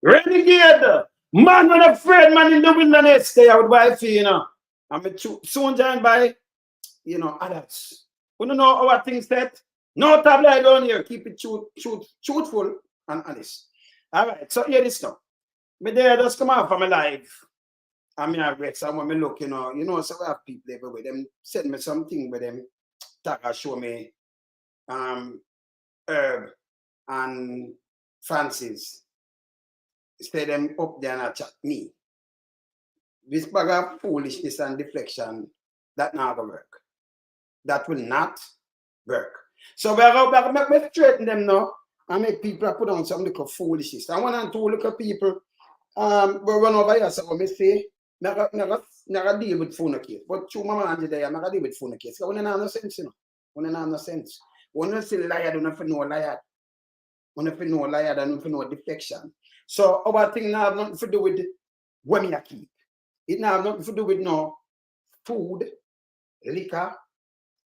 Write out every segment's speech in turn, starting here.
Renegade. Man when afraid man in the wilderness stay out by fear, you know. I'm soon joined by, others. We don't know our things that. No tabloid down here. Keep it truthful and honest. All right. So here this now. Me there just come out from my life. I mean, I read someone me look, so I have people everywhere. Them send me something with them. Talk and show me Herb and Francis. Stay them up there and chat me. This bag of foolishness and deflection, that not gonna work. That will not work. So we're going to straighten them now and make people put on some little foolishness. I want to look at people we run over here, so we say, not deal with phone case. But through my man today, I'm not deal with phone case. Because we don't have no sense, We don't have no sense. When you say liar, don't have no liar. When you know liar, don't have no deflection. So our thing now have nothing to do with what me keep. It now have nothing to do with no food, liquor,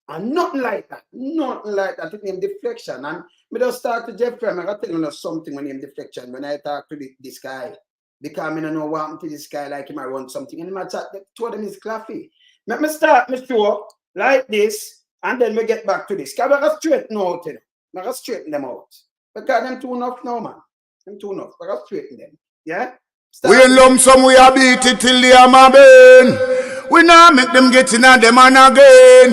and nothing like that. Nothing like that. It name deflection. And me just start to Jeffrey. I'm gonna tell you something when name deflection. When I talk to this guy, because I don't know what happened to this guy, like him I run something. And my chat, two of them is Claffy. Let me start my show like this, and then we get back to this. Because I gotta straighten out them. I gotta straighten them out. Because them too enough now, man. Them too enough. I gotta straighten them. Yeah? Wayne Lonesome, we are beat it till they are my bane. We now make them get in and them and again.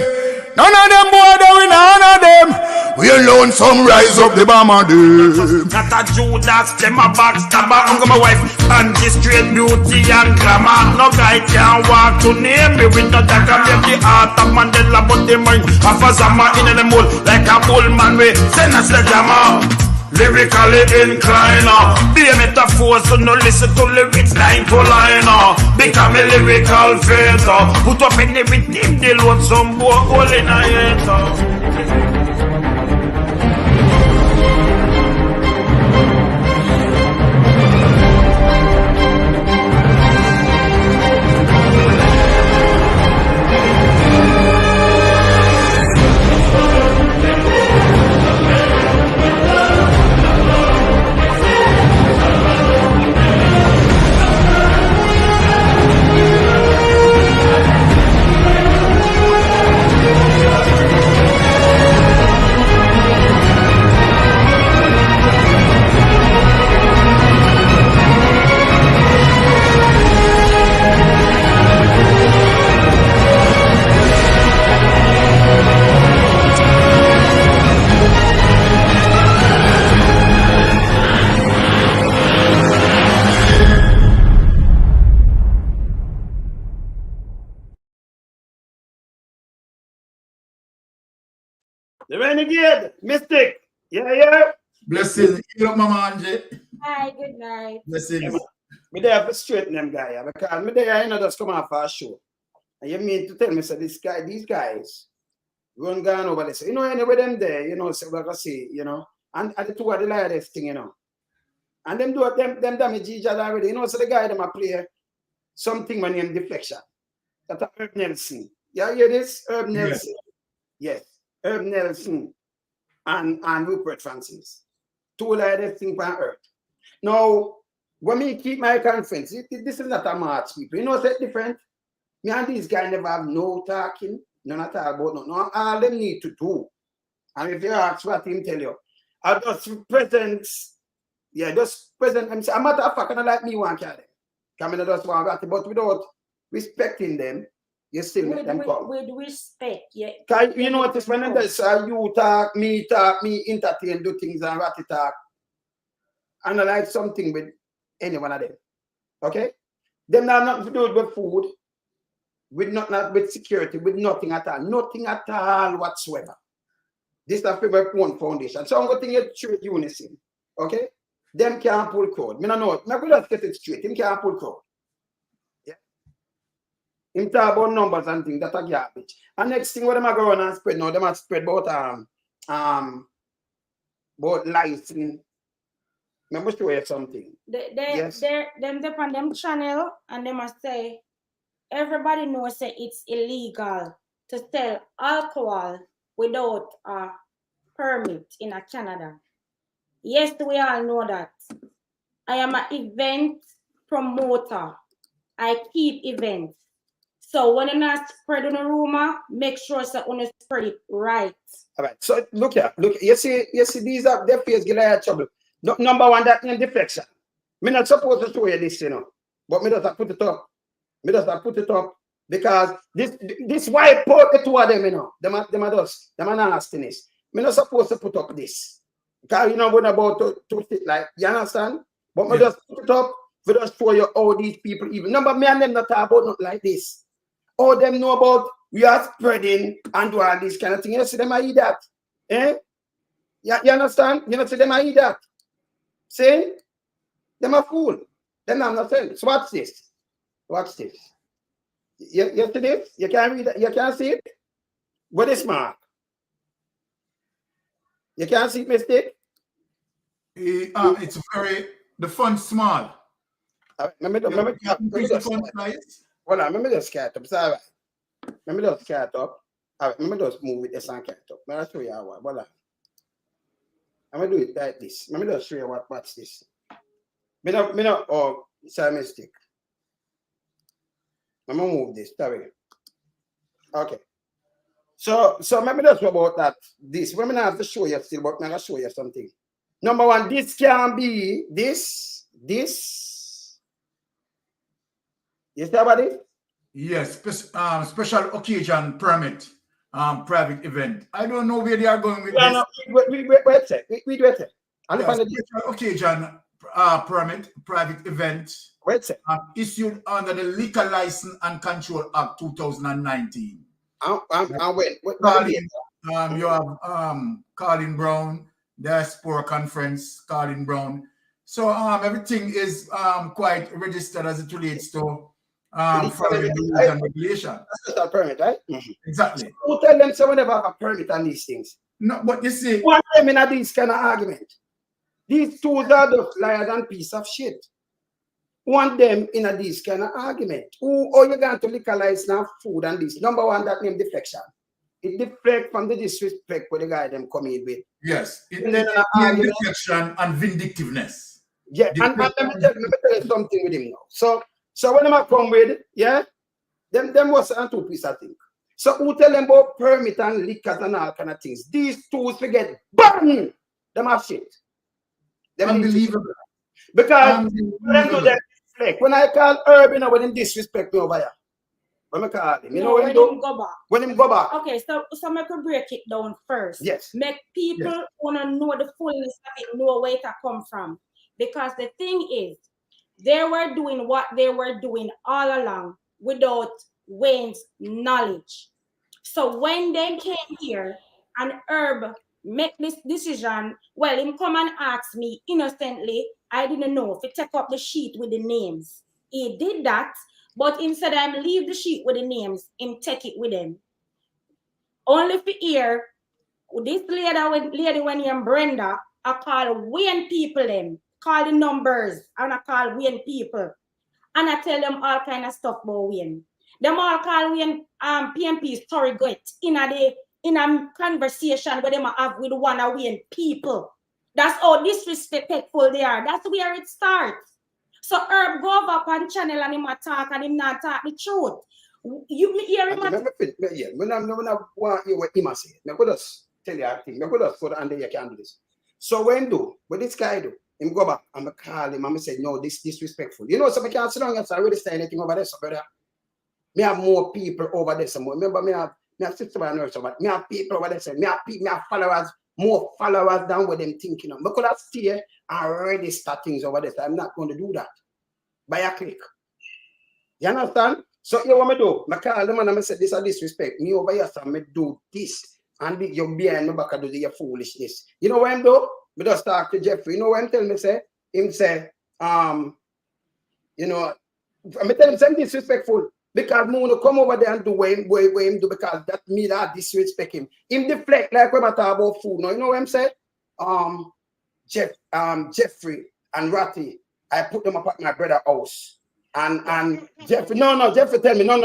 None of them boy, we none of them. Wayne Lonesome rise up the bomber them. Not a Judas, them a backstabber. I'm my wife, and this straight beauty and glamour. No guy can walk to name me with no dagger. Make the heart of Mandela, but the mind of a Zama in the mold. Like a bullman, we send us the jammer. Lyrically inclined, be a metaphor, so no listen to lyrics line to line. Become a lyrical fader. Put up in everything, they load some boy all in a head. The Renegade, Mystic. Yeah. Blessings. You up, Mama Angie? Hi, good night. Blessings. Me there have to straighten them guy because me there just come off for a show. And you mean to tell me, so these guys run gone over this. Anyway, them there, so we're gonna see, and the two are the lightest thing, And them do them damage each other already. So the guy them a play something when name deflection. That's Herb Nelson. Yeah, hear this? Herb Nelson. Yes. Herb Nelson and Rupert Francis. Two lightest thing on earth. Now, when me keep my conference, this is not a march, people. It's different. Me and these guys never have no talking, none at all about nothing. No, all them need to do. And if you ask what him tell you, I just present, a matter of fact, I like me one carry. Come in just one rat, but without respecting them, you still make them come. With respect, yeah. You notice when they say you talk, me entertain, do things and ratty talk. And I like something with any one of them. Okay? Them not nothing to do with food, with security, with nothing at all. Nothing at all whatsoever. This is a favorite one foundation. So I'm going to get straight unison. Okay? Them can't pull code. Me no know. I'm going to get it straight. Them can't pull code. Yeah. Him talk about numbers and things that are garbage. And next thing what them are going and spread now, them are spread about licensing. Let me show you something. Them on them channel and they must say everybody knows that it's illegal to sell alcohol without a permit in Canada. Yes, we all know that. I am an event promoter. I keep events. So when you're not spreading a rumor, make sure that you spread it right. All right. So look here. Look. You see. These are their face get out of trouble. No, number one, that in deflection. Me not supposed to show you this, you know, but me just have put it up. Me just have put it up because this white put the two of them, you know, them are nastiness. Me not supposed to put up this because you know what about to sit like, you understand? But me just put it up for just show you how these people even. Number me and them not talk about nothing like this. All them know about we are spreading and do all this kind of thing. You know, see them I eat that. Eh? You understand? You know, see them I eat that. See? Them a fool. Them I'm not saying. So watch this. Watch this. You see this? You can't read it. You can't see it? What is mark? You can't see it, mistake? It's very, the font small. Remember just cat up. It's all right. Remember just cat up. All right, remember just move it this and cat up. I'll show you how. Voila. I'm gonna do it like this. Let me just show you what's this. Me no, oh, it's a mistake. I'm gonna move this. Sorry. Okay. So maybe that's about that. This. We're gonna have to show you still, but I'm gonna show you something. Number one, this can be this. You see about it? Yes, special occasion permit, private event. I don't know where they are going with this. No, wait a second. Special occasion permit, private event. Wait a second. Issued under the Liquor License and Control Act 2019. Wait. You have Colin Brown, Diaspora Conference, Colin Brown. So everything is quite registered as it relates to following the rules and regulations. That's a permit, right? Mm-hmm. Exactly. Who tell them someone never have a permit on these things? No, but you see, one them in these kind of argument. These two are the liars and piece of shit. Want them in this kind of argument. Who are you going to legalize now food and this? Number one, that name deflection. It deflects from the disrespect where the guy them come in with. Yes, deflection and vindictiveness. Yeah, and let me tell you something with him now. So when I come with, yeah, them was a two piece of thing. So who tell them about permit and liquors and all kind of things? These tools forget bang! Them are shit. Them unbelievable. Because when I call Herb, you know, when him disrespect me over here. When I call him, you know when him go back. When him go back. Okay, so I can break it down first. Yes. Make people want to know the fullness of it, know where it come from. Because the thing is, they were doing what they were doing all along without Wayne's knowledge. So when they came here and Herb make this decision, well, him come and ask me innocently, I didn't know if he take up the sheet with the names. He did that, but instead of him leave the sheet with the names, him take it with him. Only for here, this lady when he and Brenda, I call Wayne people them, call the numbers, and I call Wayne people. And I tell them all kind of stuff about Wayne. Them all call Wayne PNP story great in a conversation where them have with one of Wayne people. That's how disrespectful they are. That's where it starts. So Herb go up on channel and him attack and him not talk the truth. You hear him? Yeah, when I want you what him say, I could just tell you a thing. I could just put under you can do this. So when this guy do, him go back and I call him and I say, no, this disrespectful. You know, so I can't sit down and say, I already say anything over there, so brother. Me have more people over there. So remember, me have sister and nurse, but me have people over there. So me have followers, more followers than what them thinking of. Because I stay and already start things over there. So I'm not going to do that by a click. You understand? So you want me do? I call them and I say, this is disrespect. Me over here, so I do this. And you're behind me back and do your foolishness. You know what I'm doing? Me just talk to Jeffrey. You know what I'm telling me? Say, him say, you know, I'm telling him something disrespectful. Because me want to come over there and do what him do because that me that disrespect him. Him deflect like when I talk about food. Now you know what I'm saying? Jeffrey and Ratty, I put them up at my brother's house. And Jeffrey, Jeffrey tell me, no,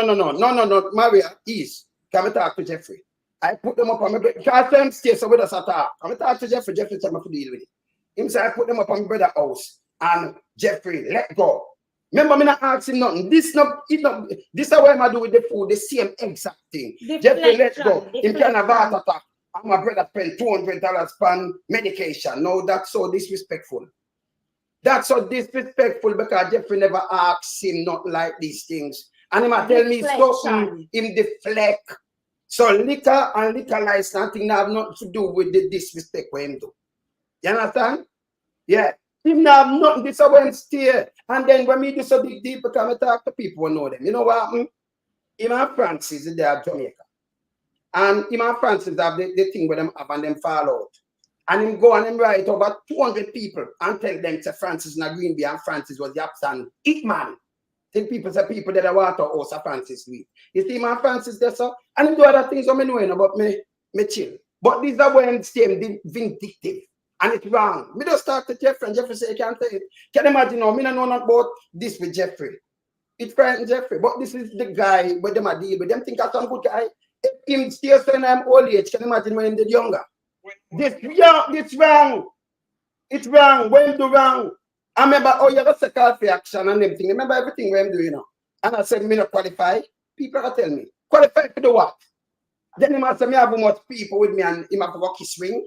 Maria, can we talk to Jeffrey? I put them up on my brother. Because them stay so with us at all. Can we talk to Jeffrey? Jeffrey tell me to deal with it. Him say I put them up on my brother's house. and Jeffrey, let go. Remember, me not ask him nothing. This is what I do with the food, the same exact thing. Jeffrey, let's go. Him can have heart attack. And my brother spent $200 on medication. No, that's so disrespectful. That's so disrespectful because Jeffrey never asked him not like these things. And he might tell me something, him deflect. So liquor and liquor license thing have nothing to do with the disrespect for him do. You understand? Yeah. Him have nothing, this is when stay. And then when me do so big deal, because I talk to people who know them. You know what happened? Him and Francis, they are Jamaica. And him and Francis have the thing where them have and them fall out. And him go and him write over 200 people and tell them to Francis in a Green Bay and Francis was the absent hitman. Think people say people that are water house of Francis with. You see my Francis there, so and him do other things I'm knowing about me chill. But these are when stay vindictive. And it's wrong. Me just talk to Jeffrey and Jeffrey say you can't say it. Can you imagine now? Me don't know nothing about this with Jeffrey. It frightened Jeffrey. But this is the guy with them I deal with. Them think I'm some good guy. If him still saying I'm old age, can you imagine when him did younger? This wrong. It's wrong. When do wrong? I remember, oh, you got to call for action and everything. Remember everything where I'm doing now. And I said, me not qualify. People are tell me, qualify for the what? Then he must say, me have much people with me and he must go kiss ring.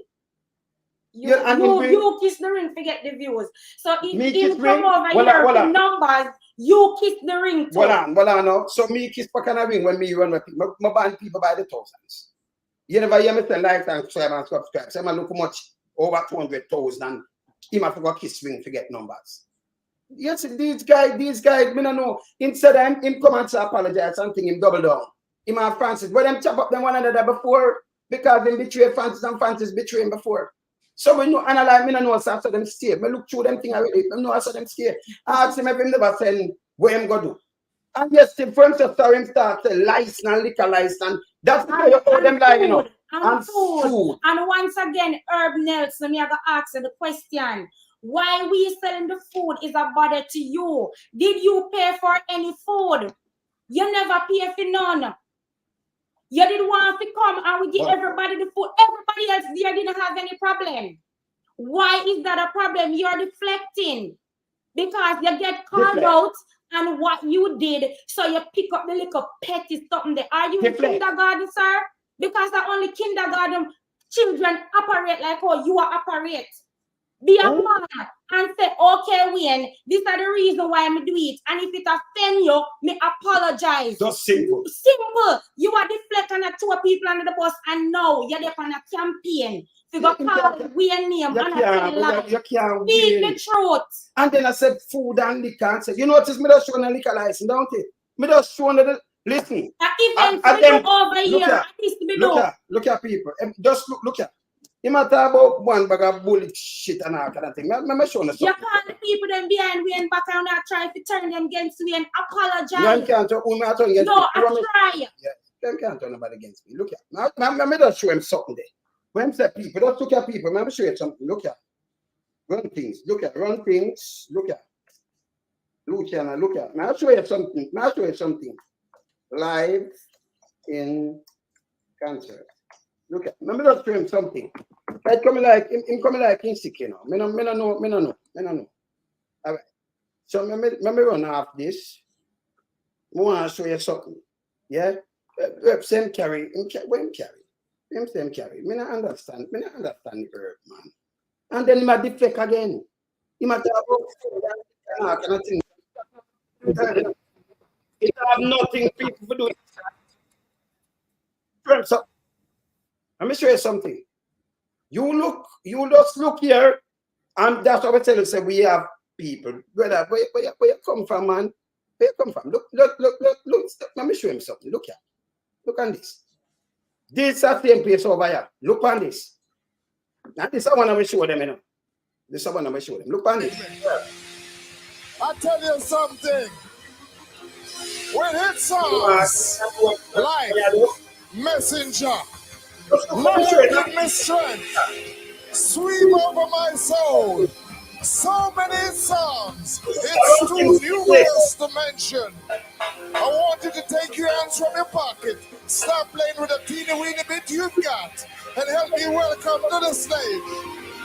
You kiss the ring, forget the views. So if you come over here with numbers, you kiss the ring too. Well on now. So me kiss for kind of ring when me run with people. My band people by the thousands. You never hear me say like and subscribe. So I look much over 200,000 and he must go kiss ring, forget numbers. Yes, these guys, me don't know. Instead of him come and say apologize, something him double down. Him and Francis, but them chop up them one another before because them betray Francis and Francis betray him before. So when you analyze, me don't know so after them stay. Me look through them thing already. I know after them stay. I ask him if him never send where him go do. And yes, the friends of him start to license and liquor license. That's the way you call them like, you know. And food. And once again, Herb Nelson, me have to ask you the question. Why we selling the food is a bother to you? Did you pay for any food? You never pay for none. You didn't want to come and we give everybody the food. Everybody else there didn't have any problem. Why is that a problem? You're deflecting. Because you get called out and what you did, so you pick up the little petty something there. Are you in kindergarten, sir? Because the only kindergarten children operate like how you are operate. Be a man and say, okay, Wayne, these are the reason why I'm doing it. And if it offend you, me apologize. Just simple. Simple. You are deflecting at two people under the bus and now you're there on a campaign. You go call Wayne name and I say lie. Speak the truth. And then I said food and liquor and said, you notice me just showing a liquor license, don't it? Me just showing the listen. Even over here, at least be look at people. Just look at. You might talk about one bag of bullet shit and all kind of thing. I'm showing you something. You call the people them behind me and back and not trying to turn them against me and apologize. You can't turn against me. No, I try. Yeah, you can't turn nobody against me. Look at. Let just show him something there. When I say people, just look at people. Let me show you something. Look at. Run things. Look at. Run things. Look at. Luciana, look at. Now I'll show you something. Live in concert. Look at. Let me just show him something. Like coming like him coming like insecure now. Me no know. All right. So let me run off this. I want to show you something. Yeah. Same carry. What him carry? Him same carry. Me not understand the herb, man. And then he might deflect again. He might talk about kind of thing. It have nothing people for doing. So let me show you something. You just look here, and that's what I tell you. Say we have people. Brother, where you come from, man? Where you come from? Look. Let me show him something. Look here. Look on this. This is the same place over here. Look on this. Now this is one I will show them, you know. This is one I will show them. Look on this. I tell you something. When hit songs like Messenger, Lord give me strength, sweep over my soul. So many songs, it's too numerous to mention. I want you to take your hands from your pocket, stop playing with the teeny weeny bit you've got, and help me welcome to the stage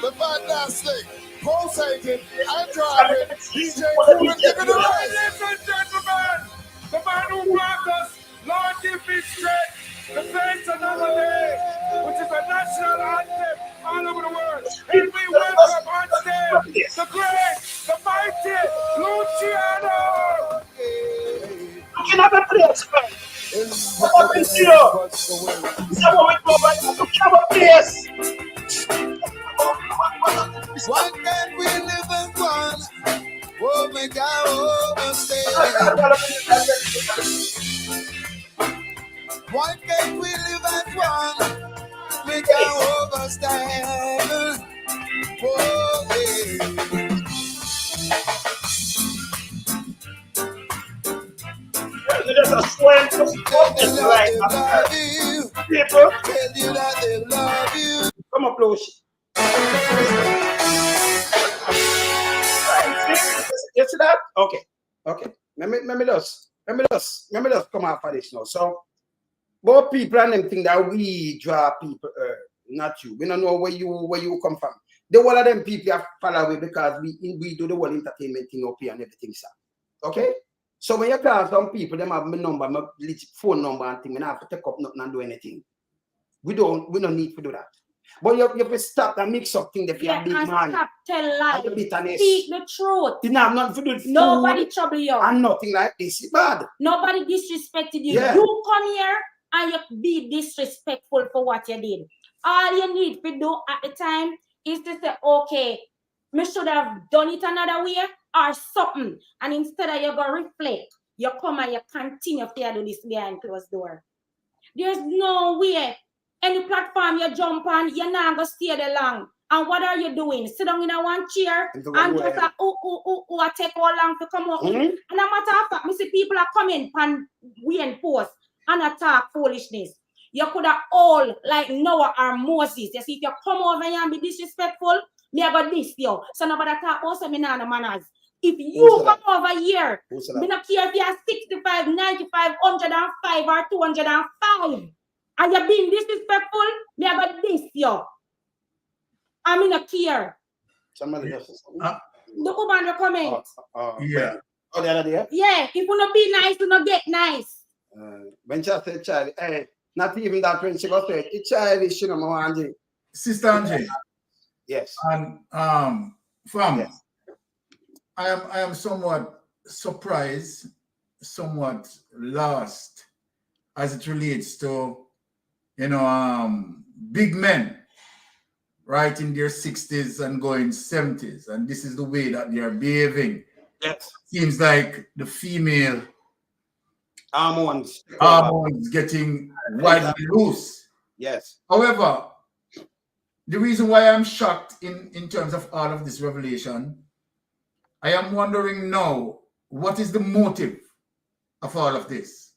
the fantastic pulsating and driving. DJ Cool and giving the rest. Ladies and gentlemen, the man who brought us, Lord give me strength to face another day, which is a national anthem all over the world. And we welcome on stage the great, the mighty Luciano. Looking at the place, man. What is here? Someone will go back to the place. Why can't we live as one? Oh my God, overstay. Why can't we live as one? We can overstand. Oh, yeah. There's a swell to right people. Tell you that they love you. Come up, close. You see that? Okay. Let me just come out for this now. So, both people and them think that we draw people, not you. We don't know where you come from. The one of them people are follow away because we do the whole entertainment thing up here and everything, sir. Okay? So when you call some people, them have my number, my phone number and thing, and I have to take up nothing and do anything. We don't need to do that. But you have to stop and mix up things if you're a big man. Stop tell lies. Bitterness. Speak the truth. You have nothing to do with Nobody trouble you. and nothing like this. It's bad. Nobody disrespected you. Yeah. You come here and you be disrespectful for what you did. All you need to do at the time is to say, okay, me should have done it another way or something. And instead of you go reflect, you come and you continue to do this behind closed door. There's no way. Any platform you jump on, you're not going to stay there long. And what are you doing? Sit down in a one chair and just like, I take all long to come out. And a matter of fact, I see people are coming and Wayne post and attack foolishness. You could have all like Noah or Moses. You see, if you come over here and be disrespectful, me I got this you. So nobody talk also me no manners. If you come over here, me not care if you are 65, 95, 105 or 205. And you're being disrespectful, me I got this yo. I'm in a care. Somebody else. The woman comment. Yeah. Oh, the other day? Yeah, if you not be nice, you not get nice. When she said child, not even that when she got said, it's childish, you know, Angie. Sister Angie. Yes. And yes. I am somewhat surprised, somewhat lost as it relates to, you know, big men, right, in their 60s and going 70s, and this is the way that they are behaving. Yes. Seems like the female hormones getting widely loose. Yes. However, the reason why I'm shocked in terms of all of this revelation, I am wondering now, what is the motive of all of this?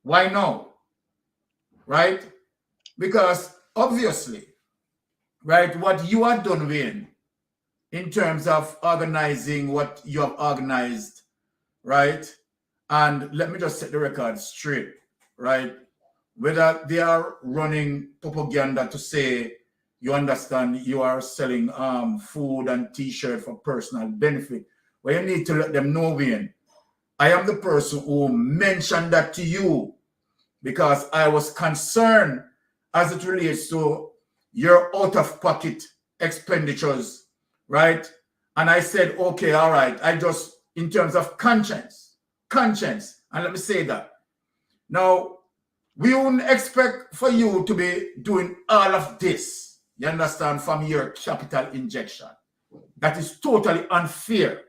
Why now? Right? Because obviously, right, what you have done, Wayne, in terms of organizing what you have organized, right? And let me just set the record straight, right? Whether they are running propaganda to say, you understand, you are selling food and t-shirt for personal benefit, well, you need to let them know, Wayne, I am the person who mentioned that to you because I was concerned as it relates to your out-of-pocket expenditures, right? And I said, okay, all right, I just, in terms of conscience, and let me say that. Now, we wouldn't expect for you to be doing all of this, you understand, from your capital injection. That is totally unfair,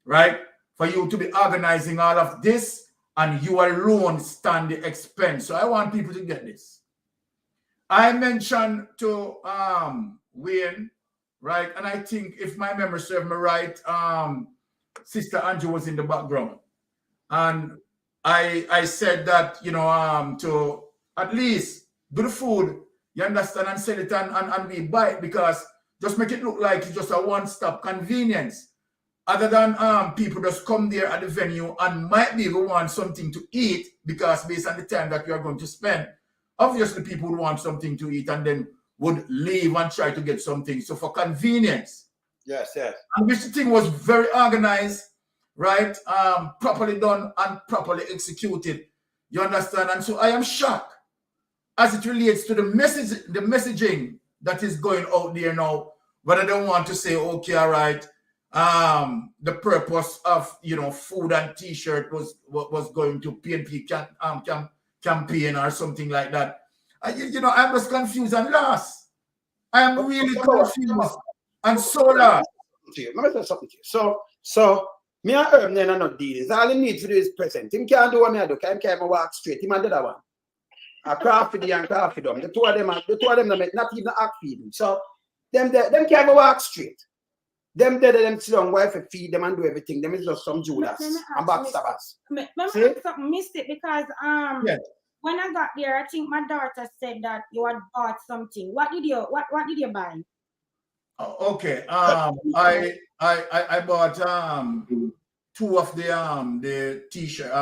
right? For you to be organizing all of this and you alone stand the expense. So I want people to get this. I mentioned to Wayne, right? And I think if my memory serves me right, Sister Andrew was in the background. And I said that, you know, to at least do the food, you understand, and sell it and we buy it, because just make it look like it's just a one-stop convenience. Other than people just come there at the venue and might be able to want something to eat, because based on the time that you are going to spend, obviously people would want something to eat and then would leave and try to get something. So for convenience, Yes, yes. And which the thing was very organized, right? Properly done and properly executed. You understand? And so I am shocked as it relates to the messaging that is going out there now. But I don't want to say, okay, all right. The purpose of food and T-shirt was going to PNP campaign or something like that. I'm just confused and lost. I am really confused and so lost. Let me say something to you. So me and Herb then are not dealings. All he needs to do is present. Him can't do what me I do. Him can't walk straight. Him and the other one. A crafty and crafty them. The two of them not even act feeding. So them can't walk straight. Them sit down, wife feed them and do everything. Them is just some Judas and backstabbers. Remember something missed it because when I got there, I think my daughter said that you had bought something. What did you buy? Okay. I bought two of the T-shirt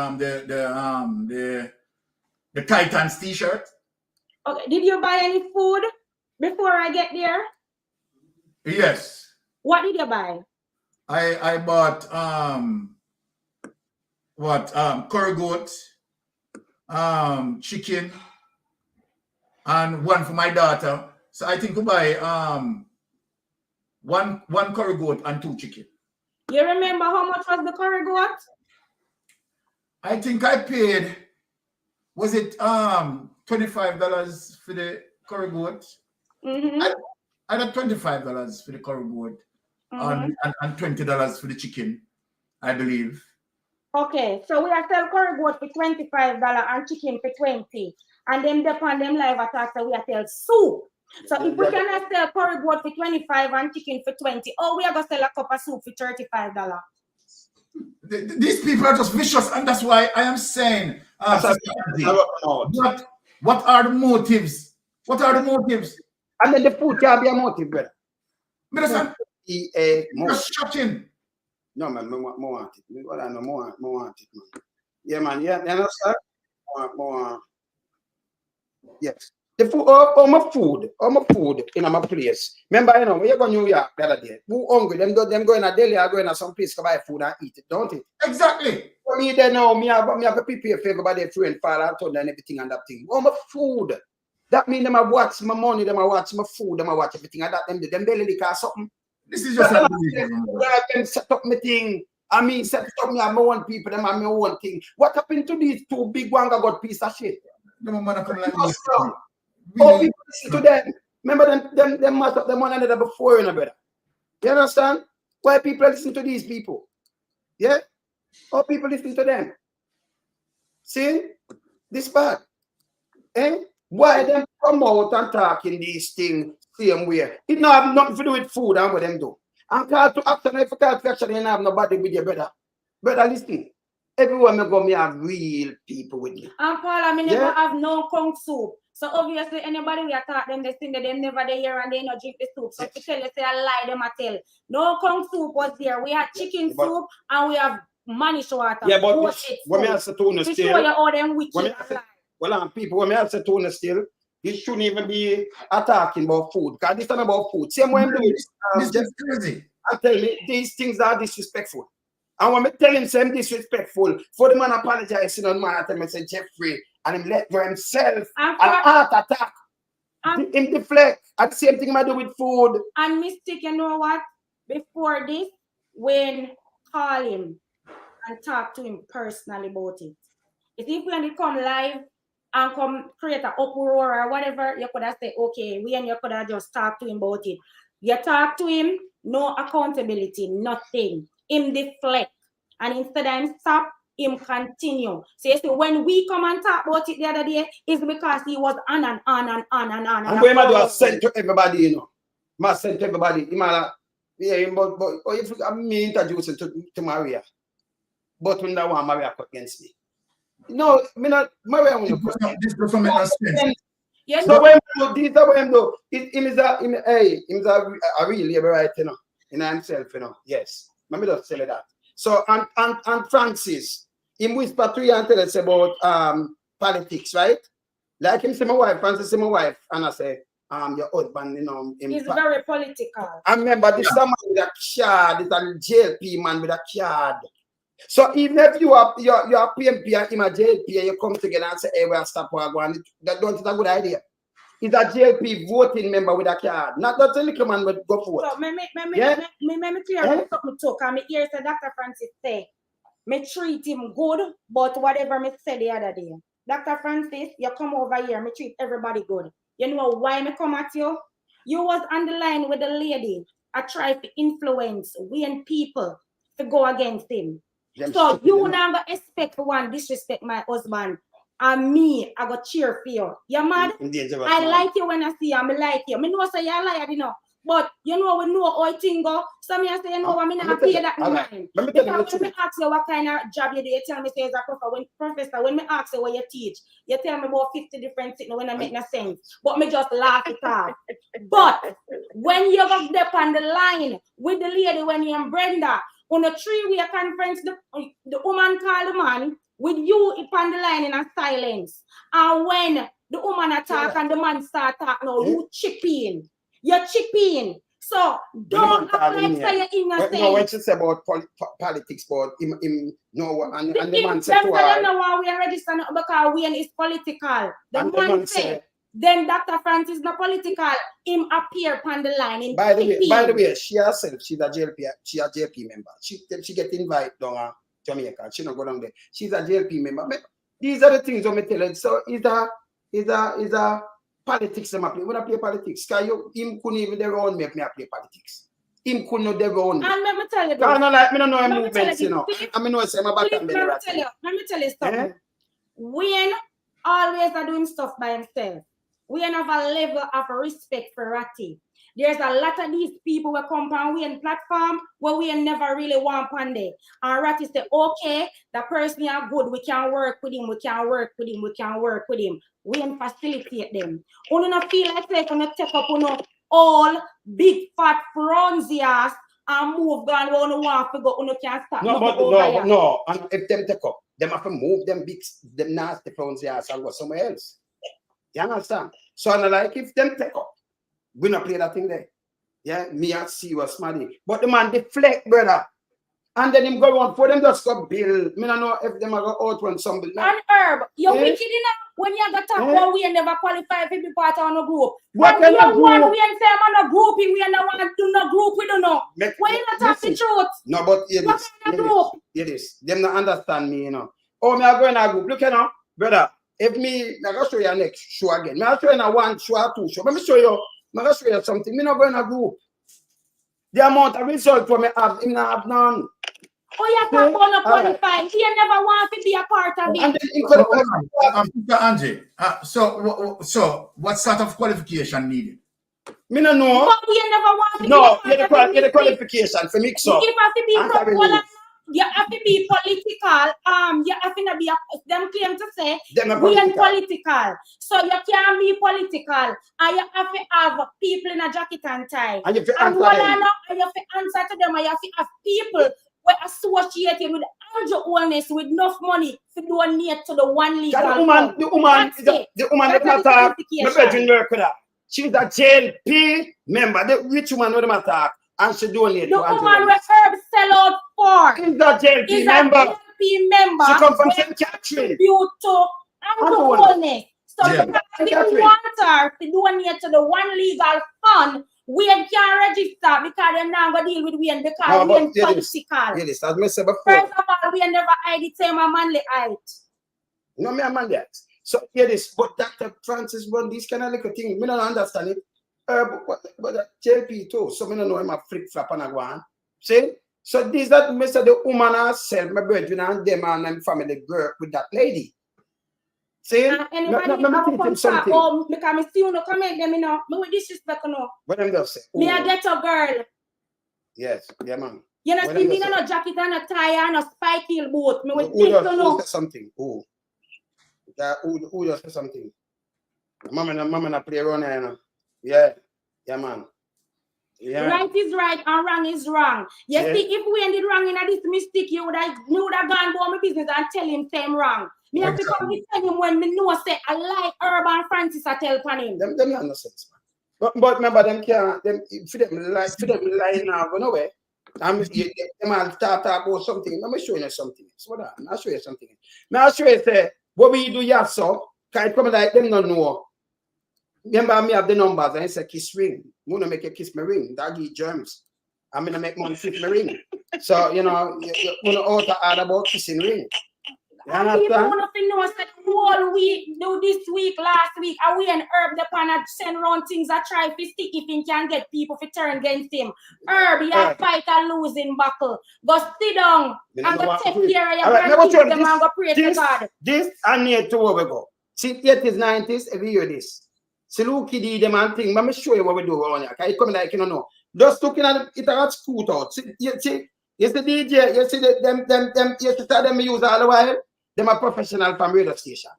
the Titans T-shirt. Okay. Did you buy any food before I get there? Yes. What did you buy? I bought curry goat, chicken, and one for my daughter. So I think we buy one curry goat and 2 chicken. You remember how much was the curry goat? I think I paid, was it $25 for the curry goat? Mm-hmm. I got $25 for the curry goat. And $20 for the chicken, I believe. Okay, so we are sell curry goat for $25 and chicken for $20. And then upon them live attack, so we are sell soup. So if we cannot sell curry goat for $25 and chicken for $20, we are gonna sell a cup of soup for $35. These people are just vicious, and that's why I am saying, what are the motives? What are the motives? And then the food can't be a motive, brother. Just shocking. No, man, more want it. More want it, man. Yeah, man. Yeah, you know, sir? More. Yes. The food, my food in my place. Remember, when you go to New York the other day, who hungry? Them go in a deli or go in some place to buy food and eat it, don't it? Exactly. For me, they know me have to prepare for everybody, friend, father, and son, and everything and that thing. My food. That means them I watch my money, them I watch my food, them I watch everything and that them belly lick or something. This is just unbelievable. Them set up my thing. I mean, set up me have my own people, them have my own thing. What happened to these two big one got piece of shit? Them man come like this. Oh, people listen to them. Remember them mass up them one another before, you know, brother. You understand? Why people listen to these people? Yeah? Oh, people listen to them. See? This bad. Eh? Why them come out and talk in these things same way? It not have nothing to do with food and what them do. And call to action, if you call to action, you don't have nobody with you, brother. Brother, listen. Everywhere me go, me have real people with me. And Paul, I never have no kung soup. So obviously, anybody we attack them, they think that they never they hear and they not drink the soup. So to tell you, say I lie, them I tell. No kung soup was there. We had chicken soup and we have manish water. Yeah, but when me ask the tuna to still, show you all them witches. Well, people, when me ask the tuna still, you shouldn't even be attacking about food. Because this is not about food. Same way I'm doing this is crazy. I tell you, these things are disrespectful. And when I tell him I'm disrespectful, for the man apologizing on man, I tell him I say Jeffrey, and him let for himself an heart attack. Him deflect. And the same thing I do with food. And mistake, you know what? Before this, when call him and talk to him personally about it. If when he come live and come create an uproar or whatever, you could have said, okay, we and you could have just talk to him about it. You talk to him, no accountability, nothing. Him deflect. And instead of him stop, him continue. So you see, when we come and talk about it the other day, it's because he was on and on and on and on. And when I do a send to everybody, you know. Must send to everybody. But if me introduce him to Maria. But when that one Maria against me. No, me not Maria. This doesn't make no sense. Yes. So when this is what him do, him is a real labor right, you know, in himself, you know. Yes. Let me just tell you that. So and Francis, him whisper to you and tell us about politics, right? Like him say my wife, Francis say my wife, and I say, your husband, you know, It's very political. I remember this man with a card, this a JLP man with a card. So even if you are PMP and him a JLP, you come together and say, hey, we'll stop what going. That don't is a good idea. It's a JLP voting member with a card. Not a little man would go for it. So me clear something too, because me hear say Dr. Francis say, me treat him good, but whatever me said the other day. Dr. Francis, you come over here, me treat everybody good. You know why me come at you? You was on the line with the lady. I tried to influence Wayne people to go against him. So you now go expect for one disrespect my husband. And me, I go cheer for you. You mad? I like you when I see you. I like you. I know say you're liar, you know. But you know, we know how it thing go. So me I say, you know, I'm not pay that in mind. Because when me ask you what kind of job you do, you tell me say as a professor. When me ask you what you teach, you tell me about 50 different things when I make no sense. But me just laugh it off. But when you go up on the line with the lady when you and Brenda on a 3-way conference, the woman called the man with you upon the line in a silence. And when the woman attack and the man start talking, now you chip in. You're chipping. So don't act like say you're innocent. No, when she say about politics, but him no, and the man said to her. I don't know why we are registering because Wayne is political. The man said, then Dr. Francis is not political. Him appear upon the line. By the way, she herself, she's a JLP member. She get invited down to Jamaica. She not go down there. She's a JLP member. These are the things I'm telling. So is a politics them play. When I play politics, because him couldn't even their own make me play politics. Him couldn't know their own. And let me tell you this. I don't know movements, you know. I mean, no, say my back and let me tell you something. Wayne always are doing stuff by himself. Wayne have a level of respect for Ratty. There's a lot of these people who come on Wayne platform where we never really want on there. And Ratty say, okay, the person is good, we can work with him, we can work with him, we can work with him. Wayne facilitate them. You don't feel like they're going to take up all big fat frownsy ass and move down where you want to go, you can't stop. No. And if them take up, them have to move them big, them nasty frownsy ass and go somewhere else. You understand? So I'm like, if them take up, we not play that thing there. Yeah, me and see was smarty. But the man deflect, brother. And then him go on for them just go build. Me don't know if them are go out when somebody. And Herb, you're wicked enough when you got talk about we never qualify to be part of a group. What when you want we and say I'm on a group, we don't want to do no group, we don't know. Why you not talk the truth? No, but hear this. Them not understand me, you know. Oh, me are going to a group. Look, you know, brother. If me, I'm going to show you next show again. I'm show you a 1 show or 2 show. Let me show you. I'm going to show you something. Me not going to a group. The amount of results for me have, him not have none. Oh, you talk about qualifying. He never want to be a part of it. And Angie, so what sort of qualification needed? Me no know. But we never want to no, you the qualification for mix up. You have to be you have to be political. You have to be them claim to say we are political. So you can't be political. And you have to have people in a jacket and tie. And you have to answer to them. And you have to have people associated with Andrew owners with enough money to donate to the one legal. The woman that attack, my bedroom work with her. She's a JLP member. The rich woman with them attack, and she donate. The woman where Herb sell out for is a JLP member. She come from St. Catherine. Due to Andrew owners. So if you want her to donate to the one legal fund, we can register because they're not going to deal with Wayne because Wayne political. Yes, as I said before. First of all, we never hide the same manly height. No, me a manly height. So hear this, but Dr. Francis run this kind of little thing. Me don't understand it. But JP too. So me don't know him a flip flop and a go on. See? So this that me say the woman herself, my brethren and them and family work with that lady. See? Anybody because I see you no comment them, you know. Me with disrespect, you know. What them just say? Me a get a girl. Yes, yeah, man. You know, see me no jacket and a tie and a spike heel boot. Me with this, you know. Something. Who? Who just say something? Mama na play around here, you know. Yeah, man. Yeah. Right is right and wrong is wrong. You see, if we ended wrong in this mistake, you would have gone about my business and tell him same wrong. Me have to come tell him when me know say I like Urban Francis I tell upon him. Them not sense, man. But remember, them can't, for them lie now, go nowhere. Them all start talk about something. Let me show you something. So what I'll show you something. Now I'll show you say, what we do here, so, can it come like them don't know. Remember, me have the numbers and I say kiss ring. I'm gonna make you kiss my ring. That give germs. I'm gonna make money kiss my ring. So, you know, you're gonna auto add about kissing ring. You And people understand? want to know that the whole week, do this week, last week, and we and Herb the pan and send round things that try to stick if he can get people to turn against him. Herb, you have fight a losing battle. Go sit down and go take care of your grandkids them and go pray to God. This and near to where we go. See, 80s, 90s, every year this. See, look, kiddy, them and thing. Let me show you what we do around here. Can you come like, you know, just looking at it at scoot out. See, you see the DJ, you see them, you see them use all the while. Them are professional from radio station.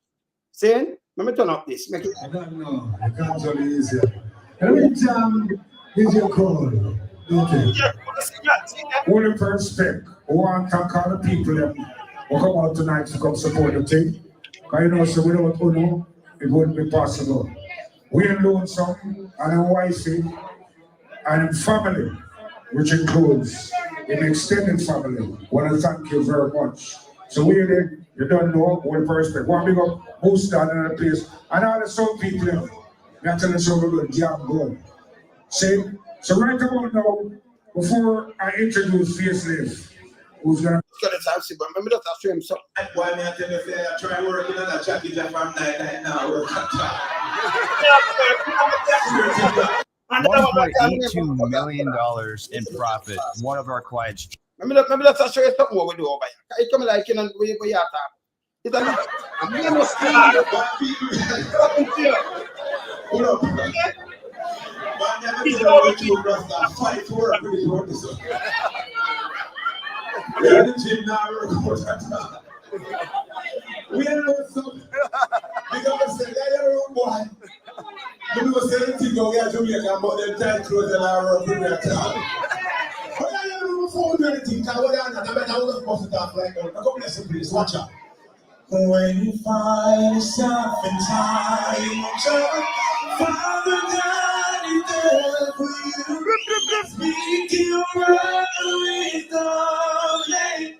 See? Let me turn up this. Make it. I don't know. I can't tell you easier. Every time is your call. Okay. Only respect. I want to thank all the people that will come out tonight to come support the team. Because you know, so without Uno, it wouldn't be possible. Wayne Lonesome and a wifey and family, which includes an extended family. I want to thank you very much. So we did, you don't know, all the respect. One big up, who's down in the place. And all the some people, we are telling some good, damn good. See? So right about now, before I introduce Facelift, who's gonna but let me just show him something. Why me I tell you say I try working on that chat from night now work $1.82 million in profit. One of our clients. Let me just show you something what we do over here. It come like you know we are talking. It's a we must hold up. Man never tell you to fight to work with his work. We are the gym now work out. We are not some because say that you boy. You know say anything go here Jamaica but them tight clothes and I work with that time. But I don't know for anything. I would not better I would supposed to talk like that. Come listen please, watch out. When you find yourself in time, Father God is there for you. Speak your word with all name.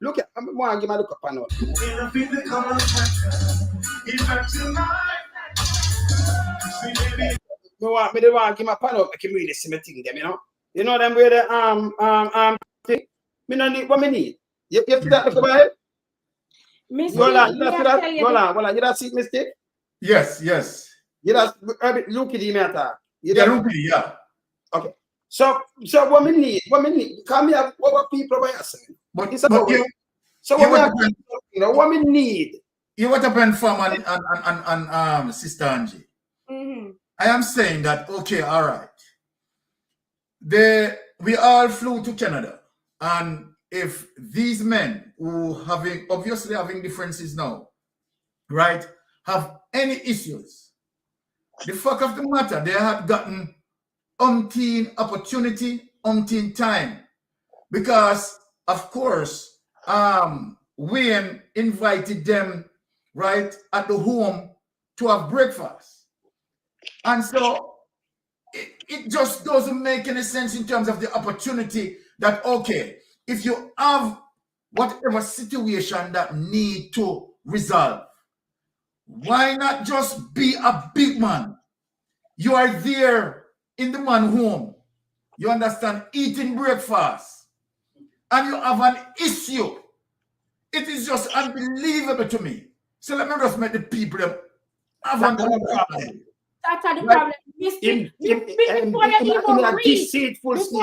Look at I'm going to give my look up and all. Me want to give my pan out, I can really see me thing them, you know. You know them where the thing. Me no need what me need. You see that look about it? Hold on. You don't see mistake? Yes. You just look at him at Yeah. Okay. So what me need? Come here, what people are saying. But it's about so what we need. You what happened from and Sister Angie? Mm-hmm. I am saying that okay, all right. We all flew to Canada, and if these men who obviously having differences now, right, have any issues, the fact of the matter, they had gotten umpteen opportunity, umpteen time, because of course, Wayne invited them right at the home to have breakfast, and so it just doesn't make any sense in terms of the opportunity that okay, if you have whatever situation that need to resolve, why not just be a big man? You are there in the man home, you understand, eating breakfast, and you have an issue. It is just unbelievable to me. So let me just make the people have a problem. That's the problem. Before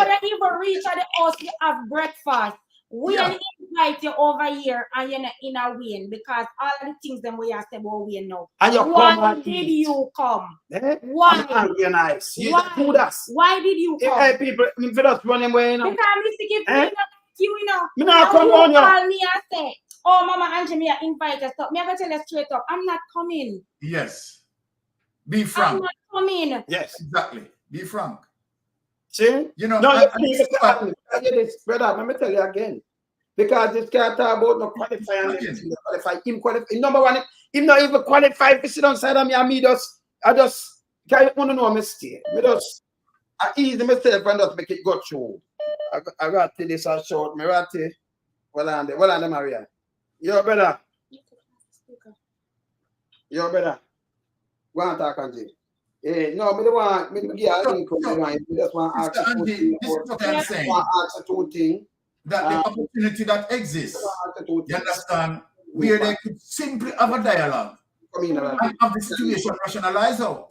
they even reach at the house, you have breakfast. We invite you over here and you're not in a Wayne because all of the things that we have said about Wayne now. And you Why come and did eat. you come? Why? I'm angry and nice. You do that. Why did you come? Hey, people, if you just run away, you know. Because Mr. Give me you know. Me not come you on you. call me and say, oh, Mama Angie, me invite us. Me going to tell you straight up, I'm not coming. Yes. Be frank. I'm not coming. Yes. Exactly. Be frank. See? You know, no, brother, let me tell you again. Because this can't talk about no qualifying. Him qualify. Number one, him not even qualified to sit on side of me and me I just can't want to know a mistake. I ease myself and just make it go through. I got to this a short, me got to well on the Maria. You're better. You're better. Go and talk on it. No, I don't want me to give a link. I just want to ask you this is what I'm saying. two things. That the opportunity that exists, you understand, where they could simply have a dialogue and have the situation rationalized out.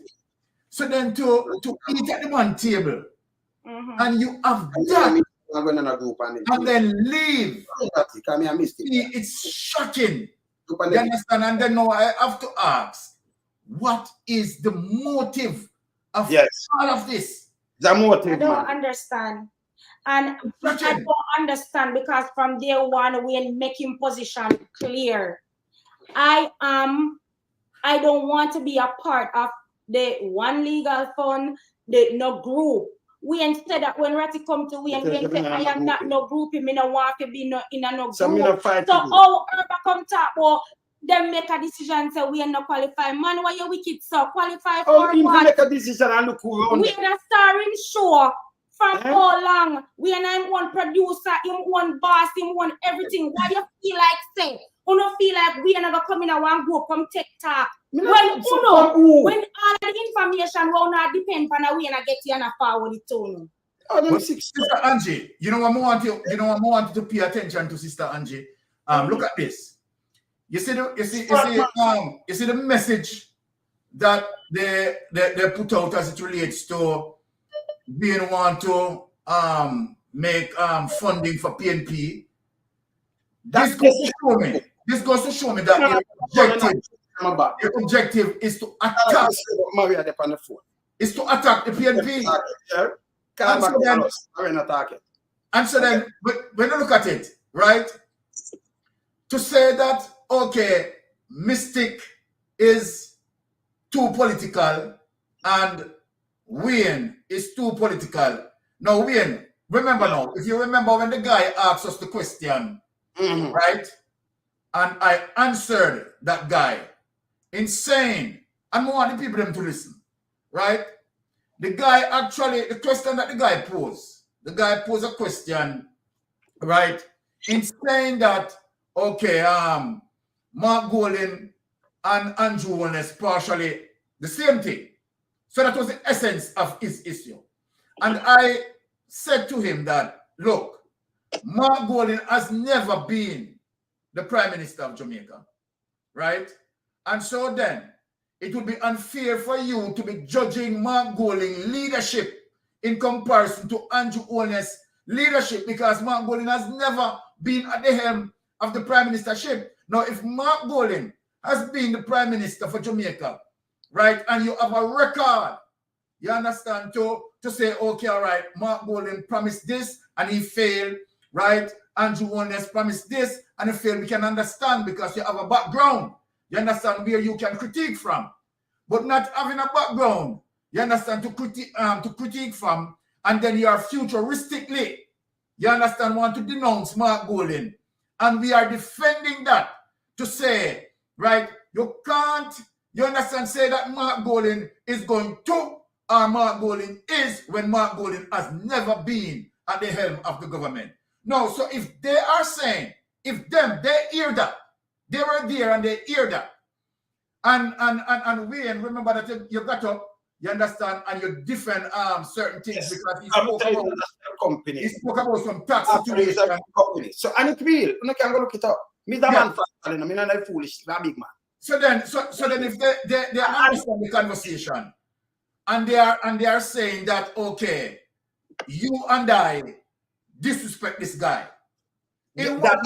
So then to eat at the one table and you have that and then leave, it's shocking. You understand? And then now I have to ask, what is the motive of all of this? The motive, I don't understand. And I don't understand because from day one, we're making position clear. I don't want to be a part of the one legal fund, the no group. We instead that when Ratty come to we and we say I am not no group, me no want to be no in a no group. So how Herba come talk about them make a decision say we are not qualified. Man, why you wicked so qualify for what? Make a decision and look around. We are a starring show. From how long? We are not one producer, him one boss, him one everything. Why you feel like say? You don't feel like we are not coming in one group, come TikTok. When all the information will not depend on we and get you and forward it to you. Sister Angie, you know what I want to pay attention to, Sister Angie. Look at this. You see the message that they put out as it relates to being want to make funding for PNP. This goes to show me that the objective is to attack. Is to attack the PNP. And so then when you look at it, right? To say that okay, Mystic is too political and Wayne is too political. Now, Wayne, remember now, if you remember when the guy asked us the question, right? And I answered that guy in saying, and I want the people them to listen, right? The guy actually, the question that the guy posed a question, right? In saying that, okay, Mark Golden and Andrew Holness partially the same thing. So that was the essence of his issue. And I said to him that, look, Mark Golden has never been the Prime Minister of Jamaica, right? And so then, it would be unfair for you to be judging Mark Golden's leadership in comparison to Andrew Holness' leadership because Mark Golden has never been at the helm of the Prime Ministership. Now, if Mark Golden has been the Prime Minister for Jamaica, right, and you have a record, you understand, to say, okay, all right, Mark Golden promised this and he failed, right? Andrew Holness promised this and he failed. We can understand because you have a background. You understand where you can critique from. But not having a background, you understand, to critique from, and then you are futuristically, you understand, want to denounce Mark Golden. And we are defending that to say, right, you can't, you understand, say that Mark Golden is going to, or Mark Golden is, when Mark Golden has never been at the helm of the government. No, so if they are saying, if they hear that, they were there and they hear that, and Wayne, remember that you got up, you understand, and you defend certain things because he spoke about some tax situation. So, and it's real, you can go look it up. Mr. Man, I'm not foolish, I'm a big man. So then if they understand the conversation and they are saying that, okay, you and I disrespect this guy, In That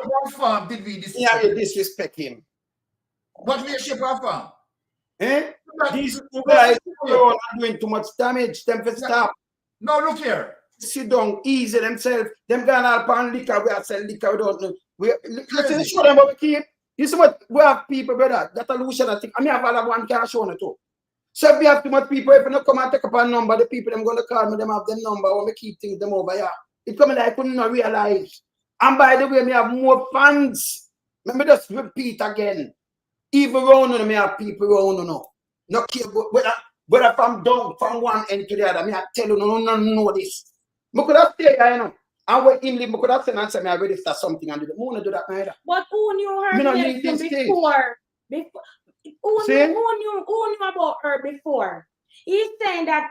what form did we yeah, you disrespect him. What we shape our farm? Eh? These two guys are doing too much damage. Them for stop. No, look here. Sit down, easy themselves. Them gone all pan liquor. We are selling liquor. We don't know. Let's show them what we keep. You see what we have people, brother. That illusion, I think. I mean, I have one can show it too. So if we have too much people, if you not come and take up a number, the people them going to call me, them have them number, or me keep things them over here. It coming like I couldn't not realize. And by the way, me have more fans. Let me just repeat again. Even around me have people around no. No care whether from down from one end to the other. Me I tell you no know this. Me could have stayed here, you know. And when him leave, me could have said and say me I register something and do that. Me wanna do that neither. But who knew her Me not need this before? Who knew about her before? He's saying that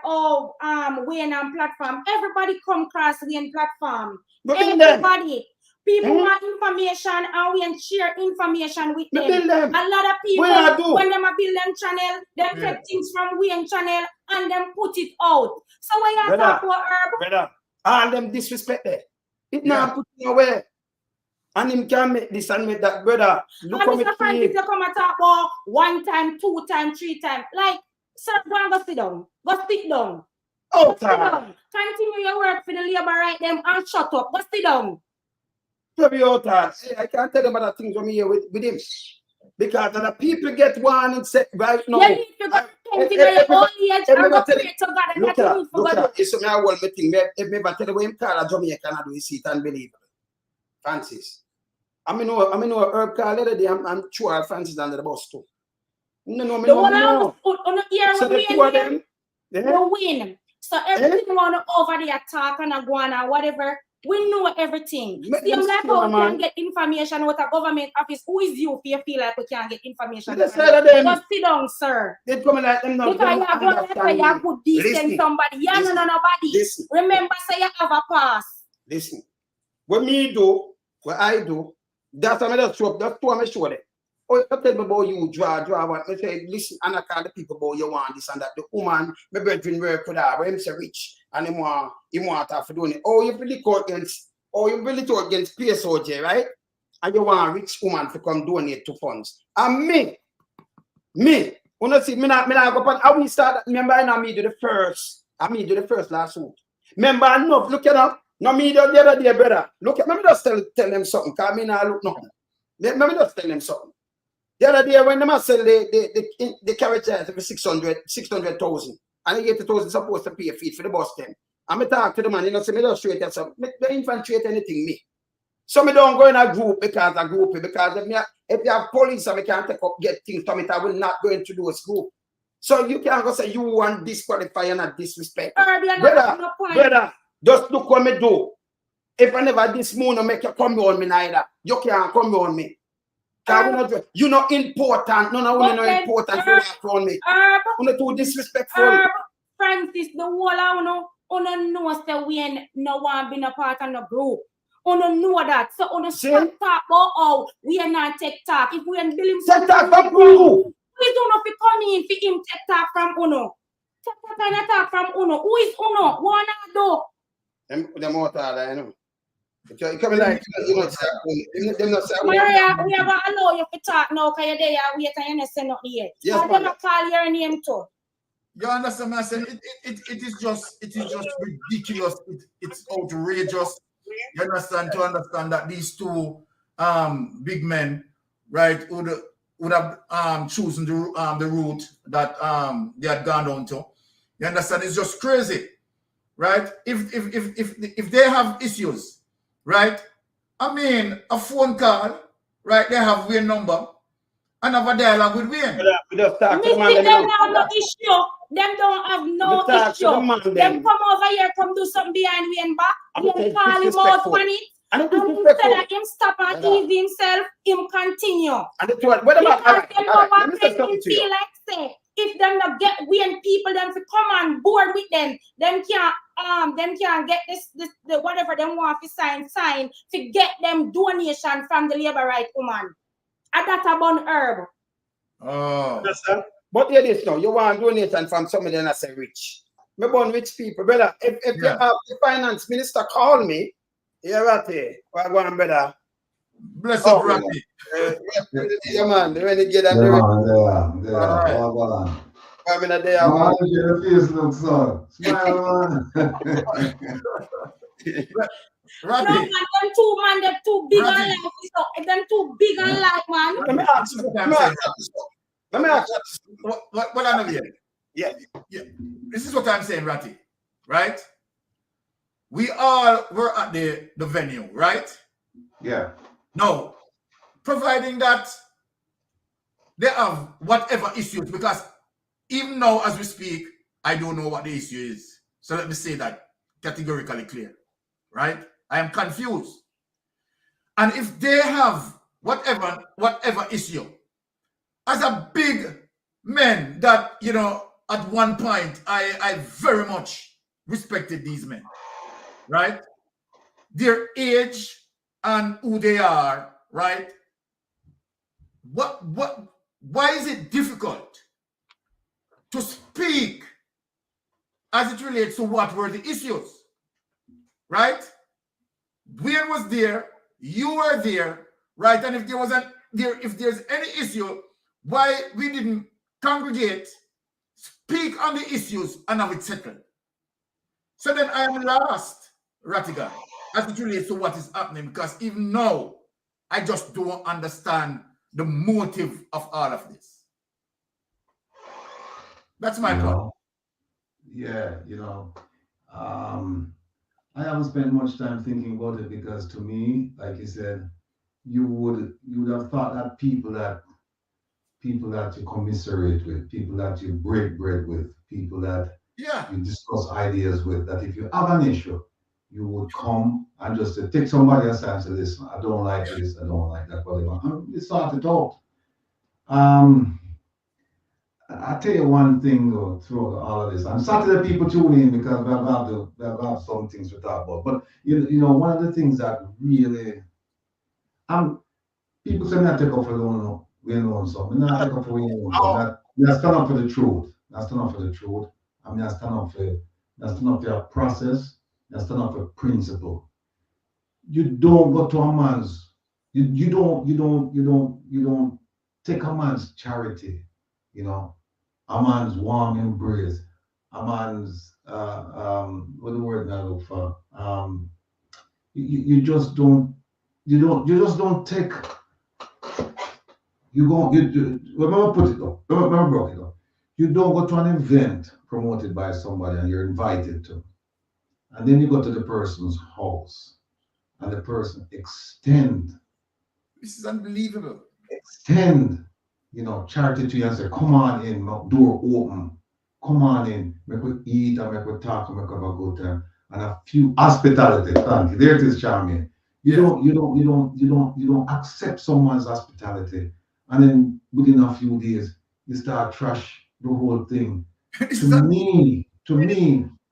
Wayne and platform. Everybody come across Wayne platform. Everybody. People want information and we share information with them. A lot of people, when them build them channel, them take things from Wayne channel and them put it out. So when you talk about Herb, brother, all them disrespect there. It now put away. And him can make this and make that, brother. Look how Mr. Francis, you come and talk about 1 time, 2 times, 3 times. Like, sir, go and go sit down. Go sit down. Oh, sit down. Continue your work for the labor right them and shut up. Go sit down. I can't tell them other things from here with him. Because the people get one and set right now. You need to go to your own age and go pray to God and look at it's something I want me think. If me tell the way him call a Jamaican and do his seat unbelievable. Francis. I mean no Herb call the other day, I'm sure Francis under the bus too. No. On the ear so the two of them, win. So everything want to over the attack and a go on or whatever. We know everything. Same like how we can get information out of government office. Who is you if you feel like we can't get information? Just sit down, sir. They come like them now. Because you have good decent somebody. You don't know nobody. Listen. Remember, say you have a pass. Listen. What I do, that's what I just show up. That's what I show them. Oh, you tell me about you, draw what. I say, listen, and I call the people about you want this and that. The woman, my brethren work with her, when she's rich, and he want her for doing it. Oh, you really talk against PSOJ, right? And you want a rich woman to come donate to funds. And me, when I see, me not go on, I will start, remember I me do the first last week. Remember enough, look at up. No, me the other day, brother. Look at me just tell them something, because me not look nothing. Let me just tell them something. The other day when they sell the carriage for 600,000 and 80,000 supposed to pay a fee for the bus then. And I talk to the man, say me just straight at some, me don't infiltrate anything me. So me don't go in a group because if you have police and we can't take up get things from it, I will not go into those group. So you can't go say you want disqualify and not disrespect. Brother, just look what me do. If I never this morning make you come on me neither, you can't come on me. You're not important. No, not important for that on me. You're not too disrespectful. Francis, the whole I know that we no one been a part of the group. Know that. So stop talk about how we are not take talk. If we ain't building take talk from who? Please don't know if you come in for him take talk from Uno. Take kind of talk from Uno. Who is Uno? What do? Them out there, you know. You coming like you know, them not say we are going to allow you to talk now because you're there, wait and you not say nothing yet. Yes, so them call your name too. You understand what I said? It is just ridiculous. It's outrageous. You understand to understand that these two big men, right, would have chosen the route that they had gone down to. You understand? It's just crazy, right? If they have issues, right? I mean, a phone call, right? They have Wayne number and have a dialogue with Wayne. We just talk to them have no issue. Them don't have no issue. Them come over here, come do something behind Wayne back. Wayne call him out on it. And instead of him stop and ease himself, him continue. And what about feel like say if them not get Wayne people them to come on board with them can't get this whatever them want to sign to get them donation from the labor right woman. And that's about Herb. Oh. Understand? But hear this now, you want donation from somebody that say rich. Me born rich people, brother. If you have the finance minister call me, Yeah, Ratty. What going, brother? Bless up, Ratty. Yeah, man. When you get on the All right. I'm in a day, Man, man. your face looks so. Smile, man. No, man, them too big and life. Them too big and life, man. Let me ask you. Let me ask you. What I know here. Yeah. This is what I'm saying, Ratty. Right? We all were at the venue, right? Yeah. No. Providing that they have whatever issues, because even now as we speak, I don't know what the issue is. So let me say that categorically clear, right? I am confused. And if they have whatever issue, as a big man that, you know, at one point, I very much respected these men, right? Their age and who they are, right? Why is it difficult to speak as it relates to what were the issues, right? Wayne was there, you were there, right? And if there was if there's any issue, why we didn't congregate, speak on the issues, and have it settled? So then I am lost, Ratigan, as it relates to what is happening, because even now, I just don't understand the motive of all of this. That's my point. Yeah, I haven't spent much time thinking about it because to me, like you said, you would have thought that people that you commiserate with, people that you break bread with, people that you discuss ideas with, that if you have an issue, you would come and just take somebody aside and say, listen, I don't like this, I don't like that, whatever. And we start to talk. I'll tell you one thing though, through all of this. I'm sorry that people tune in because we have some things to talk about. But one of the things that really, people say I take up for Wayne Lonesome. I'm not take up for Wayne Lonesome. I stand up for the truth. I stand up for the truth. I mean, I stand up for a process. I stand up for principle. You don't go to a man's. You don't take a man's charity. A man's warm embrace, a man's what the word I look for. You just don't take. Remember put it up. Remember broke it up. You don't go to an event promoted by somebody and you're invited to, and then you go to the person's house, and the person extend. This is unbelievable. Extend. Charity to you and say, come on in, door open. Come on in, make we eat and make we talk and make we have a good time. And a few hospitality. Thank you. There it is, Charmian. You don't accept someone's hospitality. And then within a few days, you start trash the whole thing. To me,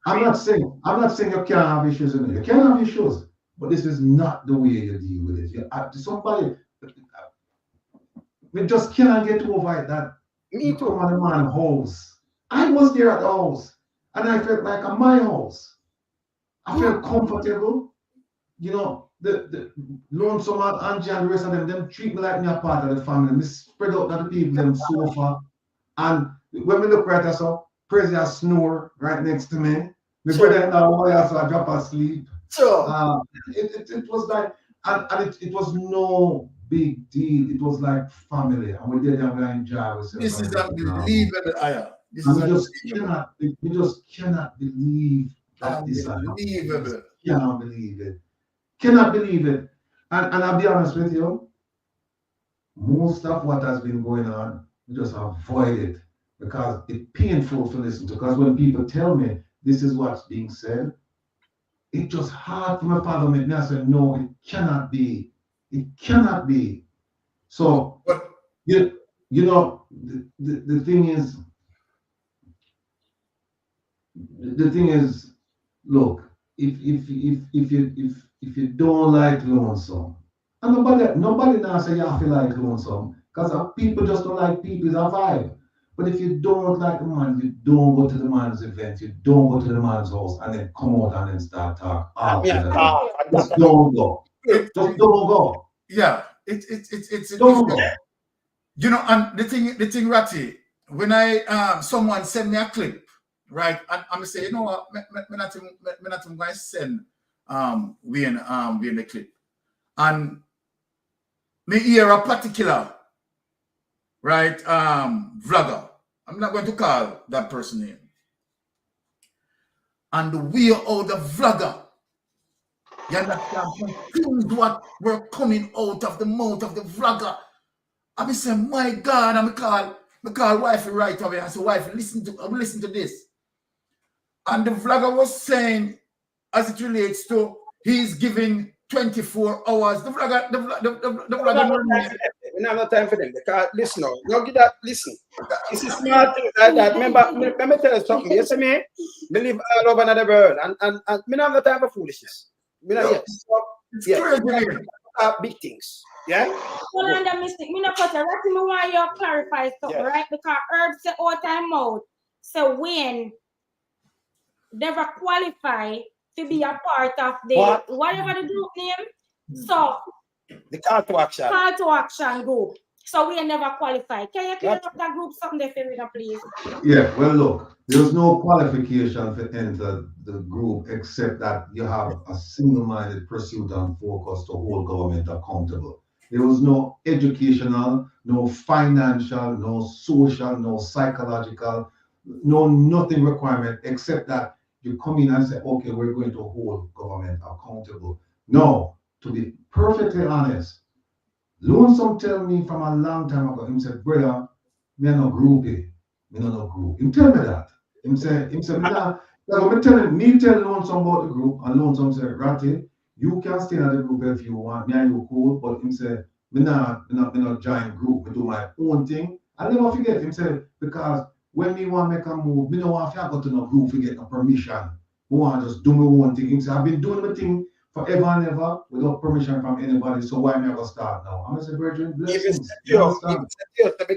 I'm not saying you can't have issues in it. You can have issues, but this is not the way you deal with it. Somebody we just cannot get over it that you come on a man's house. I was there at the house and I felt like at my house. I felt comfortable. The Lonesome and Angie and the rest of them treat me like me a part of the family. We spread out to the people them sofa. And when we look right at so, President snore right next to me. My brother now so I drop asleep. Sure. It was like and it was no big deal. It was like family, and we did and we enjoy ourselves. This is unbelievable, Aya. We just cannot believe that this unbelievable. Cannot believe it. Cannot believe it. And I'll be honest with you, most of what has been going on, we just avoid it because it's painful to listen to. Because when people tell me this is what's being said, it's just hard for my father to make me say, no, it cannot be. It cannot be. So, the thing is, look, if you don't like Lonesome, and nobody now say you have to like Lonesome, because people just don't like people, it's a vibe. But if you don't like the man, you don't go to the man's event, you don't go to the man's house and then come out and then start talk after that. Just don't go. Just don't go. Yeah, it's Don't go. You know, and the thing, Ratty, when I someone send me a clip, right, and I'm say, you know what, me not going to send Wayne the clip, and me hear a particular, right, vlogger. I'm not going to call that person name. And the way how the vlogger, you understand, things what were coming out of the mouth of the vlogger. I be saying, my God, I call wife right away. I said, wife, listen to this. And the vlogger was saying, as it relates to he's giving 24 hours. The vlogger, we don't have no time for them. Because listen now, don't get that. Listen, this is smart things like that. Remember, let me tell you something. You see me? Me live all over the world, and me don't have no time for foolishness. Me not yet. Big things. Yeah. Hold on, the mistake. Me not cut it. Right, me want you to clarify something, right? Because Herb said all time out. So Wayne never qualify to be a part of the whatever the group name. So the call to action group. So we never qualify. Can you clear up that group something for me, please? Yeah, well, look, there's no qualification to enter the group except that you have a single-minded pursuit and focus to hold government accountable. There was no educational, no financial, no social, no psychological, no nothing requirement except that you come in and say, okay, we're going to hold government accountable. No, to be perfectly honest, Lonesome tell me from a long time ago, he said, brother, me no groupie. Me no group. He tell me that. He say, me tell Lonesome about the group, and Lonesome said, Ratty, you can stay in the group if you want, me and you cool, but him say, me not join group, me do my own thing. I never forget, him say, because when me want to make a move, me no want to go to no group to get no permission. I want to just do my own thing. Him say, I've been doing my thing forever and ever without permission from anybody, so why never start now? I'm going to say, Virgin, blessings. You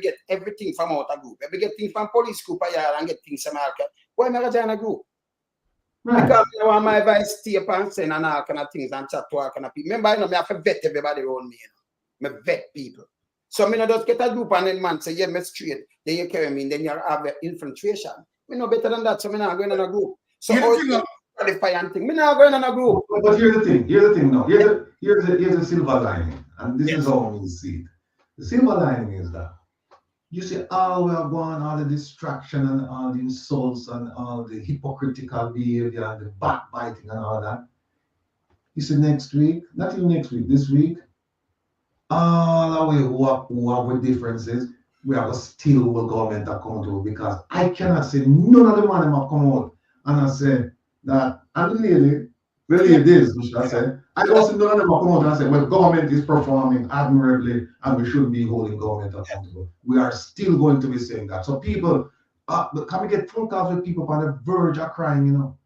get everything from out a group. You get things from police group and get things from market. Why never join a group? Right. Because I want my advice stay up and send and all kind of things and chat to all kind of people. Remember, I have to vet everybody around me. I vet people. So I just get a group and then man say, yeah, me straight. Then you carry me, and then you have infiltration. Me no better than that, so I'm not going in a group. So qualify and thing. Me not going in a group. But here's the thing now. Here's the silver lining. And this is how we see it. The silver lining is that you see all we are going, all the distraction and all the insults and all the hypocritical behavior and the backbiting and all that. You see next week, not even next week, this week, all the way who have with differences, we have still hold government accountable because I cannot say none of the man have come out and I say that, and the lady this, I said, I also none of them have come out and I say, well, government is performing admirably and we should be holding government accountable. We are still going to be saying that. So people, can we get phone calls with people on the verge of crying, you know?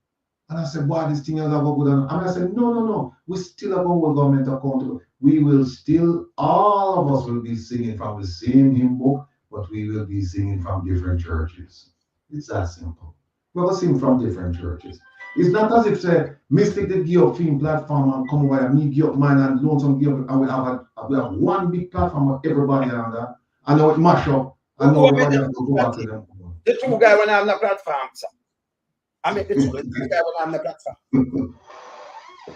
And I said, boy, this thing is about good. And I said, no. We still have our government accountable. We will still, all of us will be singing from the same hymn book, but we will be singing from different churches. It's that simple. We will sing from different churches. It's not as if say Mystic they give up film platform and come over and me give up mine and Lonesome give up and we have one big platform with everybody on that. And now it mash up and now everybody has to go back to them. The two guys when I'm on the platform, sir. I make the two guys when I'm on the platform.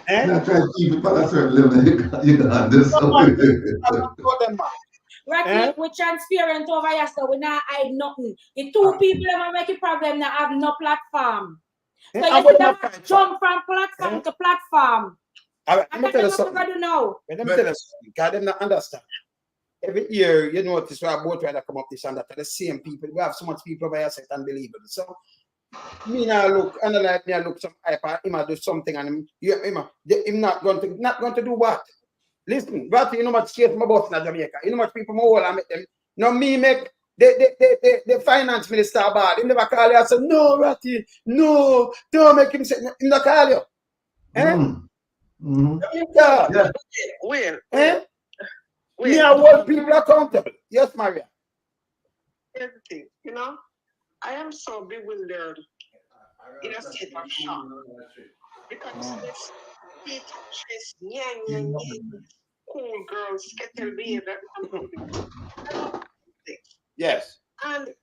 I try to keep it at a certain level. You can understand. Right, we're transparent over here, so we not hide nothing. The two people that make a problem that have no platform. So you see them jump from platform to platform. Let me tell you something. Let me tell you something. God, them not understand. Every year, you notice we have both trying to come up this and that. The same people. We have so much people over here, it's unbelievable. So, me now look, and like me, I look some hyper, him do something, and him not going to do what? Listen, Ratty, you know much chase my boss in Jamaica. You know much people more I make them. Now me make the finance minister bad. He never call you and say, no, Ratty, no, don't make him say, he not call you. Yeah. Well, me I hold people accountable. Yes, Maria. everything, you know. I am so bewildered in a state of shock because this Peter chase cool girls kettle behavior. Yes. And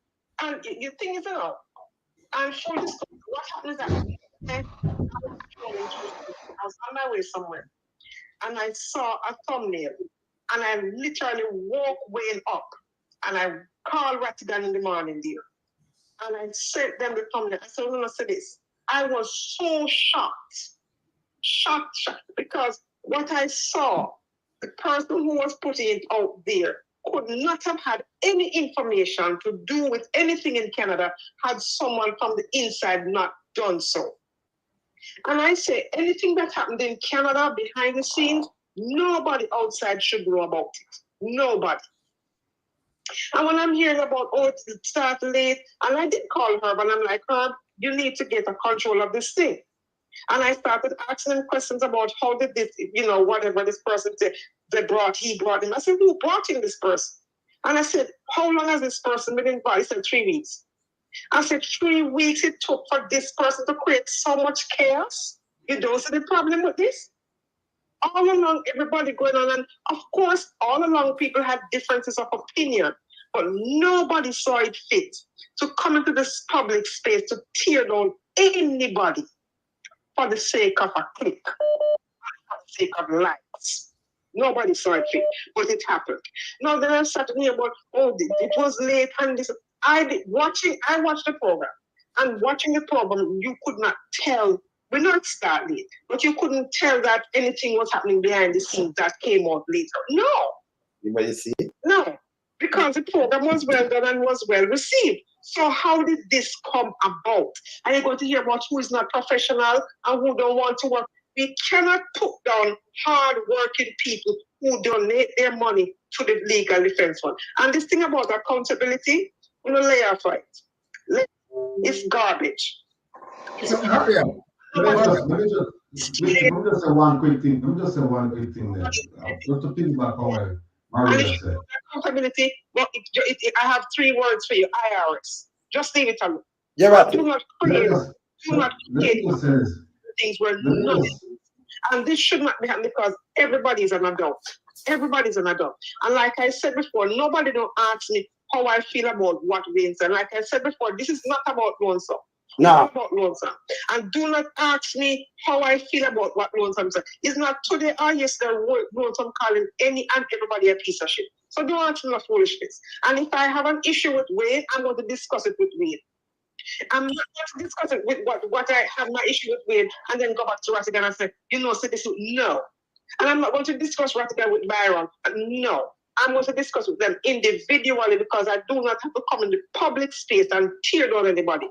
you think is, you know, I'm sure this what happened is that I was on my way somewhere and I saw a thumbnail and I literally walked Wayne up and I called Ratigan in the morning there. And I sent them the thumbnail. I said, I'm gonna say this. I was so shocked, because what I saw, the person who was putting it out there could not have had any information to do with anything in Canada had someone from the inside not done so. And I say, anything that happened in Canada behind the scenes, nobody outside should know about it. Nobody. And when I'm hearing about, oh, it started late, and I did call Herb, and I'm like, Herb, you need to get a control of this thing. And I started asking him questions about how did this, you know, whatever this person said, he brought him. I said, who brought in this person? And I said, how long has this person been involved? He said, 3 weeks. I said, 3 weeks it took for this person to create so much chaos? You don't see the problem with this? All along, everybody going on, and of course, all along, people had differences of opinion, but nobody saw it fit to come into this public space to tear down anybody for the sake of a click, for the sake of likes. Nobody saw it fit, but it happened. Now then I started hearing about, oh, it was late, and this. I watched the program, and watching the program, you could not tell. We're not start late, but you couldn't tell that anything was happening behind the scenes that came out later. No. Anybody see it? No, because the program was well done and was well received. So how did this come about? And you're going to hear about who is not professional and who don't want to work. We cannot put down hard-working people who donate their money to the legal defense fund. And this thing about accountability, you know, lay off it. It's garbage. Let me just say one quick thing. Let me just say one quick thing there. Just to piggyback on what Maria said. Accountability, well, I have 3 words for you. IRS. Just leave it alone. Yeah, right. Do not create things where none. And this should not be happening because everybody's an adult. Everybody's an adult. And like I said before, nobody don't ask me how I feel about what Wayne said. Like I said before, this is not about Lonesome. No. It's about Lonesome. And do not ask me how I feel about what Lonesome said. It's not today or yesterday Lonesome calling any and everybody a piece of shit. So don't ask me no foolishness. And if I have an issue with Wayne, I'm going to discuss it with Wayne. I'm not going to discuss it with what I have my issue with Wayne and then go back to Ratigan and say, you know, say this. No. And I'm not going to discuss Ratigan with Byron. No. I'm going to discuss with them individually because I do not have to come in the public space and tear down anybody.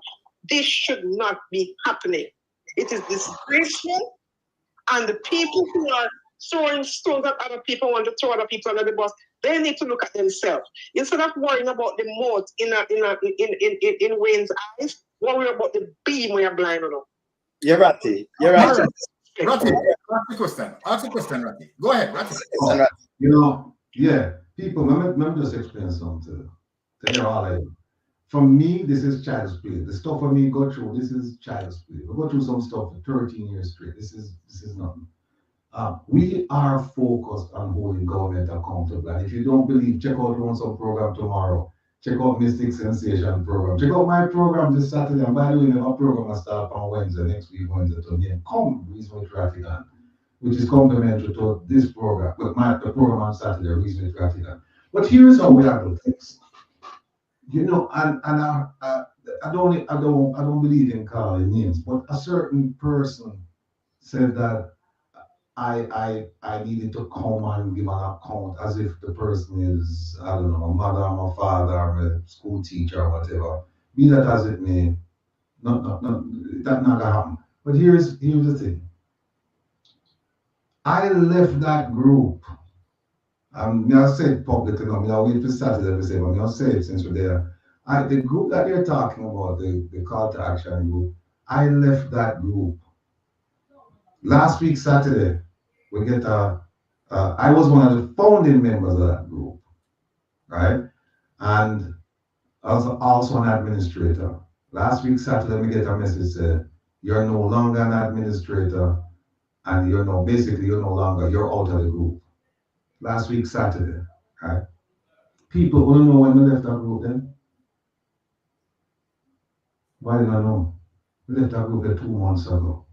This should not be happening. It is disgraceful, and the people who are throwing stones at other people, want to throw other people under the bus, they need to look at themselves. Instead of worrying about the mote in Wayne's eyes, worry about the beam when you're blind enough. You're right. You're right. Ratty, ask a question, Ratty. Go ahead, Ratty. You know, yeah, people, let me just explain something to you all. For me, this is child's play. The stuff for me go through, this is child's play. We go through some stuff for 13 years straight. This is nothing. We are focused on holding government accountable. And if you don't believe, check out Lonesome program tomorrow. Check out Mystic Sensation program. Check out my program this Saturday. And by the way, my program will start on Wednesday, next week, Wednesday to me. Come, Reason with Ratigan, which is complementary to this program. But the program on Saturday, Reason with Ratigan. But here's how we handle things. You know, and I don't believe in calling names, but a certain person said that I needed to come and give an account as if the person is, I don't know, a mother, my father, a school teacher, or whatever. Be that as it may, no, that not gonna happen. But here's the thing. I left that group. I said publicly, I wait for Saturday to say, but I'll say it since we're there. The group that you're talking about, the call to action group, I left that group. Last week, Saturday, I was one of the founding members of that group, right? And also an administrator. Last week Saturday, we get a message said, you're no longer an administrator, and you're no longer, you're out of the group. Last week Saturday, right? People want to know when we left that group then? Why did I know? We left that group there 2 months ago.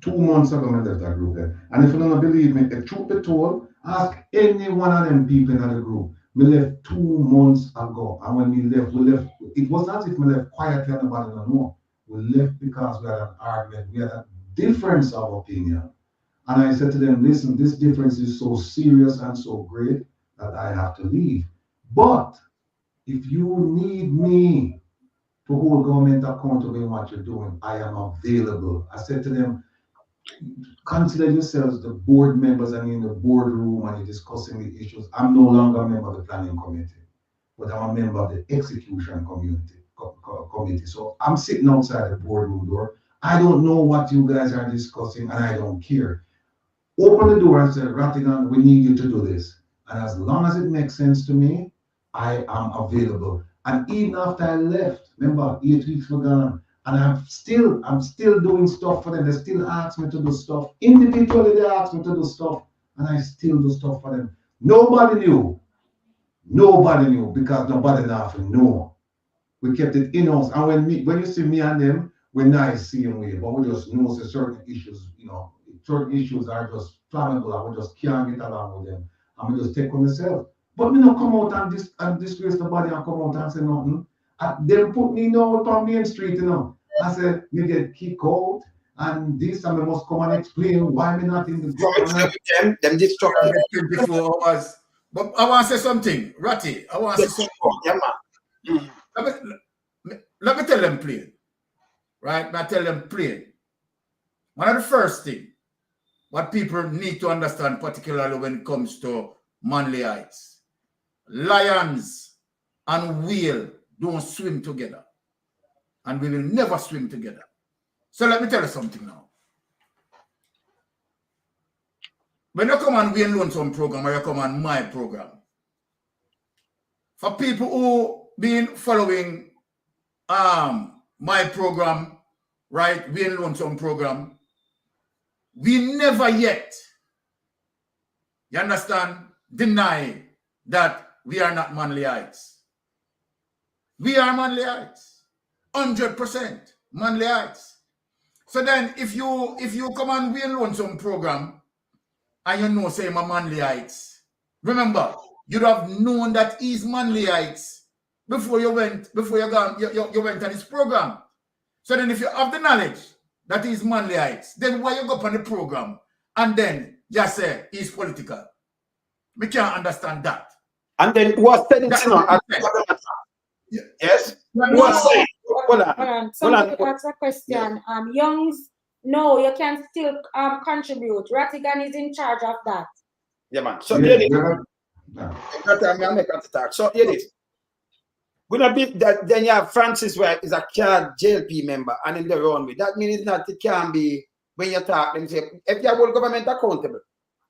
2 months ago, we left that group there. And if you don't believe me, if truth be told, ask any one of them people in the group. We left 2 months ago. And when we left, it was not as if we left quietly and nobody don't know. We left because we had an argument, we had a difference of opinion. And I said to them, listen, this difference is so serious and so great that I have to leave. But if you need me to hold government accountable in what you're doing, I am available. I said to them, consider yourselves the board members and in the boardroom and you're discussing the issues. I'm no longer a member of the planning committee, but I'm a member of the execution committee. So I'm sitting outside the boardroom door. I don't know what you guys are discussing and I don't care. Open the door and say, Rattigan, we need you to do this. And as long as it makes sense to me, I am available. And even after I left, remember, 8 weeks were gone, and I'm still doing stuff for them. They still ask me to do stuff. Individually, they ask me to do stuff, and I still do stuff for them. Nobody knew because nobody nothing know. We kept it in-house. And when you see me and them, we're nice same way, but we just know certain issues, certain issues are just flammable and we just can't get along with them. And we just take on myself. But me not come out and disgrace the body and come out and say nothing. They put me now on Main Street, I said, me get kicked out and this and we must come and explain why me not in the group. Them destructive 24 hours. But I want to say something, Ratty. I want to say something. Yeah, man. Let me tell them plain. Right? I tell them plain. One of the first things what people need to understand, particularly when it comes to Manly Heights, lions and whale don't swim together. And we will never swim together. So let me tell you something now. When you come on Wayne Lonesome program or you come on my program, for people who been following my program, right, Wayne Lonesome program, we never yet, you understand, deny that we are not Manly Heights. We are Manly Heights. 100% Manly Heights. So then if you come on Wayne Lonesome program and you know say I'm Manly Heights, remember, you'd have known that he's Manly Heights before you went on his program. So then if you have the knowledge that he's Manly Heights, then why you go up on the program and then just say he's political? We can't understand that. And then who was saying yes? Who was saying? Hold on. Somebody asked a question. Youngs, no, you can still contribute. Rattigan is in charge of that. Yeah, man. So here it is. So here it is. Gonna be that then you have Francis where is a card JLP member and in the run with that means that it can be when you talk and say if you hold government accountable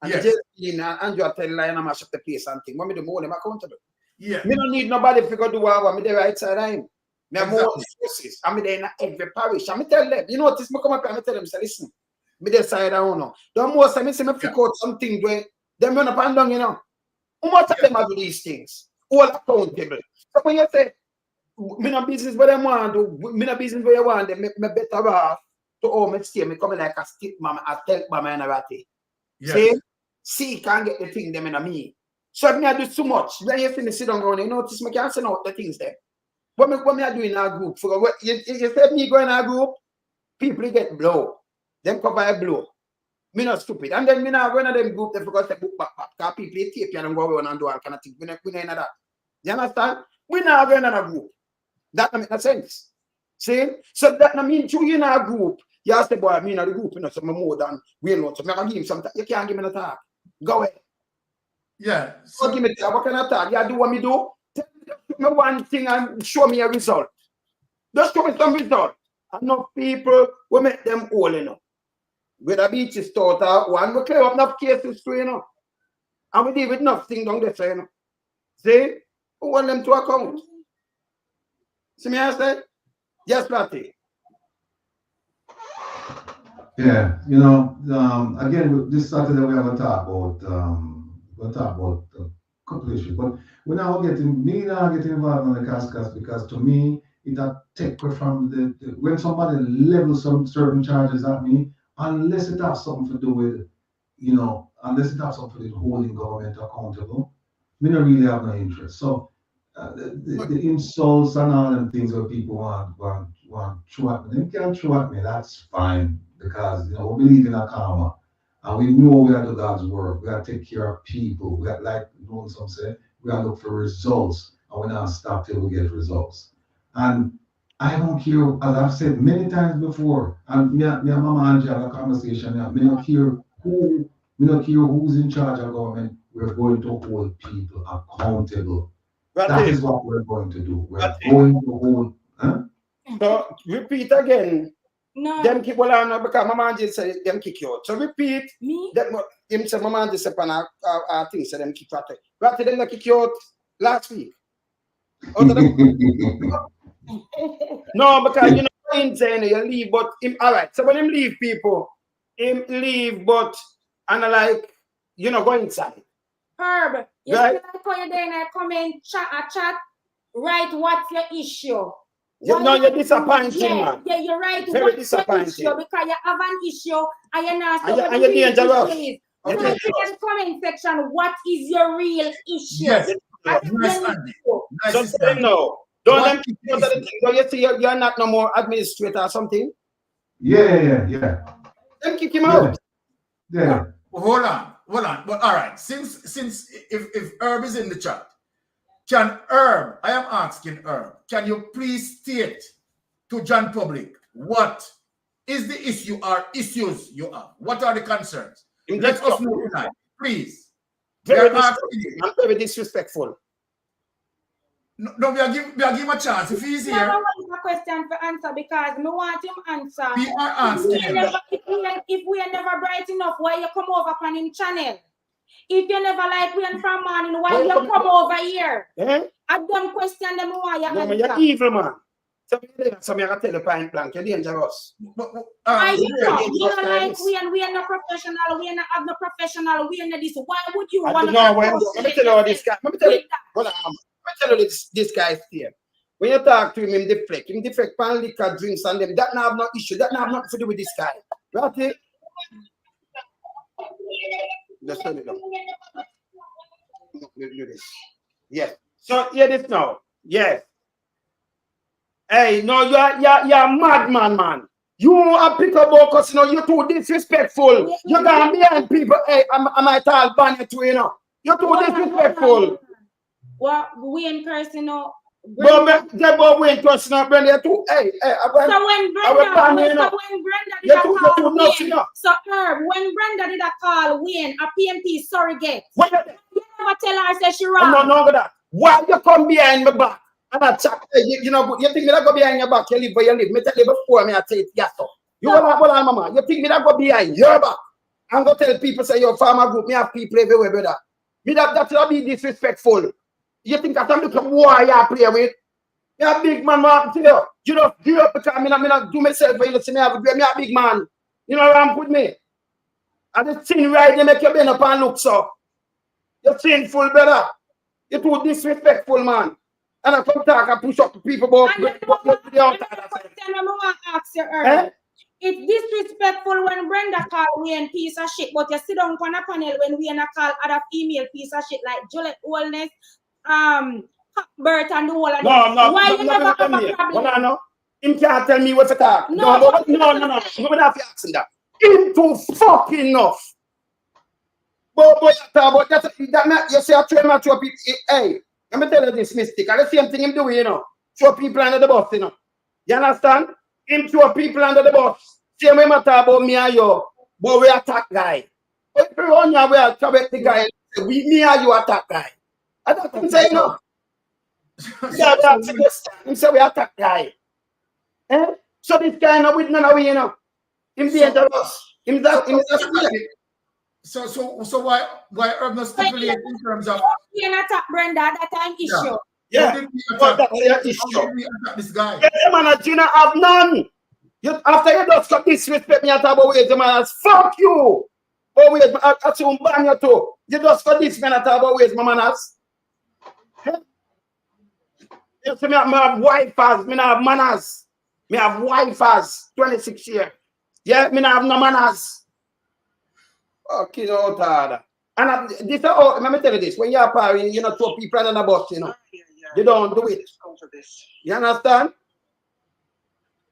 and yes. JLP and Andrew tell line and mash up the place and thing, what me do more them accountable. Yeah. Me don't need nobody to go do what me the right side of him. Me have more resources. I'm there in every parish. And me tell them, you notice me come up and me tell them, say listen, me the side I don't know. Don't most time me say me pick out something where them run up and down, Who much of them do these things? All accountable. So when you say, me no business where them want to do, me no business where you want them, me better off to all me stay, me come like a stick mama, a tell mama and a ratty. Yes. See, can't get the thing them in a me. So if me I do too much, when you see me sit down around, you notice me can't send out the things there. What me I do in our group? For what you said me go in our group, people get blow. Them cover a blow. Me not stupid. And then me now go in them group, they forgot to book back. Because people tape you and go around and do all kind of things. We not in that. You understand? We now go in a group. That don't make no sense. See? So that don't mean you in a group. You say, boy, me in a group, so I'm more than Wayne Lonesome. So I give him some. You can't give me a talk. Go ahead. Yeah. So give me what kind of talk? You do what me do? Tell me one thing and show me a result. Just show me some result. Enough people will make them all, With a beach is total one, we clear up enough cases too, And we deal with nothing down there, See? Who want them to account? See me I say? Yes, Platty. Yeah, again, this Saturday we have a talk about a couple issues, but we're now getting involved in the cascas because to me it take away from when somebody levels some certain charges at me, unless it has something to do with unless it has something to do with holding government accountable, me don't really have no interest. So the insults and all them things where people want throw at me, they can throw at me, that's fine because we believe in a karma and we know we have to do God's work. We have to take care of people. We have, like some say, we have to look for results and we not stop till we get results. And I don't care, as I've said many times before, and me and Mama Angie have a conversation, me don't care who's in charge of government, we're going to hold people accountable. That is what we're going to do. We're going to hold. So repeat again. No. Them keep on because Mama Angie said them kick you out. So repeat. Me? That him say Mama Angie said I think so them kick you out. Rather them kick you out last week. No, because him saying you leave, but him alright. So when him leave people, him leave, but and like go inside. Herb, you right? still like how you're there in a comment chat, right? What's your issue? You're disappointing, man. Yeah, you're right. Very what's your disappointing. issue? Because you have an issue and you're not and you're dangerous. So in the comment section, what is your real issue? Yes. So say no. Don't you see you're not no more administrator or something? Yeah. Then kick him out. Yeah. Hold on. But all right, since if Herb is in the chat, can Herb, I am asking Herb, can you please state to John Public what is the issue or issues you have? What are the concerns? Let us know tonight, please. I'm very disrespectful. No, we are give him a chance. If he's here, I want a question for answer because I want him answer. We are asking him. If we are never bright enough, why you come over on him channel? If you never like we from morning, why you come over here? I don't question them why you answer. You're evil, man. So I can tell you point blank, you're dangerous. You don't like we are not professional, we are not have no professional, we are not this. Why would you want to let me tell you all this guy. Let me tell you this guy's here. When you talk to him, him deflect pan liquor, drinks and them, that not have no issue. That not have nothing to do with this guy. Right? Just turn it down. Do this. Yes. So hear this now. Yes. Hey, no, you're mad, man. You are pick up because you're too disrespectful. You're gonna behind people. Hey, I might all ban you too, You're too disrespectful. Well, we in person, But Wayne personal Brenda too. Hey, so when Brenda did a call Wayne, so Herb, when Brenda did a call Wayne, a PMP surrogate, you never tell her say she wrong. No, that. Why you come behind my back and attack? You think me that go behind your back? You live where you live. Me tell you before me I say it. Yes, so. You hold on, mama. You think me that go behind your back? I'm gonna tell people say your farmer group. Me have people everywhere, brother. Me that will be disrespectful. You think that I'm looking who you play with? You're a big man, man. You know, grew up because I not do myself when you see me have a big man. You know what I'm with me? And the thing right, they make you bend up and look so. You're sinful, brother. You're too disrespectful, man. And I come talk and push up to people about it's disrespectful when Brenda call Wayne piece of shit, but you sit down on a panel when we call other female piece of shit like Juliet Wellness, Bert and the whole of them. Why you never have a problem? No. Him can't tell me what to talk. No. You would have to ask him that. Him too fucking enough. But that you say I train my people. Hey, let me tell you this mystic. And the same thing him doing, throw people under the bus, You understand? Him throw people under the bus. Same way I talk about me and you, but we attack guy. If you run your way, I correct the guy. Me and you attack guy. I don't say no. Him say we attack guy. So this guy no with none of we, Him dangerous. Him So why Herb not stipulate in terms of you attack Brenda, that time issue. Yeah, but that's your issue. This guy. Yeah, man, you not have none. You, after you just got disrespect me, I talk about ways, man, as fuck you. Oh, wait, I soon ban you too. You just got this man, I talk about ways, my manners. You see, me have wifers, me not have manners. Me have wifers, 26 years. Yeah, me not have no manners. Okay, no, hard. And this, oh, let me tell you this, when you're a party, you know, throw people on the bus, you know. You don't do it. You understand?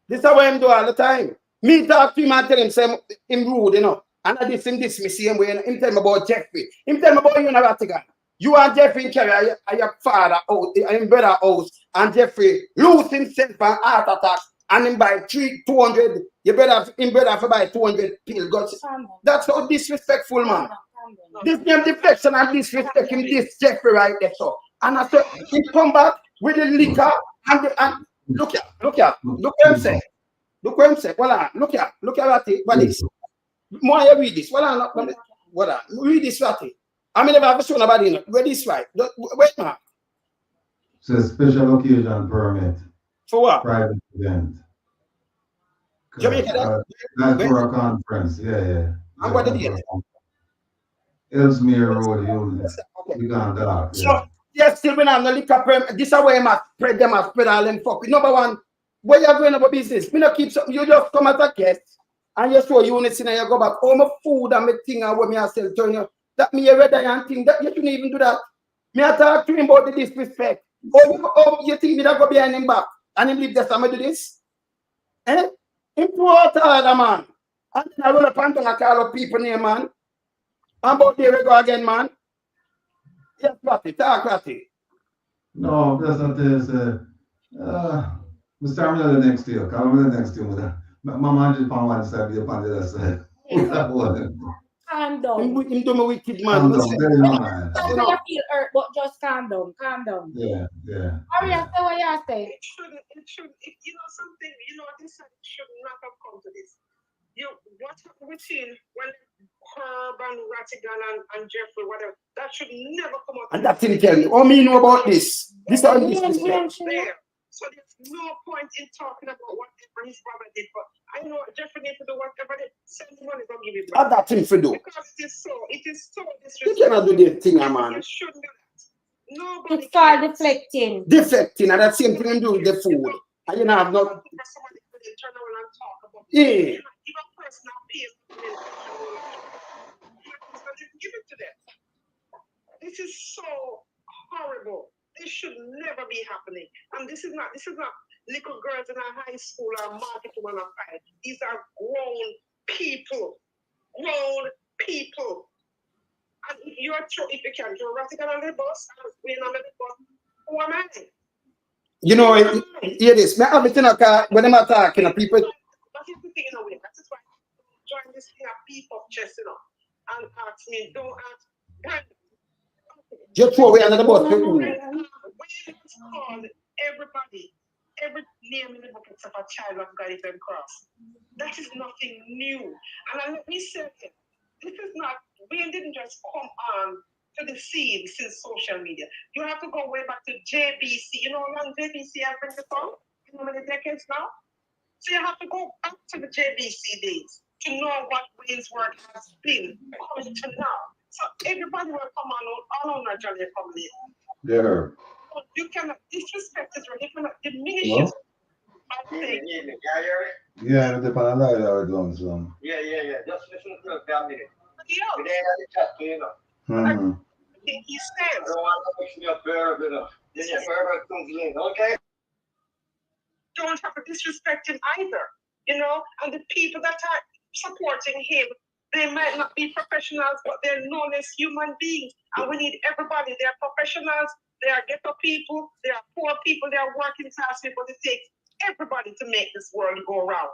This is what I'm doing all the time. Me talk to him and tell him, say, him rude, you know. And I dismiss me same way. Him tell me about Jeffrey. Him tell me about you in a Vatican. You and Jeffrey carry your father out, your brother house, and Jeffrey lose himself an heart attack, and him buy 200. You better him brother for buy 200 pills. That's how disrespectful, man. This name deflection and disrespect him, this Jeffrey right there, so. And I said, he come back with the liquor and look what I'm saying. Look what I'm saying. Well, look at what this. More you read this. Well, read this right. I mean, never shown about it. Read this right. Wait, man. So special occasion permit. For what? Private event. Jamaica. That's for a conference. Yeah. And what did you get? Ellesmere Road, you can't talk. So, yes, still when I'm the liquor permit. This is where I spread them and spread all them fuck. Number one, where you going about business? Me not keep something. You just come as a guest and you show units and you go back. Oh, my food and my thing and what me I sell to you. That me a red and thing. That you shouldn't even do that. Me I talk to him about the disrespect. Oh, you think me that go behind him back and him leave this and me do this? Eh? Him too hard, man. And then I roll up and I call up people name, man. And about there we go again, man. Yes, Ratty, talk Ratty. No, that's not this. We start with the next year. Come with the next year. My man just found one side, the other side. Calm down. Him do me wicked, man. Calm down, very man. You feel hurt, but just calm down. Yeah. Hurry up, say what you say. It should, you know, something, you know, this should not have come to this. What happened between when Herb and Rattigan and Jeffrey, whatever, that should never come out. And that thing tell me, oh, me know about this. This on this. There. So there's no point in talking about whatever his brother did, but I know Jeffrey needs to do whatever they send the money, don't give it back. What that thing for do? Because it is so disrespectful. You cannot do the thing, man. You shouldn't do that. Nobody. It's called deflecting. Deflecting, and that same thing you do with the food. And you know, have not. Turn around and talk about yeah. Give a personal piece. Give it to them. This is so horrible. This should never be happening. And this is not little girls in a high school or market women or five. These are grown people. And if you can throw Rattigan on the bus and Wayne on the bus, who am I? You know, hear this. Me have it in a car when I'm talking to people. That is the thing in a way. That is why I join this thing a beef of chest, you know, and ask me, don't ask. Just throw away another bus. When it's called everybody, every name in the book except a child of God is in cross. That is nothing new. And let me say it, this is not, Wayne didn't just come on to the scene since social media. You have to go way back to JBC. You know how long JBC has been before? You know how many decades now? So you have to go back to the JBC days to know what Wayne's work has been coming to now. So everybody will come on all on our journey family. Yeah. But you cannot disrespect is you cannot diminish it. Yeah, the Panama with Lonesome. Yeah. Just listen to the family. Yeah. They had a chat to you know. I think he stands. I don't want to mix me up there, you know. Then your favorite comes in, okay? Don't have to disrespect him either, you know. And the people that are supporting him, they might not be professionals, but they're no less human beings. And we need everybody. They are professionals, they are ghetto people, they are poor people, they are working class people. It takes everybody to make this world go round.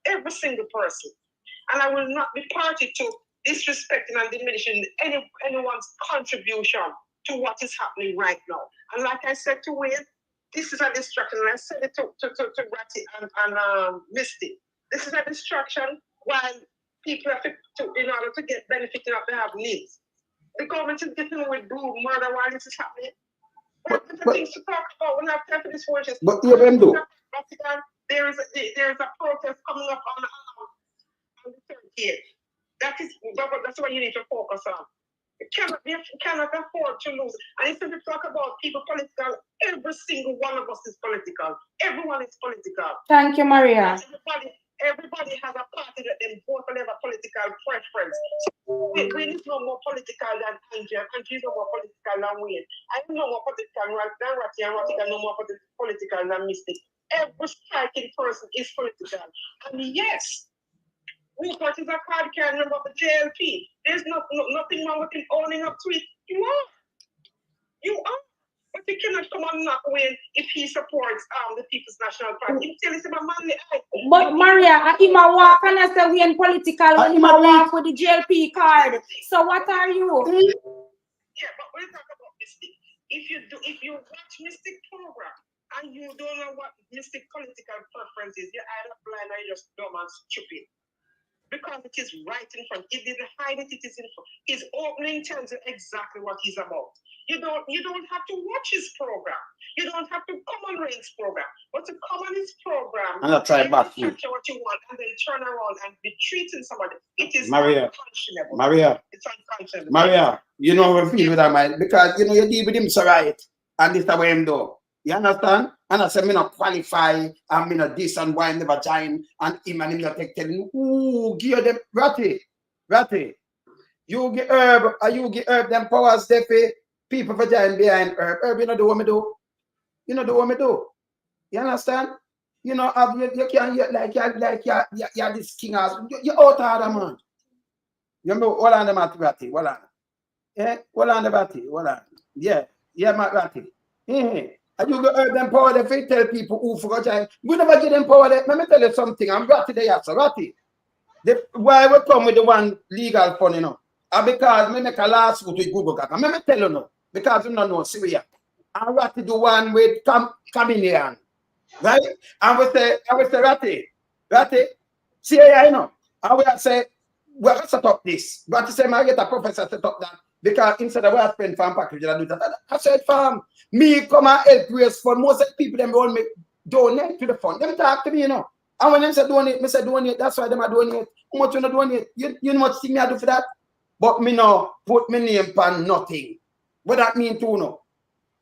Every single person. And I will not be party to disrespecting and diminishing anyone's contribution to what is happening right now. And like I said to Wayne, this is a distraction. And I said it to Ratty and Misty. This is a distraction while people have to, in order to get benefit, they have needs. The government is getting with blue murder while this is happening. things to talk about. We're not time for this forces. But you them do. There is a protest coming up on the 30th. That's what you need to focus on. You cannot afford to lose. And if we talk about people political, every single one of us is political. Everyone is political. Thank you, Maria. Everybody has a party that they vote for their political preference. So we need no more political than Andrea. Andrea is no more political than Wayne. I am no more political than Ratty, and Ratty is no more political than Mystic. Every striking person is political. And yes, Rupert is a card carrying member of the JLP. There's nothing wrong with him owning up to it. You are. But you cannot come and knock Wayne if he supports the People's National Party. He tells him a manly eye. But Maria, I'm a walk and I say we in political when I'm a walk with the JLP card. So what are you? Yeah, but we'll talk about Mystic. If you watch Mystic program and you don't know what Mystic political preference is, you're either blind or you're just dumb and stupid. Because it is right in front. He didn't hide it, it is in front. His opening tells you exactly what he's about. You don't have to watch his program. You don't have to come on Rain's program. But to come on his program and try back capture what you want and then turn around and be treating somebody. It is Maria. unconscionable. Maria. It's unconscionable. Maria, you know what I feel with that man. Because you know you deal with him so right. And this is the way him do. You understand? And I said, me not qualify, and me not this and why I never join, and him and him not take telling, ooh, give them, Ratty, you give Herb, or you give Herb them powers, they pay people for join behind Herb. Herb, you know what me do? You know what me do? You understand? You know, you can't get like you're this king house. You're out of the man. You know, what on the mat, Ratty, what on? Yeah, what on the Ratty, what on? Yeah, my Ratty. And you go earn them power, they tell people who forgot time. We never give them power. Let me tell you something. I'm Ratty there, so Ratty. Why we come with the one legal fund, you know? And because me make a lawsuit with Google Kaka. Let me tell you no. Because you don't know Syria. And Ratty do one with Chameleon. Right? And we say Ratty, see I know. And we say, well, let's set up this. Ratty say, I get a professor set up that. Because instead of what I spend farm package, I do that. I said, farm, me come and help raise fund. Most of the people, them all make donate to the fund. Them talk to me, you know. And when them say donate, me say donate. That's why them are donate. How much you know donate? You know what thing me I do for that? But me no put my name on nothing. What that mean too, no?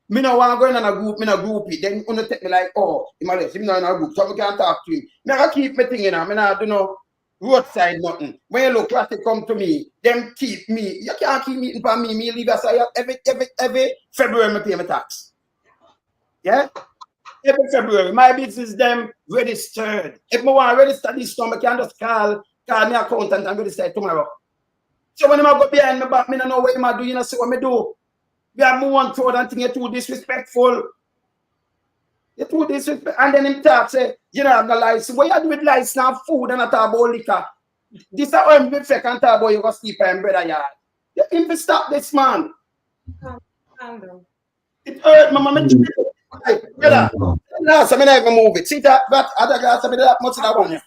Me no want to go in a group, me no groupie. Then you take me like, oh, him not in a group, so we can't talk to him. Me I keep me thing in there. Me not do no roadside nothing. When you look at it come to me, them keep me. You can't keep meeting for me. Me leave aside every February me pay my tax. Yeah? Every February. My business them registered. If I want to register this time, I can just call me accountant and register tomorrow. So when I go behind my back, I don't know what I do, you know, see what I do. We have more one throat and think you're too disrespectful. You're too disrespectful. And then him talk, say, you know, I'm the license. What you do with license and food and a talk about liquor? This is how I'm fake and talk about you go sleep in brother yard. You have to stop this, man. It hurt my mama. Brother, last time I never move it. See that other glass of that much that one.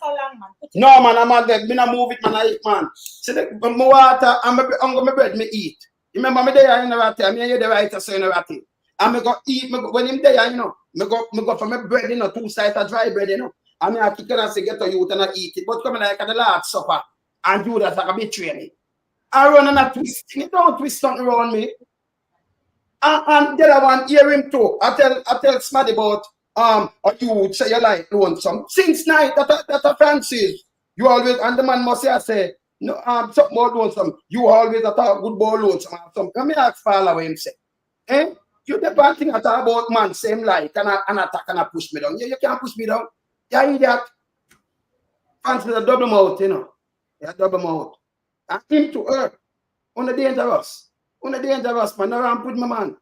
No, man, I'm not not move it, man. I eat, man. See the water and my bread, me eat. Remember me there in the ratty, I mean you the right so in the ratty. And me go eat, when him there, you know, me go for my bread, you know, 2 sides of dry bread, you know. I mean I kick it and say get to you and I eat it. But come like at the last supper and do that like a betray me. I run and I twist. You don't twist something around me. And the other one hear him too. I tell Smaddy about you say you like Lonesome. Since night that a Francis. You always and the man must say no something about Lonesome. You always talk good about Lonesome or something. Come here ask follow what him say. Eh? You the bad thing I talk about man same like and attack and I push me down. You can't push me down. You idiot. Francis a double mouth, you know. Yeah, double mouth. And him to her. On the dangerous. On the dangerous, man. Around put my man.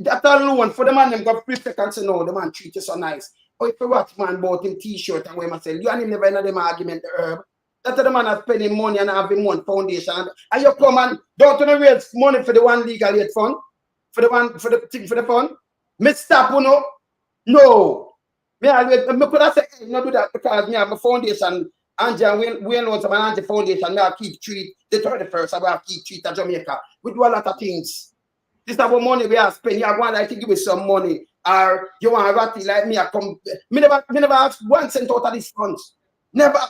That alone for the man, them got 3 seconds to know the man treat you so nice. Or if you watch man bought him t-shirt and wear myself, you and him never in them argument the herb. That's the man that's spending money and having one foundation. And you come and don't want to raise money for the one legal aid fund. For the one for the thing for the fund. Me stop, you know. No. Me always me could have said, hey, not do that because me have a foundation. Andrea Wayne Lonesome and Angie Foundation, I keep treat the 31st, I will keep treat at Jamaica. We do a lot of things. This is about money we are spending. You are going like to give me some money. Or you want a ratty like me, I come. Me never ask 1 cent out of these funds. Never.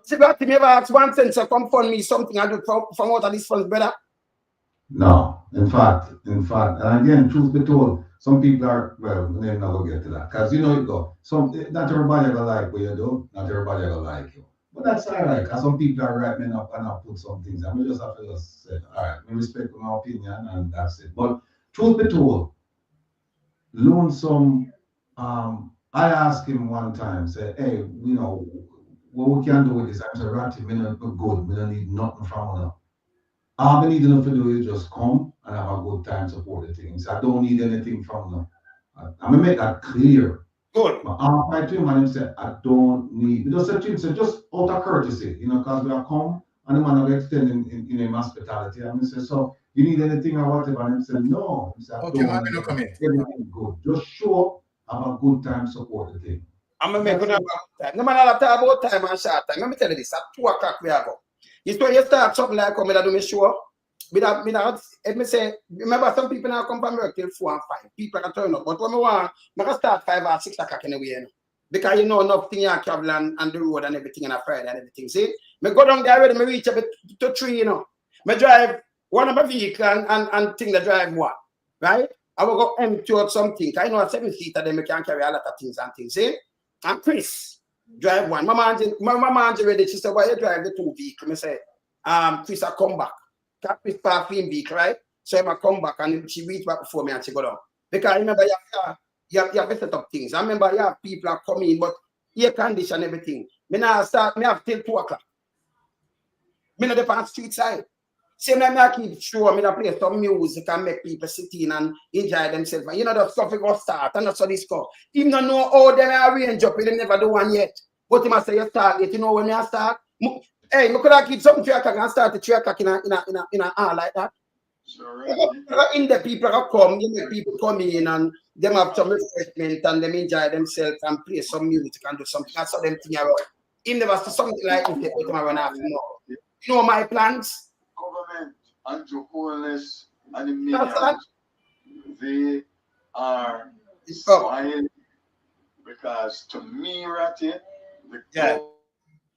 See, ratty never ask 1 cent to come fund me something I do from out of these funds, brother. No, in fact, and again, truth be told, some people are, well, they're not gonna get to that. Because you know it go. Not everybody gonna like what you do, not everybody gonna like you. But that's all right, because some people are writing up and I put some things, and we just have to just say, all right, we respect my opinion, and that's it. But truth be told, Lonesome, I asked him one time, say, hey, you know, what we can do with this? I said, Ratty, me not good, me don't need nothing from you. All I need enough to do is just come and have a good time, support the things. I don't need anything from them. I'm gonna make that clear. Good. But I'm right to him and him say, I don't need. Just said to him, say, just out of courtesy, you know, because we are come and the man will extend in him hospitality. And he say, so you need anything or whatever? And he said, no. He said, I Okay, don't man, need come here. anything good. Just show up, have a good time, support the thing. I'm gonna make another time. No matter what about time and short time. Let me tell you this: at 2 o'clock we are go. It's when you start something like come, I do me show. Let me say, remember some people now come from work till 4 and 5. People can turn up, but when we want, I can start 5 or 6 o'clock anyway. You know? Because you know nothing you travel and the road and everything and a Friday and everything. See, me go down there already. Me reach up to 3. You know, me drive one of my vehicle and thing that drive one, right? I will go empty out something. I know a 7-seater then me can carry a lot of things and things. See. And Chris drive one. My mom ready. She said, why you drive the 2 vehicles? I say, Chris, I come back. Chris parking vehicle, right? So I come back and she reach back before me and she go down. Because I remember you have to set up things. I remember you have people are coming, but air condition everything. Me now start, me have till 2 o'clock. Me not on street side. Same time I keep sure me not play some music and make people sit in and enjoy themselves. You know the stuff we go start and that's how this go. Even don't know how them arrange up, they never do one yet. But he must say you start it, you know when you start. Hey, me could have keep something 3 o'clock and start at 3 o'clock in a hour like that. Sure. In the people that come, you make people come in and them have some refreshment and them enjoy themselves and play some music and do something. That's how them thing around. If there was something like this, they come around after more. You know my plans? Government and to wholeness and the millions, they are smiling because to me, Ratty,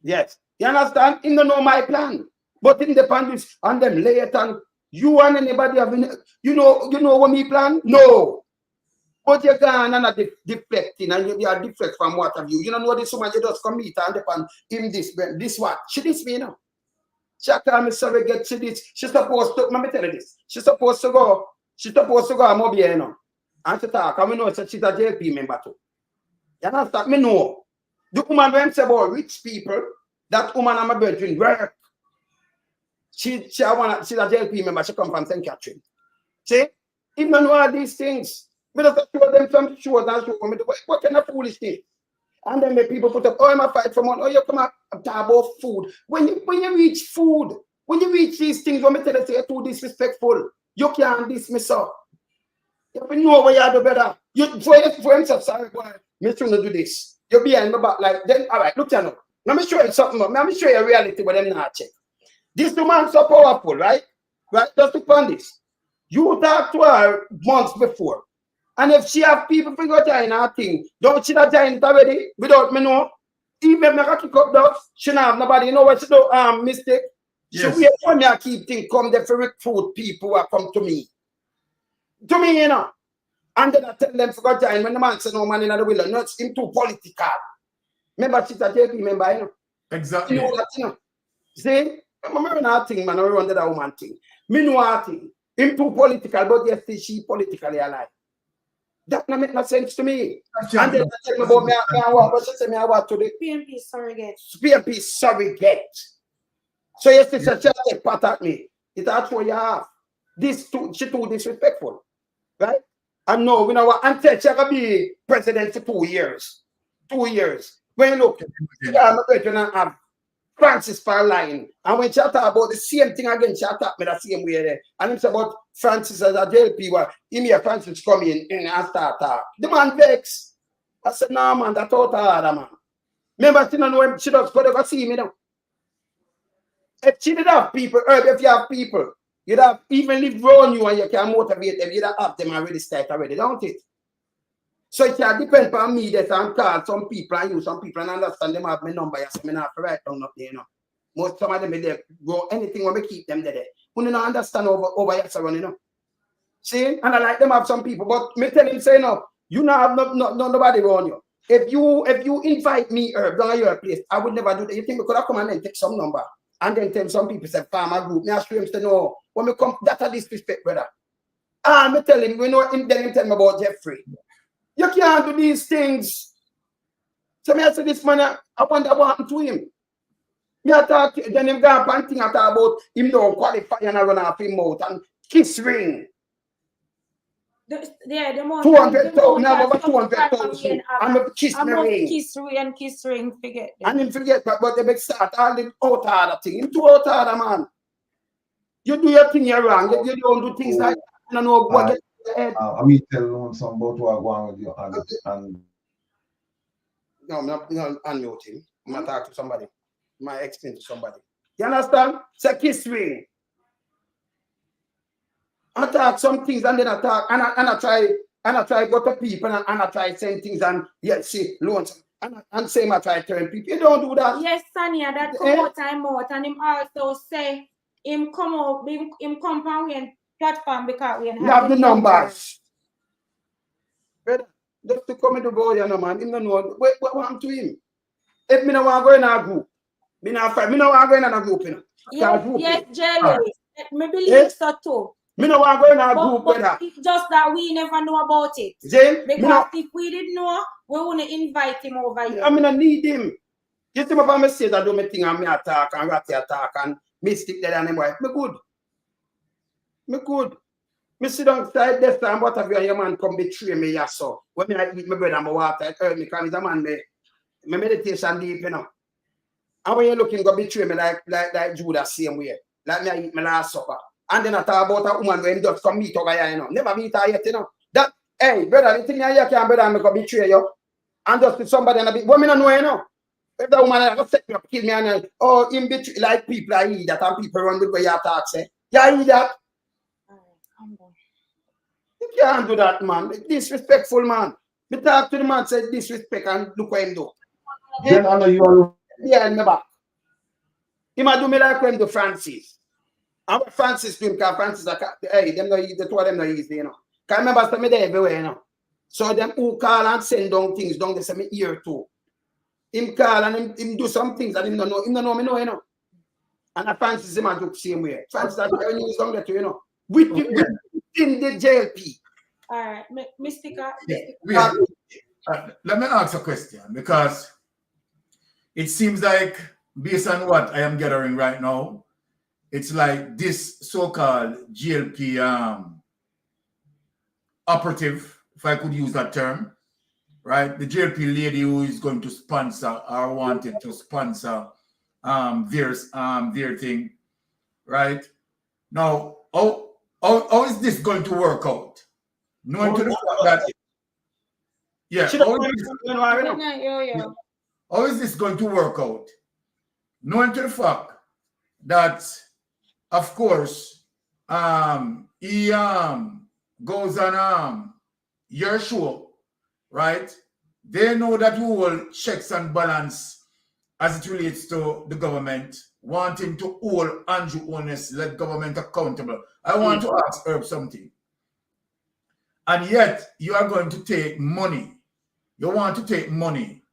yes. You understand? Him don't know my plan. But in the pan this and them late and you and anybody have you know what me plan? No. But you're gone and are deflecting and you are deflect from what have you. You don't know this woman you just come meet and depend him this what? She this me now. She call me surrogate, she this. She's supposed to, let me tell you this. She's supposed to go a Mobile, you know. And she talk, and we know she's a JLP member too. You understand? Me know. The woman when say about rich people, that woman and my brethren work. She's a JLP member, she come from St. Catherine. See? Even know all these things. We just show them some shows and show me what kind of foolish thing. And then the people put up, oh, I'm a fight for money. Oh, you come up talk about food. When you reach food, when you reach these things, when me tell you say you're too disrespectful, you can't dismiss up. You have to know what you do better. You for himself, sorry, boy, me trying to do this. You're behind my back like then. All right, look at now. Let me show you something. Let me show you a reality where them not check. This woman so powerful, right? Right? Just look on this. You talked to her months before. And if she have people figure join her thing, don't she not join it already without me know? Even if I kick up dogs, she not have nobody. You know what she do? Mistake. Yes. So we for me I keep things come there for recruit people who come to me. To me, you know. And then I tell them to go join when the man say no man in the will. No, it's him too political. Remember she's a JP member, you know. Exactly. You know that, you know. See? I'm not thing, man. I run that woman thing. Me know a thing. Him too political, but yes, she politically alive. That not make no sense to me. And then I tell me about me, what she say me about today? PMP surrogate. PMP surrogate. So yes, this is just a part at me. That's what you have. She too disrespectful. Right? And no, we know what until she gonna be president for 2 years. 2 years. When you look, I'm going to have Francis for line. And when she talk about the same thing again, she attack me the same way there. And it's about Francis as a JLP, where him here Francis come in and start talk. The man vex. I said, no man, that's all hard, man. Remember, she don't know him, she does go see me now. If she did have people, if you have people, You'd have even live around you and you can motivate them, you'd have them already start already, don't it? So it can depend on me that I'm call some people and you some people and understand them have my number, yes, I have to write down nothing, you know. Most some of them they go anything when we keep them there. Who don't understand over yes, you know. See, and I like them have some people, but me tell him say no, you not have nobody around you. If you invite me Herb down at your place, I would never do that. You think we could have come and then take some number and then tell some people say farmer group. Me ask him say no. When me come, that's a disrespect, brother. And me tell him, we know him then him tell me about Jeffrey. You can't do these things. So me I say this man, I wonder what happened to him. Me I talk then him go up and think I talk about him don't qualify and I run off him out and kiss ring. The amount 200,000, now over 200,000. I'm a kiss ring. Kiss ring, forget them. And him forget, but they make start all the out harder thing. Him too out harder, man. You do your thing, you're wrong. You don't do things like that. You don't know what get in your head. I mean, tell Lonesome about what going with you and No, I'm not unmute him. I'm not talking to somebody. I'm not explain to somebody. You understand? It's a kiss ring. I talk some things and then I talk and I try go to people and I try saying things and yes, see, Lonesome. And say I try turn people. You don't do that. Yes, Sanya, that come out time out and him also say him come out, him come from we platform because we have the numbers. Brother, just to come into boy, you know, man. Him don't know what happened to him. If me no want to go in a group, me no want to go in a group, you know. Yes, Jelly. Me believe so too. Me no want to go in a group, brother. It's just that we never know about it. Jane, because if we didn't know, we wouldn't invite him over here. I mean, I need him. You see, my me say that do me thing and me attack and ratty attack and me stick there and him wife. Me good. Me good. Me sit down side this time, what have you and your man come betray me, yes, so. When me I eat my bread and my water, it hurt me because he's a man, my meditation deep, you know. And when you looking go betray me like Judas same way. Like me I eat my last supper. And then I talk about a woman when just come meet over here, you know. Never meet her yet, you know. That, hey, brother, the thing you can, brother, I'm going to betray you. And just with somebody and a bit, what me not know, you know. If the woman I set me up, kill me and oh, in between, like people I eat that and people run with where you talk, say. Yeah, eat that. You can't do that, man. Disrespectful, man. Me talk to the man, say disrespect and look what him do. Then I know you are. Yeah, in my back. He might do me like when do Francis. And what Francis do him, because Francis, hey, them not, the two of them not easy, you know. Because remember, some me there everywhere, you know. So them who call and send down things down, they say me ear too. Him call and him do some things that him don't know me know, you know. And Francis him and do the same way. Francis has the news down there too, you know. Within the JLP. All right, Mystica. Let me ask a question, because it seems like, based on what I am gathering right now, it's like this so-called GLP operative, if I could use that term, right? The GLP lady who is going to sponsor or wanted to sponsor their thing, right? Now, how is this going to work out? Knowing to the fact that, how is this going to work out? Knowing to the fact that, of course, he goes on your show, right? They know that we will checks and balance as it relates to the government, wanting to hold Andrew honest, let government accountable. I want to ask Herb something. And yet, you are going to take money. You want to take money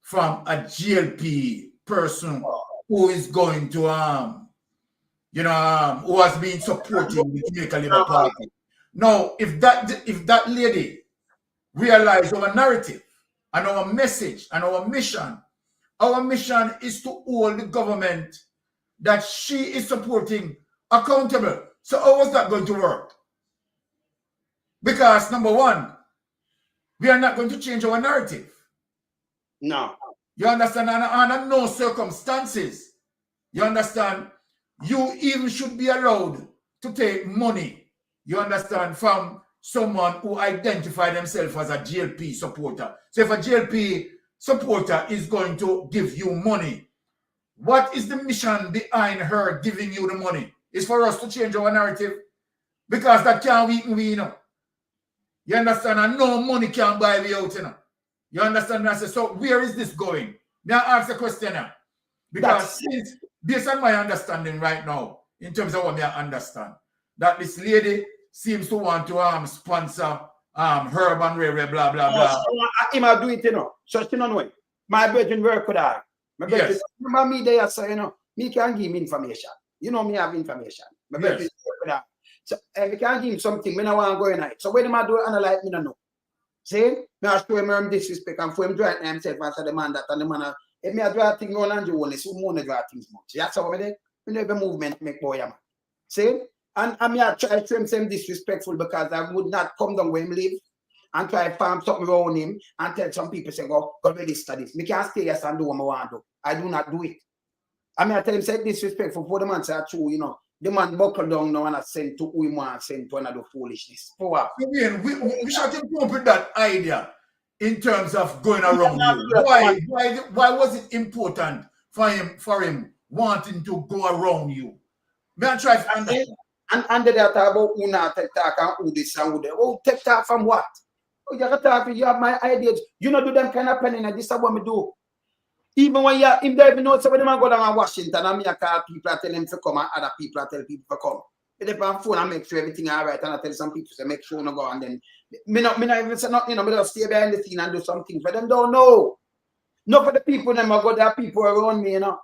from a GLP person who is going to, who has been supporting the Jamaica Labour Party. Now, if that lady realized our narrative and our message and our mission is to hold the government that she is supporting accountable. So how is that going to work? Because number one, we are not going to change our narrative. No. You understand? And under no circumstances, you understand, you even should be allowed to take money, you understand, from someone who identified themselves as a GLP supporter. So if a GLP supporter is going to give you money, what is the mission behind her giving you the money? is for us to change our narrative. Because that can't weaken we, you know. You understand? And no money can buy me out, you know. You understand? And I say, so where is this going? May I ask a question now? Because since, based on my understanding right now, in terms of what I understand, that this lady seems to want to sponsor Herb and Ray, blah, blah, blah. He might do it, you know. So she don't know it. My brethren work with her. My brethren, remember me there, so, you know, me can give him information. You know me have information. My brethren work with her. So we can give him something, me no want to go in it. So when I do analyze, me no know. See? Me I show him disrespect and for him drive himself and say the man that and the man. If me I draw things on and do only, so more draw things much. That's how I do. Me never movement make boy man. See? And me I try to him disrespectful because I would not come down where him live and try to farm something around him and tell some people say, go register this. Me can't stay here and do what I want to do. I do not do it. I mean I tell him say disrespectful for the man say true, you know. The man buckle down now and I send to who he want send to another foolishness. For what? We should come up with that idea in terms of going around you. Why was it important for him wanting to go around you? May I try to understand? And they talk about who not take talk and who this and who that. Oh, take talk from what? Oh, you got talk, you have my ideas. You know do them kind of penny, and this is what me do. Even when you him don't even know so when them go down to Washington and me I call people, I tell them to come and other people I tell people to come. They on phone and make sure everything all right and I tell some people to make sure no go and then me not even say nothing, you know, me just stay behind the scene and do something for them don't know. Not for the people them I go there people around me, you know.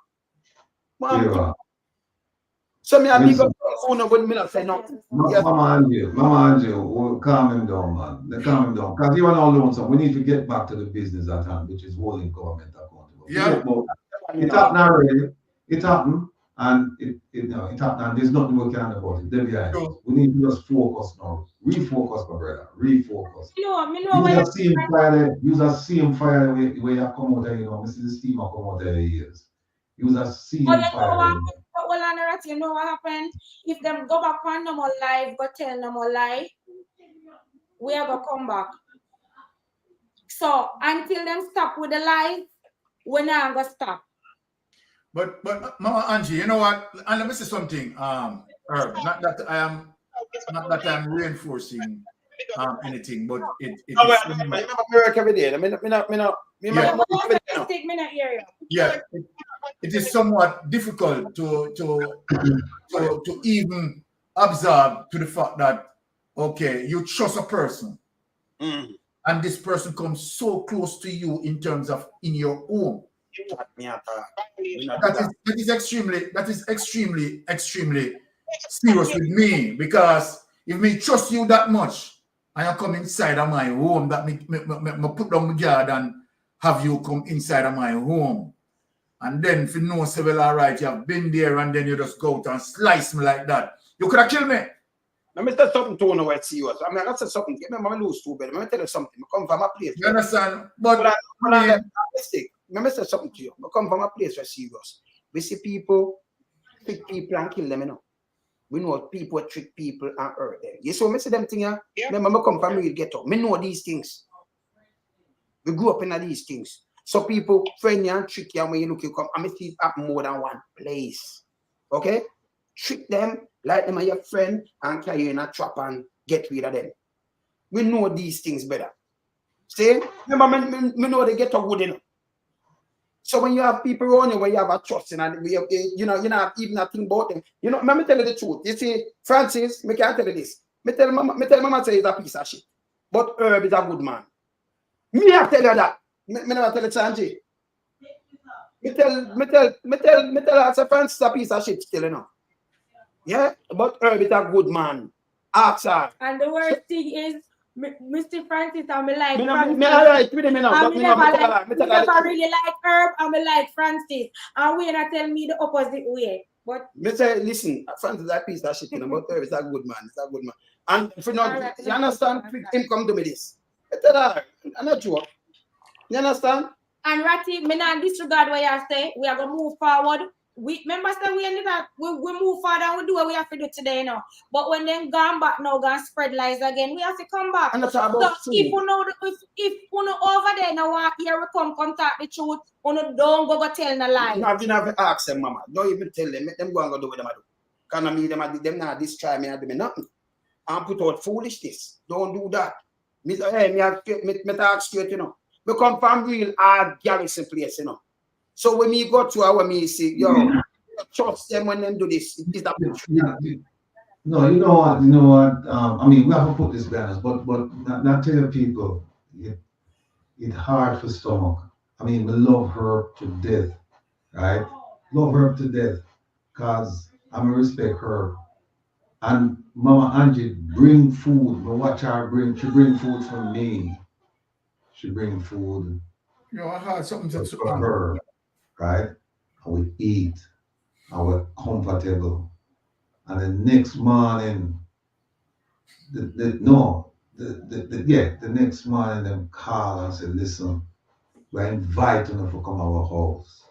So me I big up phone when me not say nothing. Mama Andrew, calm him down, man. Calm him down. Because you and all Lonesome, we need to get back to the business at hand, which is holding government accountable. Yeah. It happened already. It happened, and it happened, and there's nothing we can about it. We need to just focus now. Refocus, my brother. Refocus. Use a same fire where you come out there, you know, Mr. Steamer come out there years. Use a same fire. You know what happened? If them go back on them or live, go tell them or lie, we are gonna come back. So until them stop with the lies, we're not gonna stop. But Mama Angie, you know what? And let me say something. Herb, not that I'm reinforcing anything, but it is somewhat difficult to even observe to the fact that okay, you trust a person, and this person comes so close to you in terms of in your home. That is extremely serious with me, because if me trust you that much and you come inside of my home, that me put down my guard and have you come inside of my home, and then if you know say well all right, you have been there and then you just go out and slice me like that, you could have killed me. Let me tell something to you it's serious. I mean I say something, give me lose too bad. Let me tell you something. I come from a place. You understand? But let me say something to you. I come from a place where serious. We see people trick people and kill them, you know. We know people trick people and hurt them. You saw me see them things here? Yeah. Remember, I come from real ghetto. Me know these things. We grew up in these things. So people friend you and trick you, and when you look, you come. I see it happen more than one place. Okay? Trick them, like them are your friend, and carry you in a trap and get rid of them. We know these things better. See? Remember, me know they get a good enough. So when you have people around you, when you have a trust in, and you know even a thing about them. You know, let me tell you the truth. You see, Francis, me can't tell you this. Me tell mama say he's a piece of shit. But Herb is a good man. Me I tell you that. Me never tell you Sanji. Me tell her say Francis is a piece of shit still, you know. Yeah, but Herb is a good man. Ask her. And the worst thing is, Mr. Francis, I'm like Francis. I never really like Herb, I'm like Francis. And we not tell me the opposite way. But listen, Francis is a piece of shit, you know, but Herb is a good man. It's a good man. And if you not, you understand, him come to me this. I tell her, I'm not joke. You understand? And Ratty, me not disregard what you say. We are gonna move forward. We remember that we ended up we move forward and we do what we have to do today now. But when them gone back now, gonna spread lies again, we have to come back. And that's about so if you know if you know over there now here we come talk the truth, you don't go tell no lie. You have to ask them, mama. Don't even tell them, make them go and go do what they do. Can I mean them not destroy me and do me nothing. And put out foolishness. Don't do that. Me talk straight, you know. Me come from real hard garrison place, you know. So when me go to our me see, yo, trust them when them do this. It is that No, you know what, I mean, we have to put this balance, but not tell people, it's hard for stomach. I mean, we love her to death, right? Love her to death, because I respect her. And Mama Angie bring food. I watch her she bring food for me. She bring food I had something for her, right? And we eat, and we're comfortable. And the next morning, the next morning them call and say, listen, we're inviting them to come our house.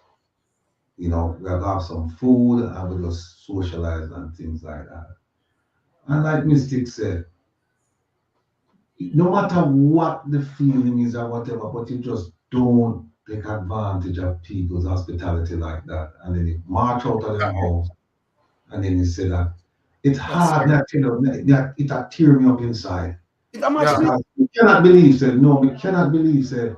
You know, we have some food and we just socialize and things like that. And like Mystic said, no matter what the feeling is or whatever, but you just don't take advantage of people's hospitality like that. And then you march out of their house and then you say that. It's hard not to know, it tear me up inside. We cannot believe that. No, we cannot believe that.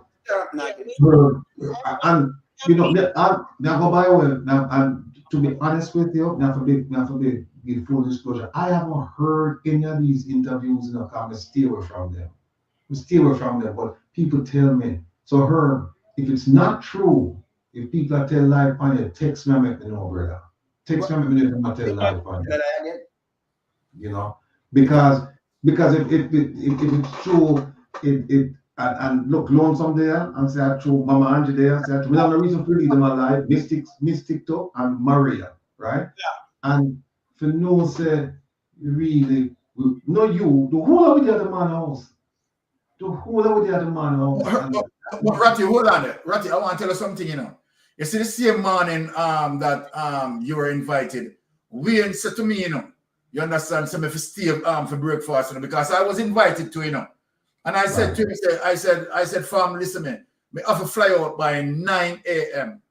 And you know, now go by way. Now, and to be honest with you, now for big, give full disclosure, I haven't heard any of these interviews. You know, come stay away from them. We stay away from them. But people tell me. So Herb, if it's not true, if people are telling live on you, text me and make me know, brother. Text me and make me know if I'm telling live on you. You know, because if it's true, and look, Lonesome there, and say I true, Mama Angie there, say I true. We have no reason to leave them alive. Mystic too, and Maria, right? Yeah. And for no say, really, no you, the whole of the other man house. The whole of the other man house. But Ratty, hold on there. Ratty, I want to tell you something, you know. You see the same morning that you were invited, Wayne said to me, you know, you understand, so me for stay for breakfast, you know, because I was invited to, you know. And I said to him, I said, fam, listen, man, me have to fly out by 9 a.m.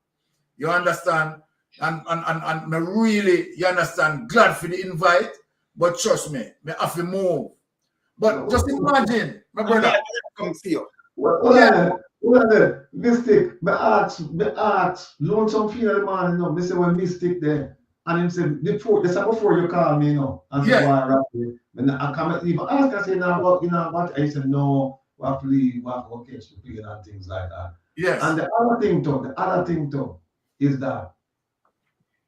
You understand? And me really, you understand, glad for the invite, but trust me, me have to move. But just imagine, my brother. Come see you. Well, Mystic, me ask, Lonesome feel the man, you know, me say when Mystic there. And him said, before you call me, you know, and yeah. And I come even ask, I say, now what? I said, no, we have to leave, we have to catch the plane and things like that. Yes. And the other thing too, is that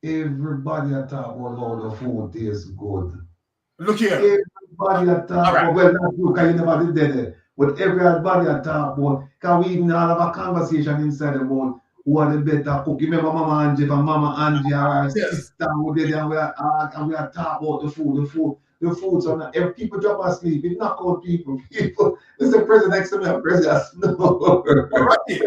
everybody talk about how the food tastes good. Look here. Everybody talk about, well, not you, because you never did it, but everybody talk about, because we even have a conversation inside about who are the better cook. You remember Mama Angie and Mama Angie our sister who did and we are talking about the food. So now if people drop asleep, it knock out people. This is the president next to me, I'm president. No. Ratty,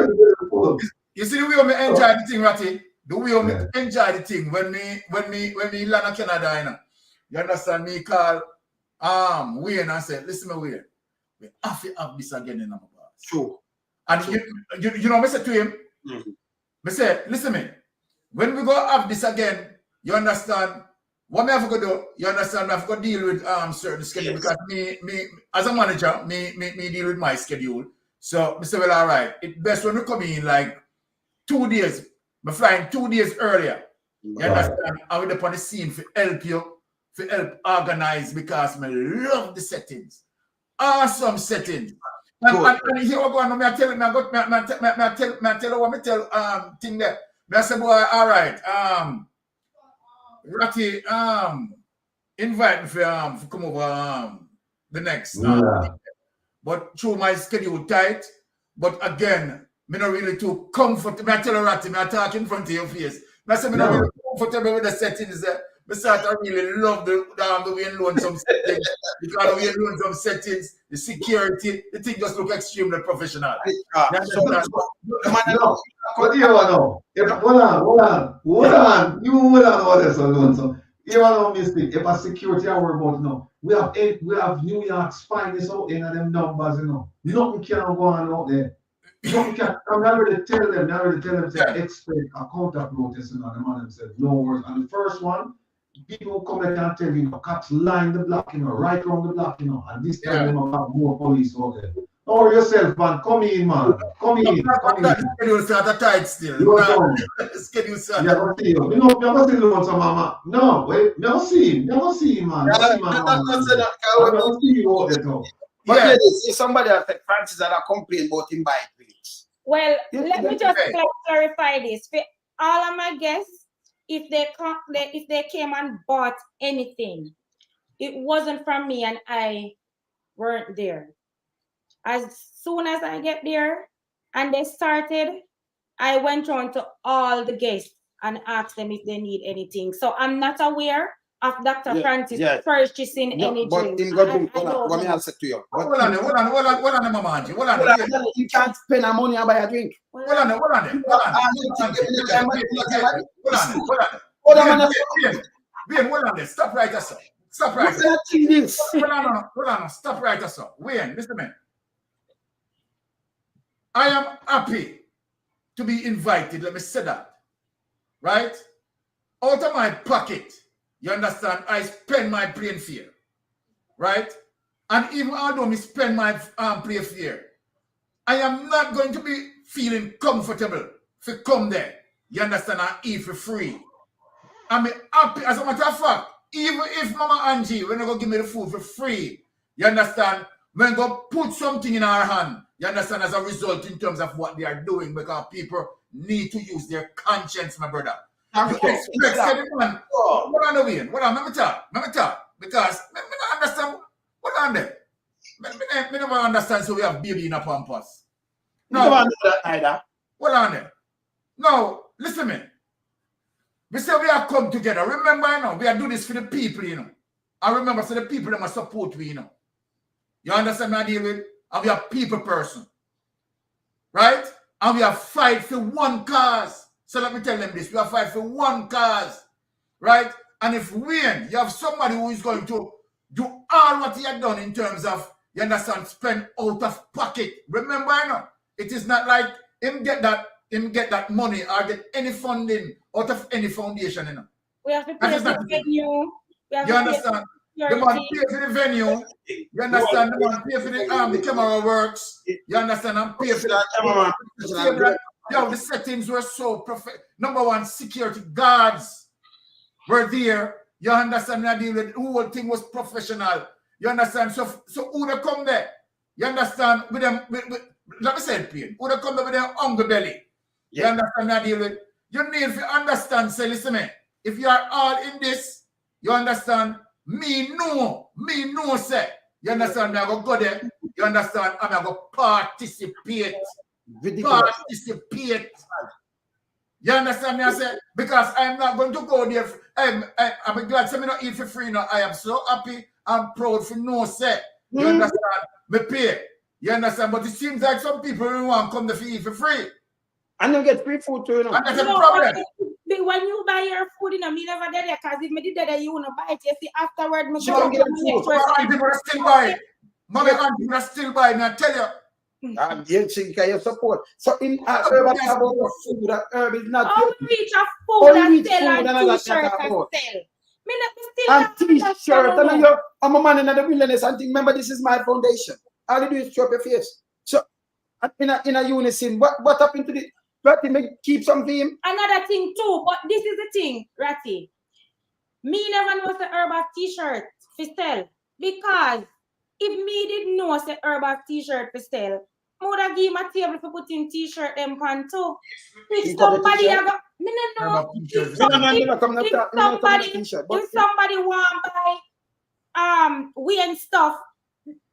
you see the way we enjoy the thing, Ratty? The way we enjoy the thing when we land in Canada, you know. You understand me call Wayne and say, listen me Wayne, we have to have this again in our bars. Sure. And you know, I said to him, I say, listen me, when we go have this again, you understand, what me have to do, you understand, I have to deal with certain schedule, because me as a manager, me deal with my schedule. So I say, well, all right, it's best when we come in like 2 days, I'm flying 2 days earlier. You understand? I will upon the scene to help you, to help organize, because I love the settings. Awesome settings. And here we go. And I tell thing there. I say, boy, all right. Ratty, invite me for come over the next. But through my schedule tight. But again, me not really too comfortable. I tell Ratty, I talk in front of your face. I say, me not really comfortable with the settings there. I really love the Wayne Lonesome settings, because the Wayne Lonesome settings, the security, the thing just look extremely professional. But you know, hold on, you hold on all this Lonesome. You know, Mystic, if a security I worry about, you know, we have New York spying this out in them numbers, you know. Nothing can go on out there. Nothing can. I'm already tell them, say expect a contact notice, and the man said no worries. And the first one, people come and can tell you, cops line the block, right around the block, and this time they have more police out there. Or yourself, man. Come in, man. Come in. Come in. Schedule start tight still. You know, schedule start. Yeah, but see, you know, never see Lonesome, mama. No, wait, never see him, man. Never see him, man. Never see you out there, though. But if somebody has said Francis had a complaint about him by drinks. Well, let me just clarify this. For all of my guests, if they came and bought anything, it wasn't from me and I weren't there. As soon as I get there and they started, I went on to all the guests and asked them if they need anything. So I'm not aware of Dr. Francis purchasing any drinks. What may I say to you? Hold on, Mama Angie. Hold on. You can't spend our money and buy a drink. Hold on. Stop right there, sir. Stop right there. Hold on. Stop right there, sir. Wayne, listen to me. I am happy to be invited. Let me say that. Right? Out of my pocket, you understand, I spend my plane fare. Right? And even although I spend my plane fare, I am not going to be feeling comfortable to come there. You understand? And eat for free. I'm happy. As a matter of fact, even if Mama Angie, when they go give me the food for free, you understand, when go put something in our hand, you understand, as a result in terms of what they are doing, because people need to use their conscience, my brother. You expect anyone, what on the way? What on, let me talk. Because I don't understand, what on there? I never understand, so we have baby in a pampas. No, you don't know that either. What on there? No, listen to me. We say we have come together. Remember, we are doing this for the people, I remember, so the people that must support we, You understand what I deal with? And we are people person. Right? And we are fight for one cause. So let me tell them this. We are fight for one cause. Right? And if Wayne, you have somebody who is going to do all what he had done in terms of, you understand, spend out of pocket. Remember, it is not like him get that money or get any funding out of any foundation, We have to pay for the venue. You understand? The man pay for the venue. You understand? The man pay for the camera works. You understand? And pay for the camera. The settings were so perfect. Number one, security guards were there. You understand? The whole thing was professional. You understand? So who they come there? You understand? With them, let me say it plain. Who they come there with their hungry belly? You understand? You need to understand. Say, listen, man. If you are all in this, you understand? Me know, say. You understand? I go there. You understand? I'm going to participate. Participate. You understand me? I say, because I'm not going to go there. I'm glad some not eat for free now. I am so happy and proud for no say. You understand? Me pay. You understand? But it seems like some people don't want to come there for eat for free. And you get free food too, And that's a problem. When you buy your food, me never did it, because if me did that, you want to buy it. You see, afterward, me go and get food. People are still buying. Mommy and people are still buying. I tell you. You see, you support. So in urban about food, that herb is not. Oh, we reach a food and sell and t-shirt and sell. Me not still and t-shirt and I'm a man in the wilderness and think, remember, this is my foundation. All you do is show up your face. So in a unison, what happened to the Ratty, may keep something? Another thing too, but this is the thing, Ratty. Me never know the herb of t-shirt for sell. Because if me didn't know the herb of t-shirt for sell, I would have given a table for putting t-shirt them pan too. If somebody ever, me don't know. If somebody want buy Wayne stuff,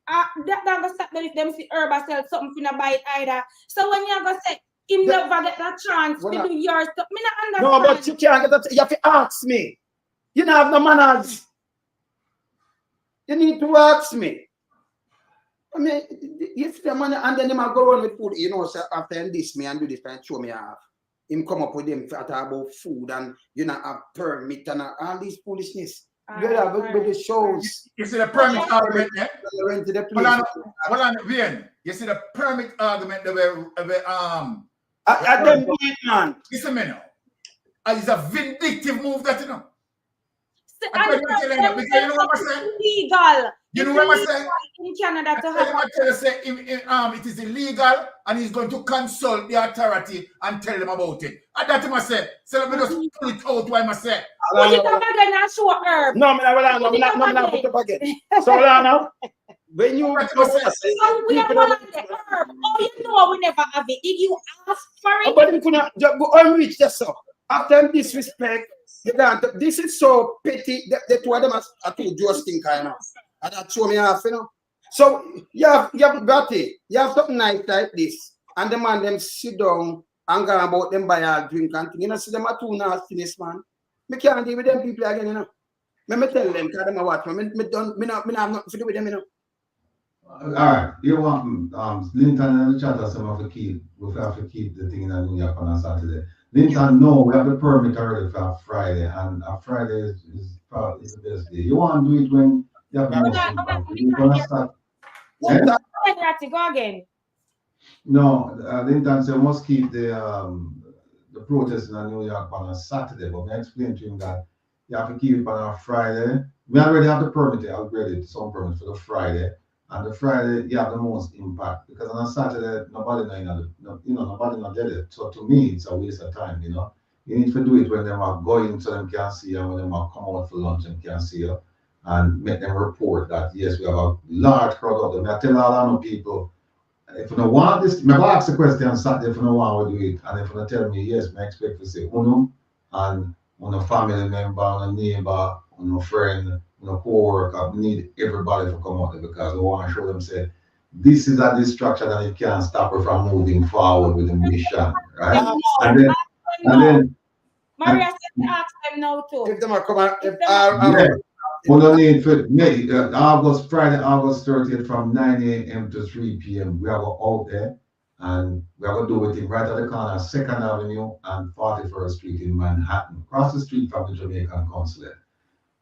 that gonna stop them if them see herb sell something finna buy it either. So when you gonna say him never get that chance to do your stuff, me not understand. No, but you can't get that. You have to ask me. You don't have no manners. You need to ask me. I mean, you see the money and then him go on with food, so after him diss me and do this and show me half. Him come up with him about food and have permit and all these foolishness. You have with the shows. You see the permit argument, eh? Hold on, Wayne. You see the permit argument that we I don't do it, man. Listen, man. It's a vindictive move that, Still illegal. You know what I'm saying? In Canada to have it is illegal, and he's going to consult the authority and tell them about it. And that's what I say. So let me just pull it out what I say. Put it up again and show herb. No, I'm not put up again. So now, when you we have one on the herb. Oh, you know we never have it. Did you ask for it? But you couldn't unreach just so. After disrespect, this is so petty that the two of them are too justing kind of. And that show me off, you know. So you have Batty, you have something nice like this, and the man them sit down and go about them buy a drink and thing. You know, see them are too nastiness, man. Me can't deal with them people again, you know. Me tell them, because them are what, me have nothing to do with them, you know. All right, you want Linton and the chat us have to keep the thing in the New York on Saturday. Linton, no, we have the permit already for Friday, and Friday is probably the best day. You want to do it when you have the most impact. You're gonna start. Go again. No, Linton said we must keep the protest in New York on a Saturday, but I explained to him that you have to keep it on a Friday. We already have the permit, I upgraded some permit for the Friday. And the Friday, you have the most impact because on a Saturday, nobody not there. So to me, it's a waste of time, you know. You need to do it when they are going so them can see you, and when they are come out for lunch and can see you, and make them report that yes, we have a large crowd of them. I tell all of people, if you don't want this, I ask the question on Saturday if you don't want to do it, and if you don't tell me yes, I expect to say uno and a family member, a neighbor, a friend. Co-worker, need everybody to come out there because we want to show them say this is a distraction and it can't stop her from moving forward with the mission, right? And then Maria said ask them now too. If them are coming, we don't need for Friday, August 30th from 9 a.m. to 3 p.m. We are out there and we are going to do it right at the corner, 2nd Avenue and 41st Street in Manhattan, across the street from the Jamaican Consulate.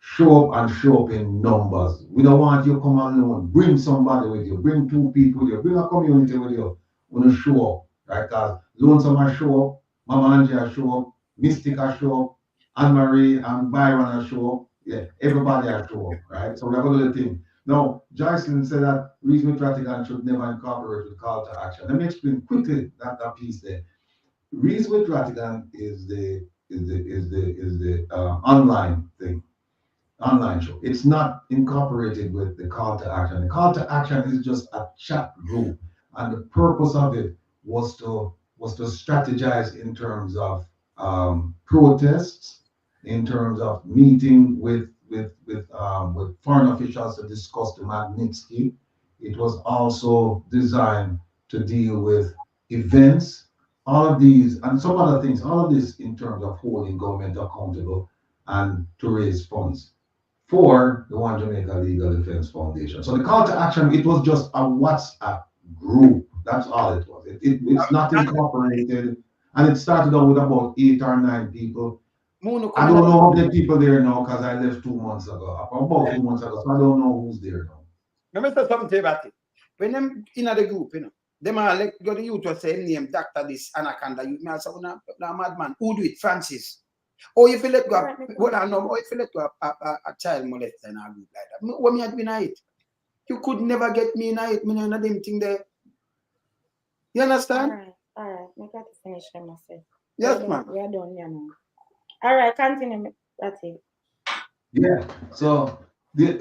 Show up in numbers. We don't want you to come alone. Bring somebody with you. Bring 2 people with you. Bring a community with you. We want to show up, right? Because Lonesome will show up, Mama Angie will show up, Mystic will show up, Anne-Marie and Byron will show up. Yeah, everybody will show up, right? So we're going to do the thing. Now, Joycelyn said that Reason with Ratigan should never incorporate with call to action. Let me explain quickly that piece there. Reason with Ratigan is the online thing. Online show. It's not incorporated with the call to action. The call to action is just a chat group, and the purpose of it was to strategize in terms of protests, in terms of meeting with foreign officials to discuss the Magnitsky. It was also designed to deal with events, all of these, and some other things. All of this in terms of holding government accountable and to raise funds for the One Jamaica Legal Defense Foundation. So the call to action, it was just a WhatsApp group. That's all it was. It's not incorporated. And it started out with about 8 or 9 people. I don't know how many people there now because I left 2 months ago. About 2 months ago. So I don't know who's there now. Let me say something about it. When them in the group, you know, them are like go to you to say name Dr. this Anaconda. You may say, no madman. Who do it? Francis. Or if you let go, or if you let go a child molester in a group like that, what me had been it? You could never get me in it. Me no them thing there. You understand? All right. I got to finish them myself. Yes, ma'am. We are done, yeah, man. All right, continue. That's it. Yeah. So you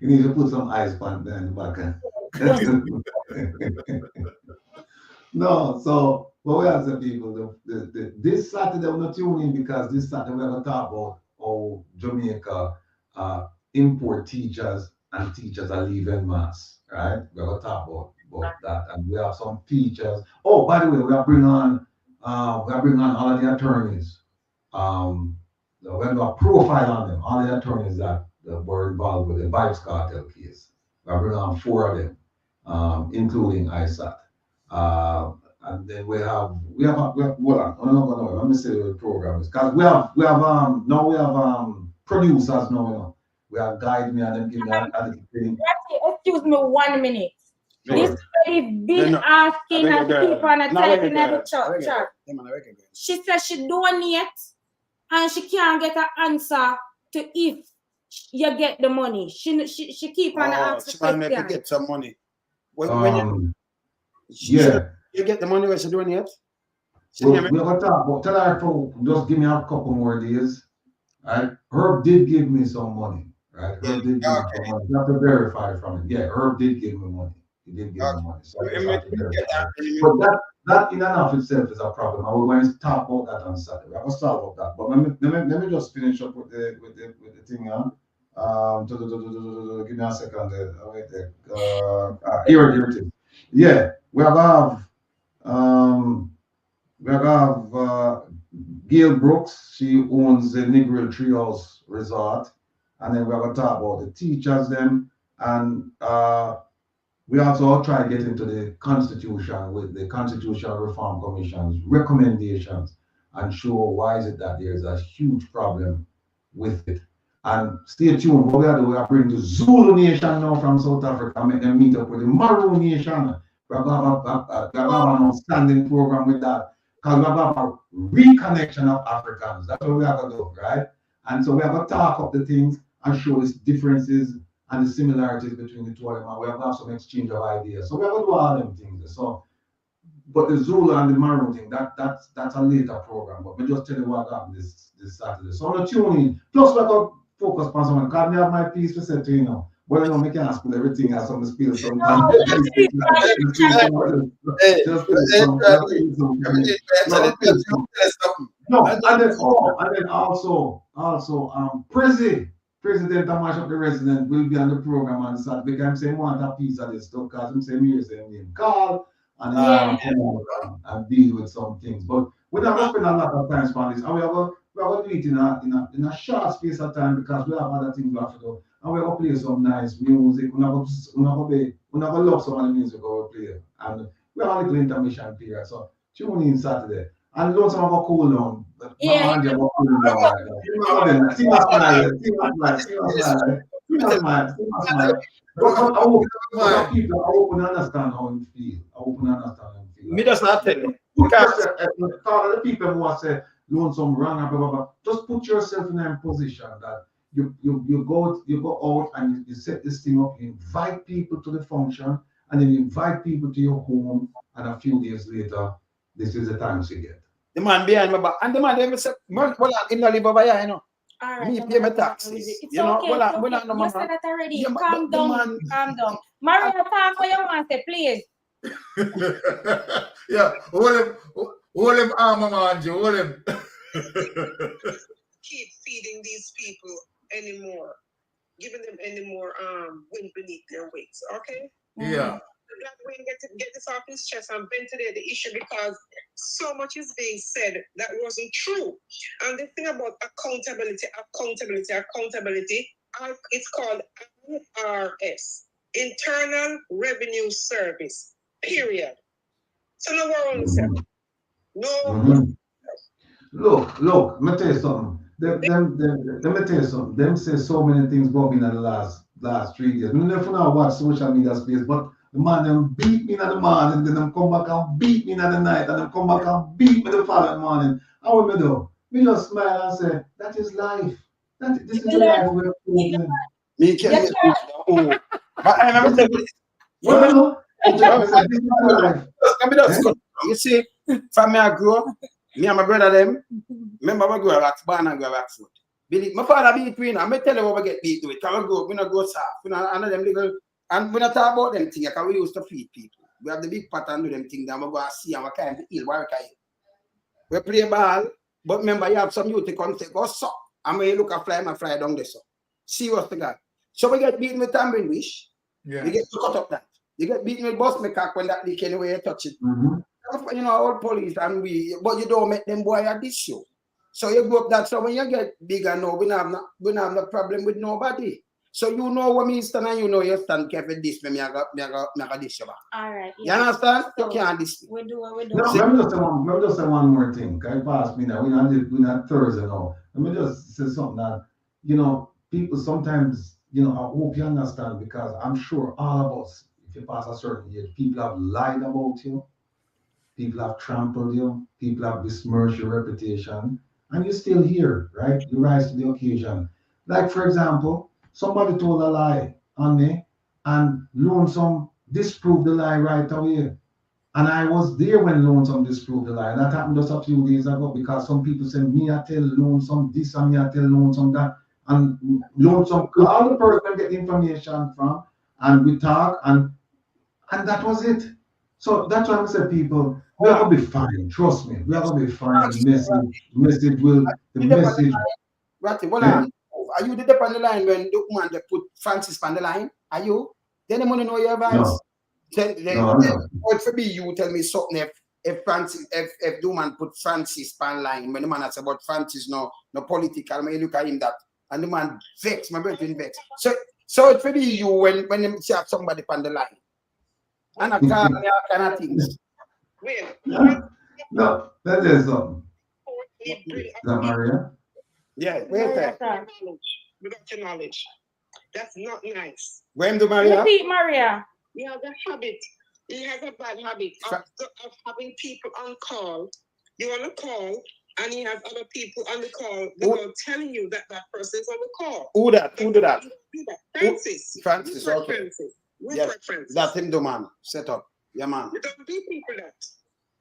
need to put some ice pan there in the back. No, so what we ask the people, this Saturday we're not tuning in because this Saturday we're going to talk about how Jamaica import teachers and teachers are leaving mass, right? We're going to talk about that, and we have some features. Oh, by the way, we are bringing on all of the attorneys. We're going to do a profile on them, all the attorneys that were involved with the Vibes Cartel case. We're bringing on 4 of them, including ISAT. And then we have hold on, let me say the programs because we have producers now, you know. We have guide me and them give me a thing. Excuse me 1 minute. Sure. This lady been asking and people and typing at the chat. She said she donate and she can't get an answer to if you get the money. She keep on asking she want me to question. get some money. When Yeah. you get the money where she doing it? Well, we're gonna talk about tell her to just give me a couple more days. Right? Herb did give me some money, right? Herb did give me some money. You have to verify from it. Yeah, Herb did give me money. He did give me money. So I just have to verify. But that in and of itself is a problem. I will going to talk about that on Saturday. I will solve that. But let me just finish up with the thing on. Give me a second there. Wait there. Here it is. Yeah, we have Gail Brooks. She owns the Negril Treehouse Resort, and then we're gonna talk about the teachers them, and we also try to get into the Constitution with the Constitutional Reform Commission's recommendations and show why is it that there's a huge problem with it. And stay tuned. What we are doing, we are bringing the Zulu Nation now from South Africa and make them meet up with the Maroon Nation. We're going to have an outstanding program with that. Because we have a reconnection of Africans. That's what we are going to do, right? And so we are going to talk up the things and show the differences and the similarities between the two of them. And we have to have some exchange of ideas. So we are going to do all them things. So, but the Zulu and the Maroon thing, that's a later program. But we just tell you what happened this Saturday. So I'm going to tune in. Plus, we're going to focus on someone. Because I have my piece to say to you now. But I know I can't spill everything as some spill sometimes. No, and then also President of Mash Up the Resident will be on the program on Saturday because I'm saying want a piece of this stuff because I'm saying here saying name call and and deal with some things. But we're not going to spend a lot of time on this. And we are going to do it in a short space of time because we have other things we have to do. And we're going to play some nice music. We're not going to love some of the music we'll play. And we have a little intermission period. So tune in Saturday. And don't some of a cool down. Yeah. But I hope people understand how you feel. I hope you understand how you feel. Me just not tell you. Because the people who are say Lonesome wrong and blah blah blah. Just put yourself in a position that you go out and you set this thing up, you invite people to the function, and then you invite people to your home, and a few days later, this is the time you get. The man behind my back, and the man ever said, "Man, well, I live over here, you know. All right, me pay my taxes. It's you know, okay, well, you said that already. Calm down, calm down. Maria, talk for your man, say, please. Yeah, hold him arm, man, hold him. Keep feeding these people anymore, giving them any more wind beneath their wings, okay? Yeah. That way get this off his chest and ventilate the issue because so much is being said that wasn't true. And the thing about accountability, it's called IRS, Internal Revenue Service, period. So no worry on yourself. No. Look, let me tell you something. Let me tell you something. Them say so many things about me in the last 3 years. I never know watch social media space, but the man them beat me in the morning, then them come back and beat me in the night, and them come back and beat me the following morning. How will me do? Me just smile and say, that is life. This is the life we're living. Me can't but I remember telling you see, from me I grew up, me and my brother them, remember we grew up Barn and grew up foot. My father beat me, I may tell you what we get beat to it. Because we grow up, we not go soft. We not under them little, and we not talk about them things because we used to feed people. We have the big pot and do them things, then we go and see and we kind of ill work. We play ball, but remember you have some youth to come say, go suck. And when you look at fly, my fly down there so. Serious to God. So we get beaten with tambourine wish. Yeah. We get to cut up that. You get beaten with bus cock when that leak anyway you touch it. You know, all police and but you don't make them boy at this show. So you go up that. So when you get bigger now, we don't have no problem with nobody. So you know what me stand and you know you stand careful this me I got this back. All right. Yeah. You understand? So you can't this. We do what we do. No, let me just say one more thing. Can you pass me now? We're not Thursday now. Let me just say something that, you know, people sometimes, you know, I hope you understand because I'm sure all of us, if you pass a certain age, people have lied about you, people have trampled you, people have besmirched your reputation, and you're still here, right? You rise to the occasion. Like, for example, somebody told a lie on me, and Lonesome disproved the lie right away. And I was there when Lonesome disproved the lie. That happened just a few days ago because some people said, me, I tell Lonesome this and me, I tell Lonesome that. And Lonesome called the person get information from, and we talk, and that was it. So that's why I said, people, we are gonna be fine. Trust me, we are gonna be fine. The message. Ratty, hold on. Are you the dep on the line when the woman they put Francis on the line? Are you? Then they want to know your advice. No. Or for me, you tell me something if Francis, if the woman put Francis on line, when the man asks about Francis, no political, I look at him that, and the man vex, my brother vex. So it for me, you when them see somebody on the line. And I call me all kind of things. No, that is something. Is that Maria? Yeah, wait there. Without your knowledge. That's not nice. When do Maria? Repeat, Maria. He has a habit. He has a bad habit of having people on call. You want to call, and he has other people on the call without telling you that person is on the call. Who do that? Francis. Francis, okay. Francis. Yes, that's him, the man. Set up. Yeah, man. You don't do people that.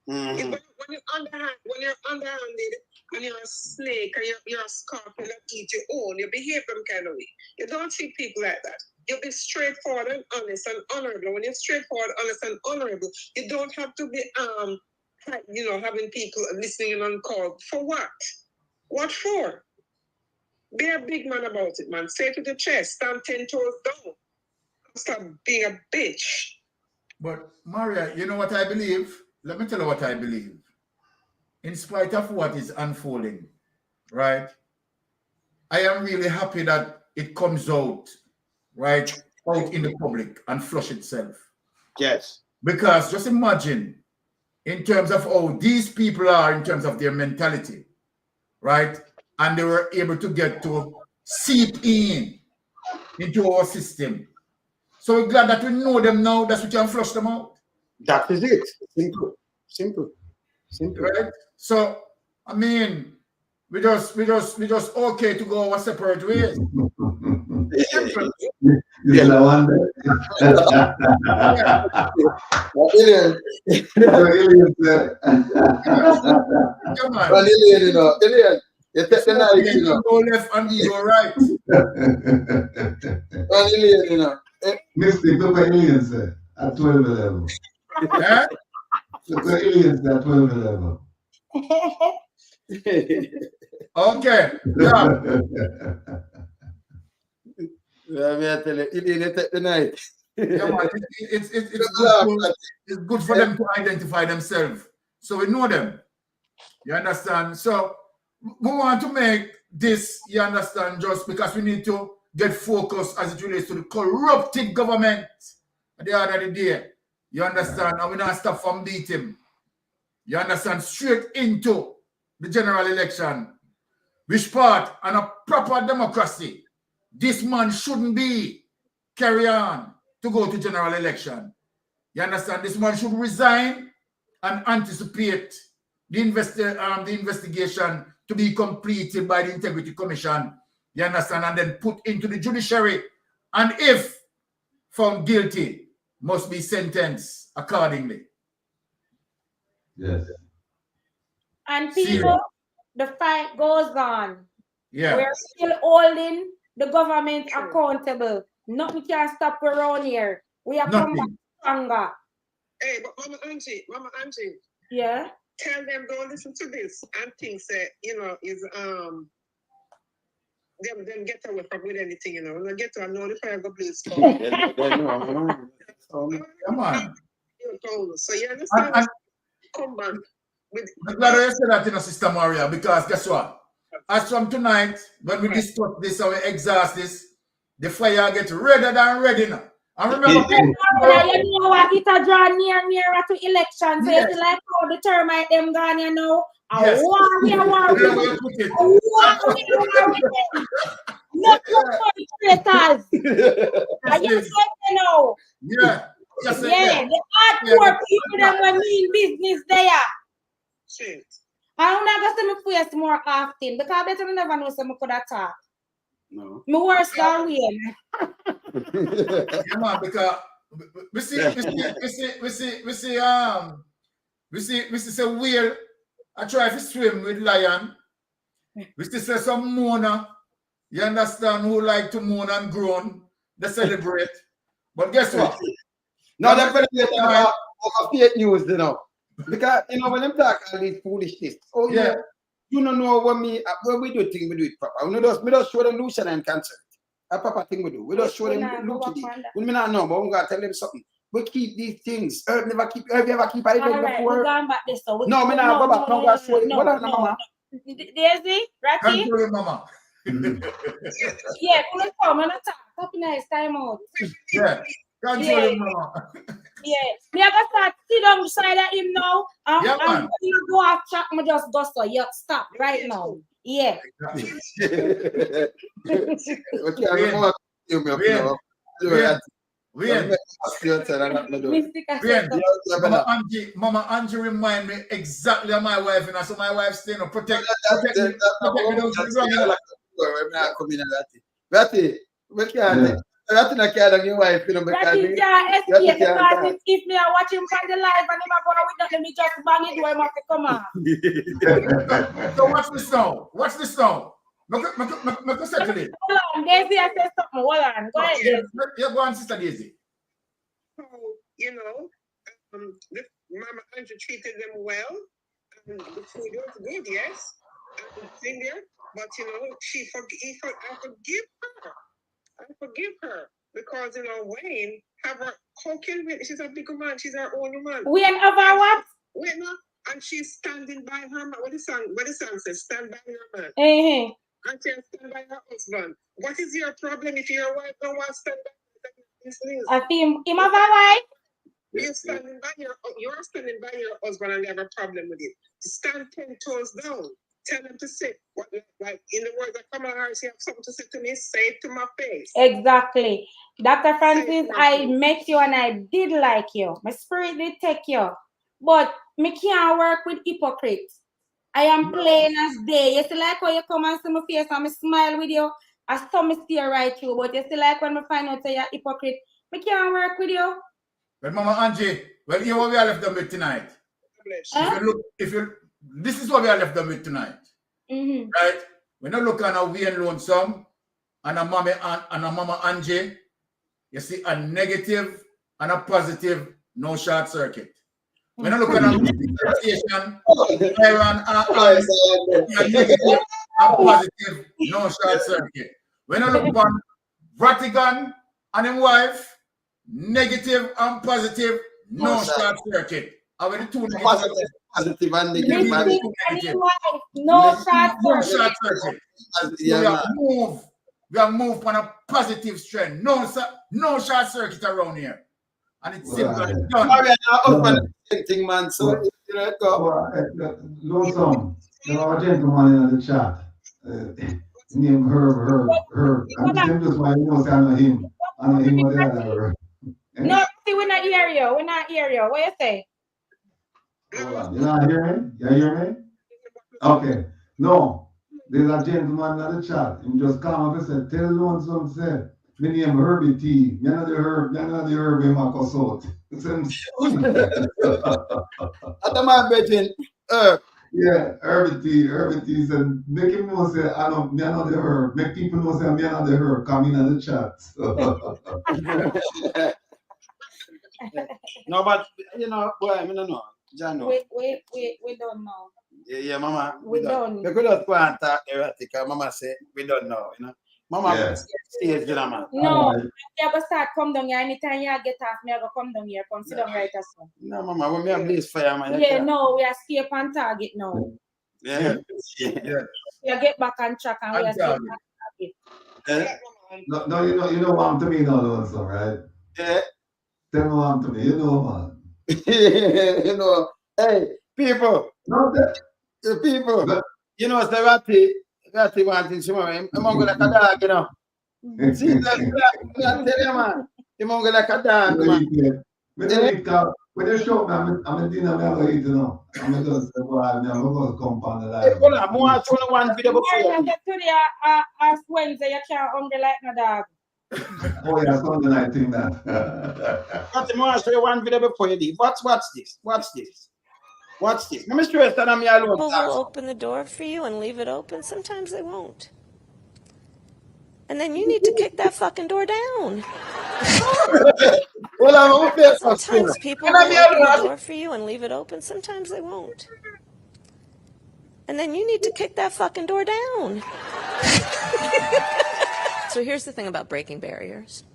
Mm-hmm. When you're underhanded, and you're a snake, and you're a scorpion that eat your own, you behave them kind of way. You don't treat people like that. You be straightforward and honest and honorable. When you're straightforward, honest, and honorable, you don't have to be having people listening on call. For what? What for? Be a big man about it, man. Say it to the chest, stand 10 toes down. Stop being a bitch. But Maria, you know what I believe? Let me tell you what I believe. In spite of what is unfolding, right? I am really happy that it comes out, right, out in the public and flush itself. Yes. Because just imagine, in terms of how these people are, in terms of their mentality, right? And they were able to get to seep into our system. So we're glad that we know them now. That's what you can flush them out. That is it. Simple. Right? So I mean, we just okay to go our separate ways. Yeah, no wonder. Come on. You take the night, you know. Go left and you go right. Mystic, look at aliens there at 12 level. Yeah? Look at aliens there at 12 level. Okay. Yeah. I tell you, you take the night. Yeah, man, it's good for them to identify themselves. So we know them. You understand? So we want to make this, you understand, just because we need to get focused as it relates to the corrupted government at the end of the day. You understand? And we don't stop from beating. You understand? Straight into the general election. Which part and a proper democracy, this man shouldn't be carry on to go to general election. You understand? This man should resign and anticipate the investigation to be completed by the Integrity Commission. You understand? And then put into the judiciary. And if found guilty, must be sentenced accordingly. Yes. And people, the fight goes on. Yeah. We're still holding the government accountable. Nothing can stop around here. We are coming back stronger. Hey, but Mama Angie. Yeah. Tell them don't listen to this and think that is them get away from with anything, When I get to know the fire go blaze. Come on. So you understand? Come back. I'm glad you said that, Sister Maria, because guess what? As from tonight, when we discuss this and we exhaust this, the fire gets redder than ready now. And remember, you know what? It's a draw nearer to election. So it's like how the termite them gone, Yes. Not traitors. Yeah. The hardcore people that were mean business there. Shit. I'm not going to see my face more often because I better never know some could talk. No. My worst than Wayne. Yeah, man, because we see say whale. I try to swim with lion. We see say some moaner. You understand who like to moan and groan? They celebrate. But guess what? No, they're better about fake news, you know. Because you know when them talk all these foolishness. Oh yeah. You don't know what me when we do things, we do it proper. We just show them Lucian and cancer. A proper thing we do. We just show them look at it. We may not know, but we're gonna tell them something. We keep these things. Herb ever keep anything before? We're going back this so no, me not go back. No, go show it. No, Hold on, mama. Daisy, Ratty? Control it, mama. Yeah, let's come and attack. Happy nice time out. Yeah, control it, mama. Yeah, me ever start sit down beside of him now. Yeah, man. When you go off track, me just go so you stop right now. Yeah. Mama Angie remind me exactly of my wife, and so my wife staying protect me. That's not care of your wife, you know, because if me are watching from the live and him go with them, me just bang it where must come on. So watch this now. Watch this now. Look settle it. Hold on, Daisy, I said something. Hold on. Go ahead. Yeah, go on, Sister Daisy. So, you know, Mama Andrew treated them well. The food was good, yes. And thing there, but you know, I forgive her because you know Wayne have her. How can Wayne? She's a big man. She's her own woman. Wayne have her what? Wait, no, and she's standing by her man. What the song says? Stand by your man. Uh-huh. And she stand by her husband. What is your problem if your wife don't want to stand by this news? I think him have a wife. You're standing by your husband and you have a problem with it. Stand 10 toes down. Tell them to say, like in the words of Kamala Harris, you have something to say to me, say it to my face. Exactly. Dr. Francis, I met you and I did like you. My spirit did take you. But me can't work with hypocrites. I am plain as day. You see like when you come and see my face and I smile with you, I saw me stare right through. But you see like when I find out you're a hypocrite, me can't work with you. But Mama Angie, well, here what we are left them with tonight. This is what we are left them with tonight. Mm-hmm. Right? When you look at a Wayne Lonesome and a Mama Angie, you see a negative and a positive, no short circuit. When you look at a station, a negative and positive, no short circuit. When you look at Vatican and his wife, negative and positive, no short circuit. Are the two positive and negative? No short circuit. We have moved on a positive strength. No short circuit around here. And it's simple and done. Thing, man. So you know, go. Lonesome. There are a gentleman in the chat. Name Herb. And the simplest one, you know, I know him. I know him or the other. No, see, we're not hear you. We're not hear you. What you say? Hold on. You not hear me? You hear me? Okay. No. There's a gentleman in the chat. He just come up and said, tell Lonesome, say, my name Herbie T. Me not the herb in my consult. That's my betting. Yeah, Herbie T said, make him know say I know me not the herb. Make people know say me not the herb. Come in the chat. No, but you know, boy, I mean, no. Jano. We don't know. Yeah, Mama. We don't. We could just go and talk erratic. Mama said we don't know, you know. Mama stays drama. No, you go start come down here anytime you get off. Me I go come down here, come sit down right as well. No, Mama, when me have this fire, man. Yeah, no, we are stay on target now. Yeah. You get back on track and we are stay on target. No, you know what to me now, Lonesome, right? Yeah. Tell me what to me, you know, man. You know, hey, people. No, people. But, you know, the Ratty wanting some more. I'm going like a dog, you know. See, that's tell you, man. I'm going like a dog, man. When you show me, I'm a dinner, I'm going to eat, you know. I'm going to come on the line. Hold on, more show one video before you leave. Today, ask Wednesday, you can't hungry like no dog. Oh, yeah, Sunday night thing that. But more show you one video before you leave. Watch this. Watch this. Watch this. Let me show you that I'm here alone. People will open the door for you and leave it open. Sometimes they won't. And then you need to kick that fucking door down. Sometimes people will open the door for you and leave it open. Sometimes they won't. And then you need to kick that fucking door down. So here's the thing about breaking barriers.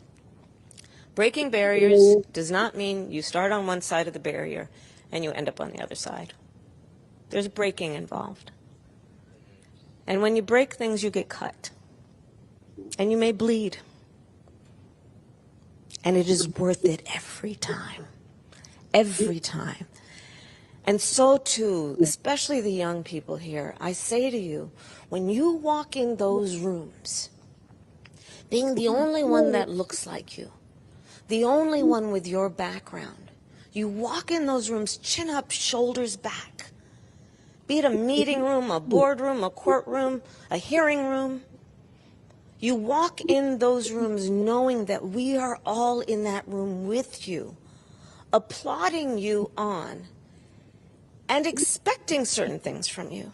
Breaking barriers does not mean you start on one side of the barrier and you end up on the other side. There's breaking involved. And when you break things, you get cut. And you may bleed. And it is worth it every time. Every time. And so too, especially the young people here, I say to you, when you walk in those rooms, being the only one that looks like you, the only one with your background, you walk in those rooms, chin up, shoulders back. Be it a meeting room, a boardroom, a courtroom, a hearing room. You walk in those rooms knowing that we are all in that room with you, applauding you on, and expecting certain things from you,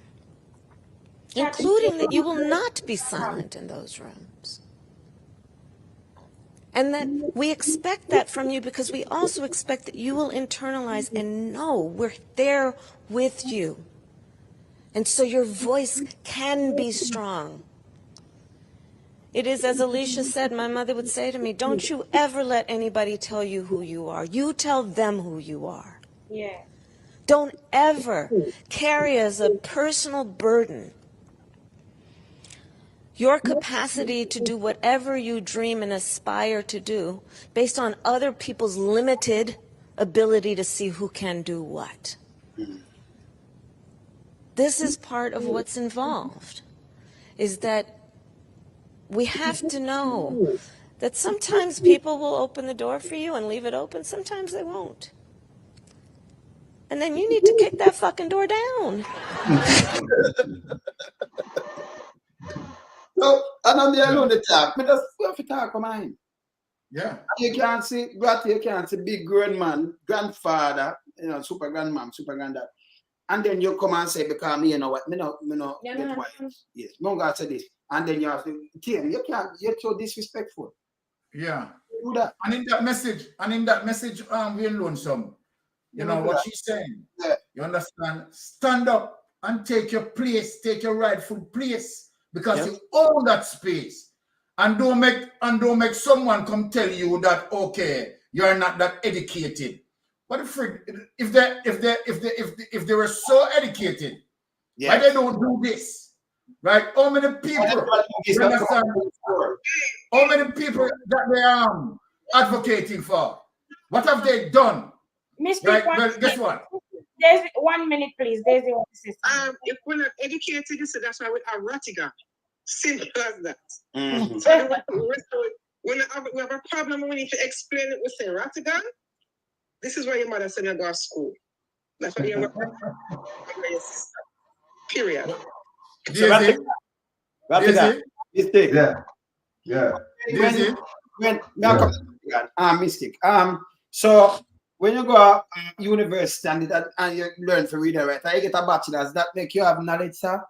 including that you will not be silent in those rooms. And that we expect that from you because we also expect that you will internalize and know we're there with you. And so your voice can be strong. It is, as Alicia said, my mother would say to me, don't you ever let anybody tell you who you are. You tell them who you are. Yeah. Don't ever carry as a personal burden your capacity to do whatever you dream and aspire to do based on other people's limited ability to see who can do what. This is part of what's involved, is that we have to know that sometimes people will open the door for you and leave it open, sometimes they won't. And then you need to kick that fucking door down. So, and I'm there alone to talk. But just have to talk of mine. Yeah. You can't see, you can't see big grown man, grandfather, super grandmom, super granddad. And then you come and say, because me, you know what, me no get wife. Yes, no God say this. And then you have to, Tim, you're so disrespectful. Yeah. Do that. And in that message, Wayne Lonesome, you know what she's saying. Yeah. You understand? Stand up and take your place, take your rightful place, because you own that space. And don't make someone come tell you that, okay, you're not that educated. But if they were so educated, why they don't do this? Right? How many people, you understand? How many people that they are advocating for? What have they done? Right? Well, guess what? There's 1 minute, please. There's the system. If we're not educated, so that's why we are Ratiga. Simple as that. Mm-hmm. So when we have a problem, we need to explain it. We say Ratiga. This is why your mother said you go to school. That's why your sister. Period. So Ratiga. Mistake. Yeah. Mistake. So when you go to university and you learn to read and write, and you get a bachelor's, that make you have knowledge, sir?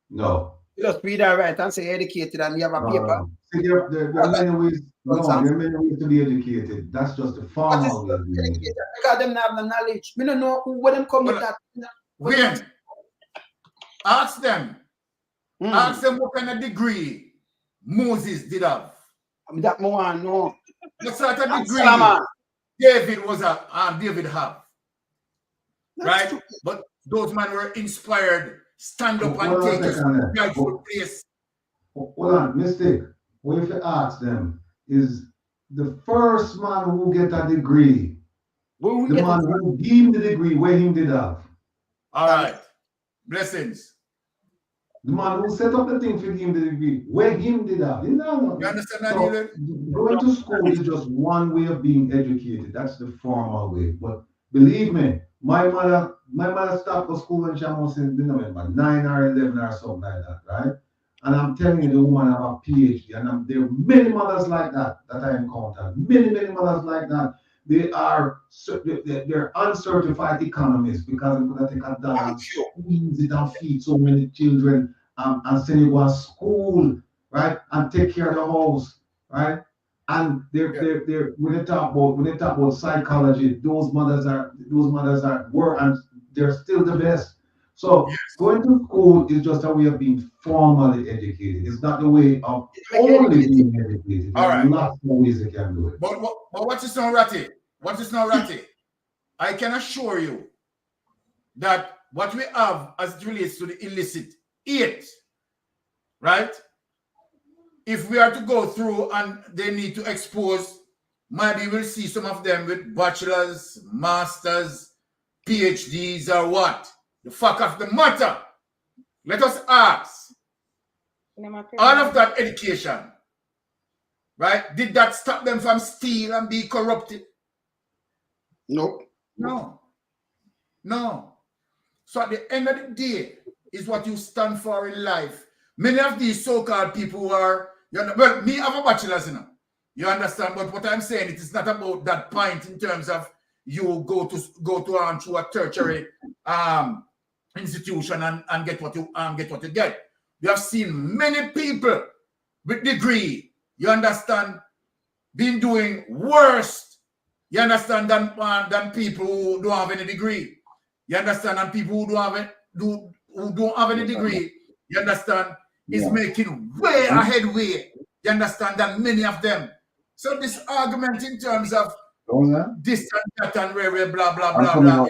No. You just read and write and say educated and you have a paper. See, there are many ways. There are many ways to be educated. That's just the formal way. Because them not have the knowledge. We don't know where them come with that. Wayne, ask them. Ask them what kind of degree Moses did have. That more no. What sort of degree David have. Right? True. But those men were inspired. Stand up and take his rightful place. Hold on, mistake. What if you ask them, is the first man who get a degree, the man who gave the degree, where he did have? All right. Blessings. The man who set up the thing for him the degree, where him did that. You understand that? So going to school is just one way of being educated. That's the formal way. But believe me, my mother stopped for school when she was in November, 9 or 11 or something like that, right? And I'm telling you, the woman have a PhD, and there are many mothers like that I encountered. Many mothers like that. They're uncertified economists because they could take a dollar and squeeze it and feed so many children and send you to school, right? And take care of the house, right? And they're when they talk about psychology, those mothers were and they're still the best. So going to school is just a way of being formally educated. It's not the way of only being educated. There are lots of ways they can do it. But what is not Ratty? What is not Ratty? I can assure you that what we have as it relates to the illicit, right? If we are to go through and they need to expose, maybe we'll see some of them with bachelors, masters, PhDs, or what. The fact of the matter, let us ask, all of that education, right? Did that stop them from steal and be corrupted? No. So at the end of the day, is what you stand for in life. Many of these so-called people who are, well, me have a bachelor's, you understand? But what I'm saying, it is not about that point in terms of you go to through a tertiary institution and get what you get. You have seen many people with degree, you understand, been doing worse, you understand, than people who don't have any degree. You understand? And people who don't have any degree, you understand, is making way headway, you understand, than many of them. So this argument in terms of this and that and where blah blah blah blah.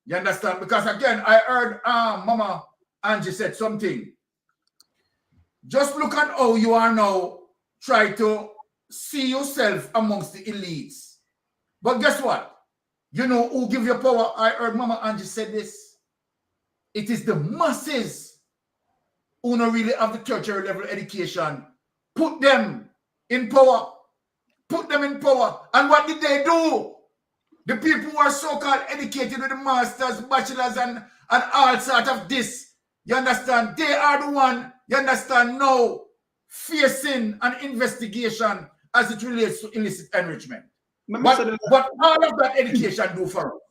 You understand? Because again, I heard Mama Angie said something. Just look at how you are now trying to see yourself amongst the elites. But guess what? You know who give you power? I heard Mama Angie said this. It is the masses who don't really have the tertiary level education. Put them in power. Put them in power. And what did they do? The people who are so-called educated with the masters, bachelors, and all sort of this, you understand? They are the one, you understand, now facing an investigation as it relates to illicit enrichment. What all of that education do for us?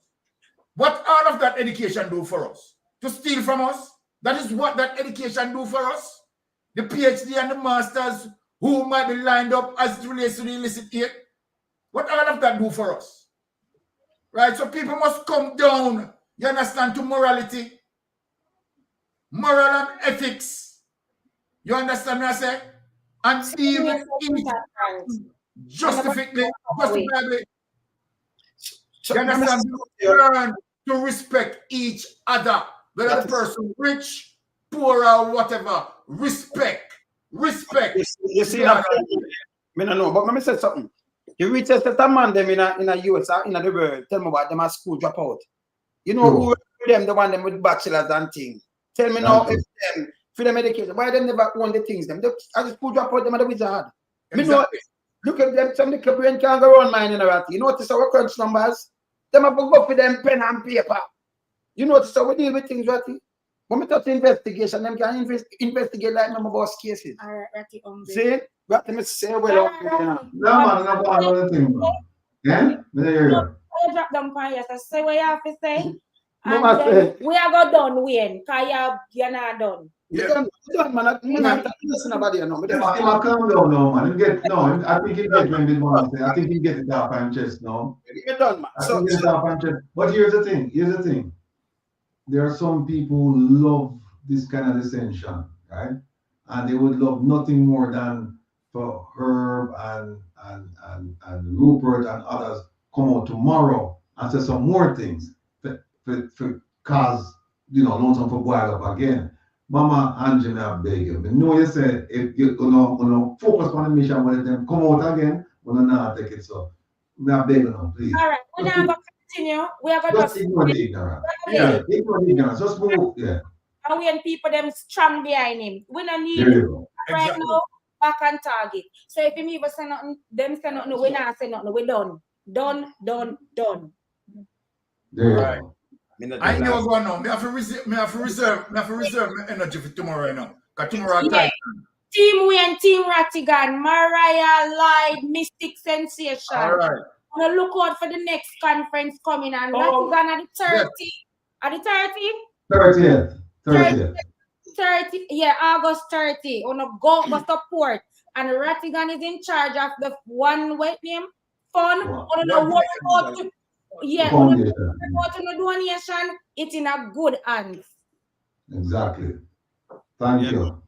What all of that education do for us? To steal from us? That is what that education do for us? The PhD and the masters who might be lined up as it relates to the illicit aid? What all of that do for us? Right, so people must come down, you understand, to morality, moral and ethics. You understand what I say? And even justifiably. You understand? Learn to respect each other, whether the person rich, poor, or whatever. Respect. You see, I don't know, but let me say something. You reach a certain man them in a US or in the world, tell me about them at school drop out. You know who them, the one them with bachelors and things. Tell me now if them for them education, why them never own the things them? As the school drop out, them are the wizard. Exactly. Know, look at them, some of the brain can't go around mine in a rat. You notice our crunch numbers? Them have to go for them pen and paper. You notice how we deal with things, Ratty? When we talk to investigation, them can investigate like my boss cases. All right, Ratty, see? Ratty, me say well up. No, man, no one other thing, man. Yeah? I drop them for you, so say what you have to say. And then we are go done, Wayne, because you're not done. Yeah. Done, man. I'm not listening about you, no. Calm down now, man. I think he get when this one say. I think he get it off and chest now. You're done, man. I think get it off and chest. But here's the thing. There are some people who love this kind of dissension, right? And they would love nothing more than for Herb and Rupert and others come out tomorrow and say some more things for cause, Lonesome for boil up again. Mama Angela, I beg you. But no, you said if you focus on the mission with them, come out again, we're not take it so. I beg you now, please. All right, we're not going to continue. We are going to ignore the ignorance. Yeah, ignore the ignorance. Just move. Yeah. and when people them strong behind him. We don't need There you go. right Exactly. now back on target. So if him even say nothing, them say nothing, we not say nothing, we done. Done. There you Right. go. I know going on. Me have to reserve my energy for tomorrow right now. Because tomorrow Yeah. Team Wayne, Team Rattigan, Mariah, Light, Mystic Sensation. All right. Gonna look out for the next conference coming and Rattigan at the 30. At the 30? 30, yeah, August 30. On a go support. And Rattigan is in charge of the one what name? Fun. On the worry about to donation. It's in a good hands. Exactly. Thank you.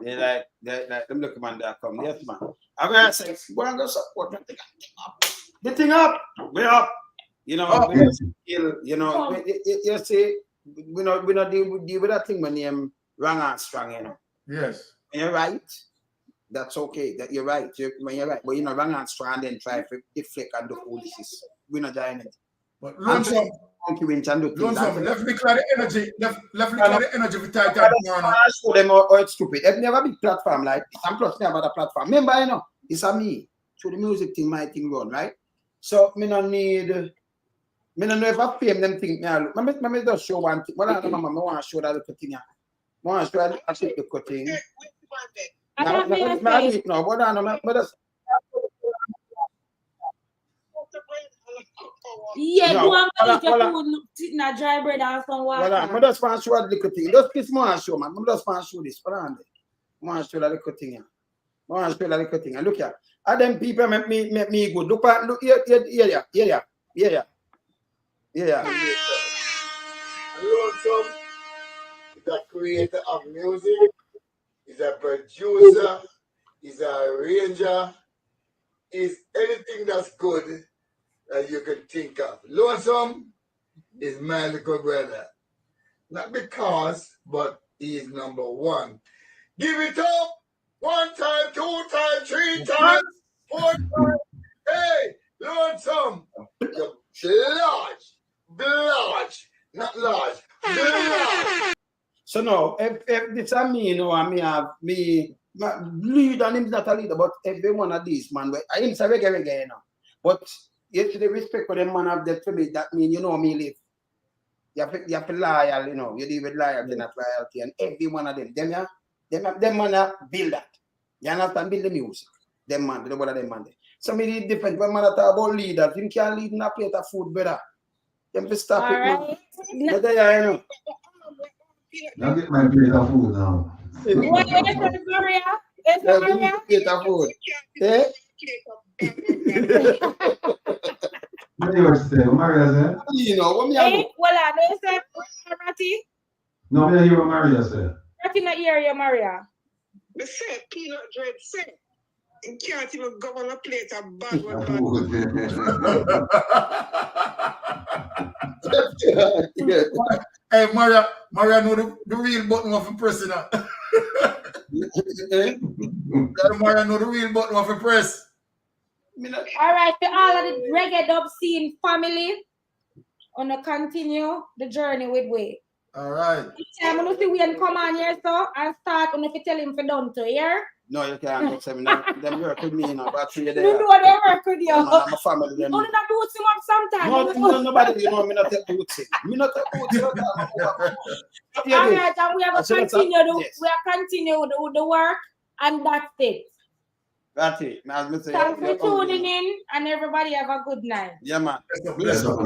They like them look man that come. Yes, man. I'm gonna say, go and go support the thing up. We're up. You know, you see, we not deal with that thing when you wrong and strong, you know. Yes. And you're right. That's okay. That you're right. When you're right, but you know, wrong and strong, and then try to deflect and do foolishness. We're not doing it. But Lonesome, let me clear the energy. Let me clear the energy for tight tomorrow. Show them how it's stupid. If never big platform like I'm plus never the platform. Remember, you know, it's a me. So the music thing, my thing run, right? So me no know if I pay them thing. Let me just show one thing. Well, I want to show that little thing. I want to show that little thing. No, but I know, but that's. Yeah, go and eat your food, sit in a dry bread and some water. Well, I just want to show that little thing. Just this more show, man. I just want to show this. Hold on. I want to show that little thing. And look here. And them people make me good. Look here. Lonesome is a creator of music, is a producer, is a arranger, is anything that's good that you can think of. Lonesome is my little brother. Not because, but he is number one. Give it up. 1 time, 2 times, 3 times, 4 times. Hey, Lonesome, you're large, not large, large. So now, if it's a me, you know, I may have me lead, and him's not a leader, but every one of these man, I him's a reggae, you know. But you have to respect for them man have that to me. That mean you know me live. You have to loyal, you know. You deal with loyalty, not loyalty, and every one of them man build that. You understand? Build the music. Them man, the one of them man. So me different. When man talk about leaders, you can't lead in a plate of food, brother. You have to stop it, man. But there you know. Now get my plate of food now. What is it, Maria? Is it Maria? Plate of food. Eh? What do you say? What Maria said? You know, what me Hey, well, I know you said Ratty. No, me hear what Maria said. Ratty not hear you, Maria. They say peanut dread say. You can't even go on a plate of bad Hey, Maria know the real button of pressing now. Maria know the real button of press. All right, for all of the reggae dub scene family, gonna continue the journey with Way. All right. Each time when you see Wayne come on here, so and start when you tell him for done to here. No, you can't tell me that. Them work with me, you know, but you know they work with you. I'm a family. You only not do him up sometimes. No, nobody, you know, me not take boots. Me not take boots. All right, and we have continue the work, and that's it. That's it. Thanks for tuning in, and everybody have a good night. Yeah, man. Let's go.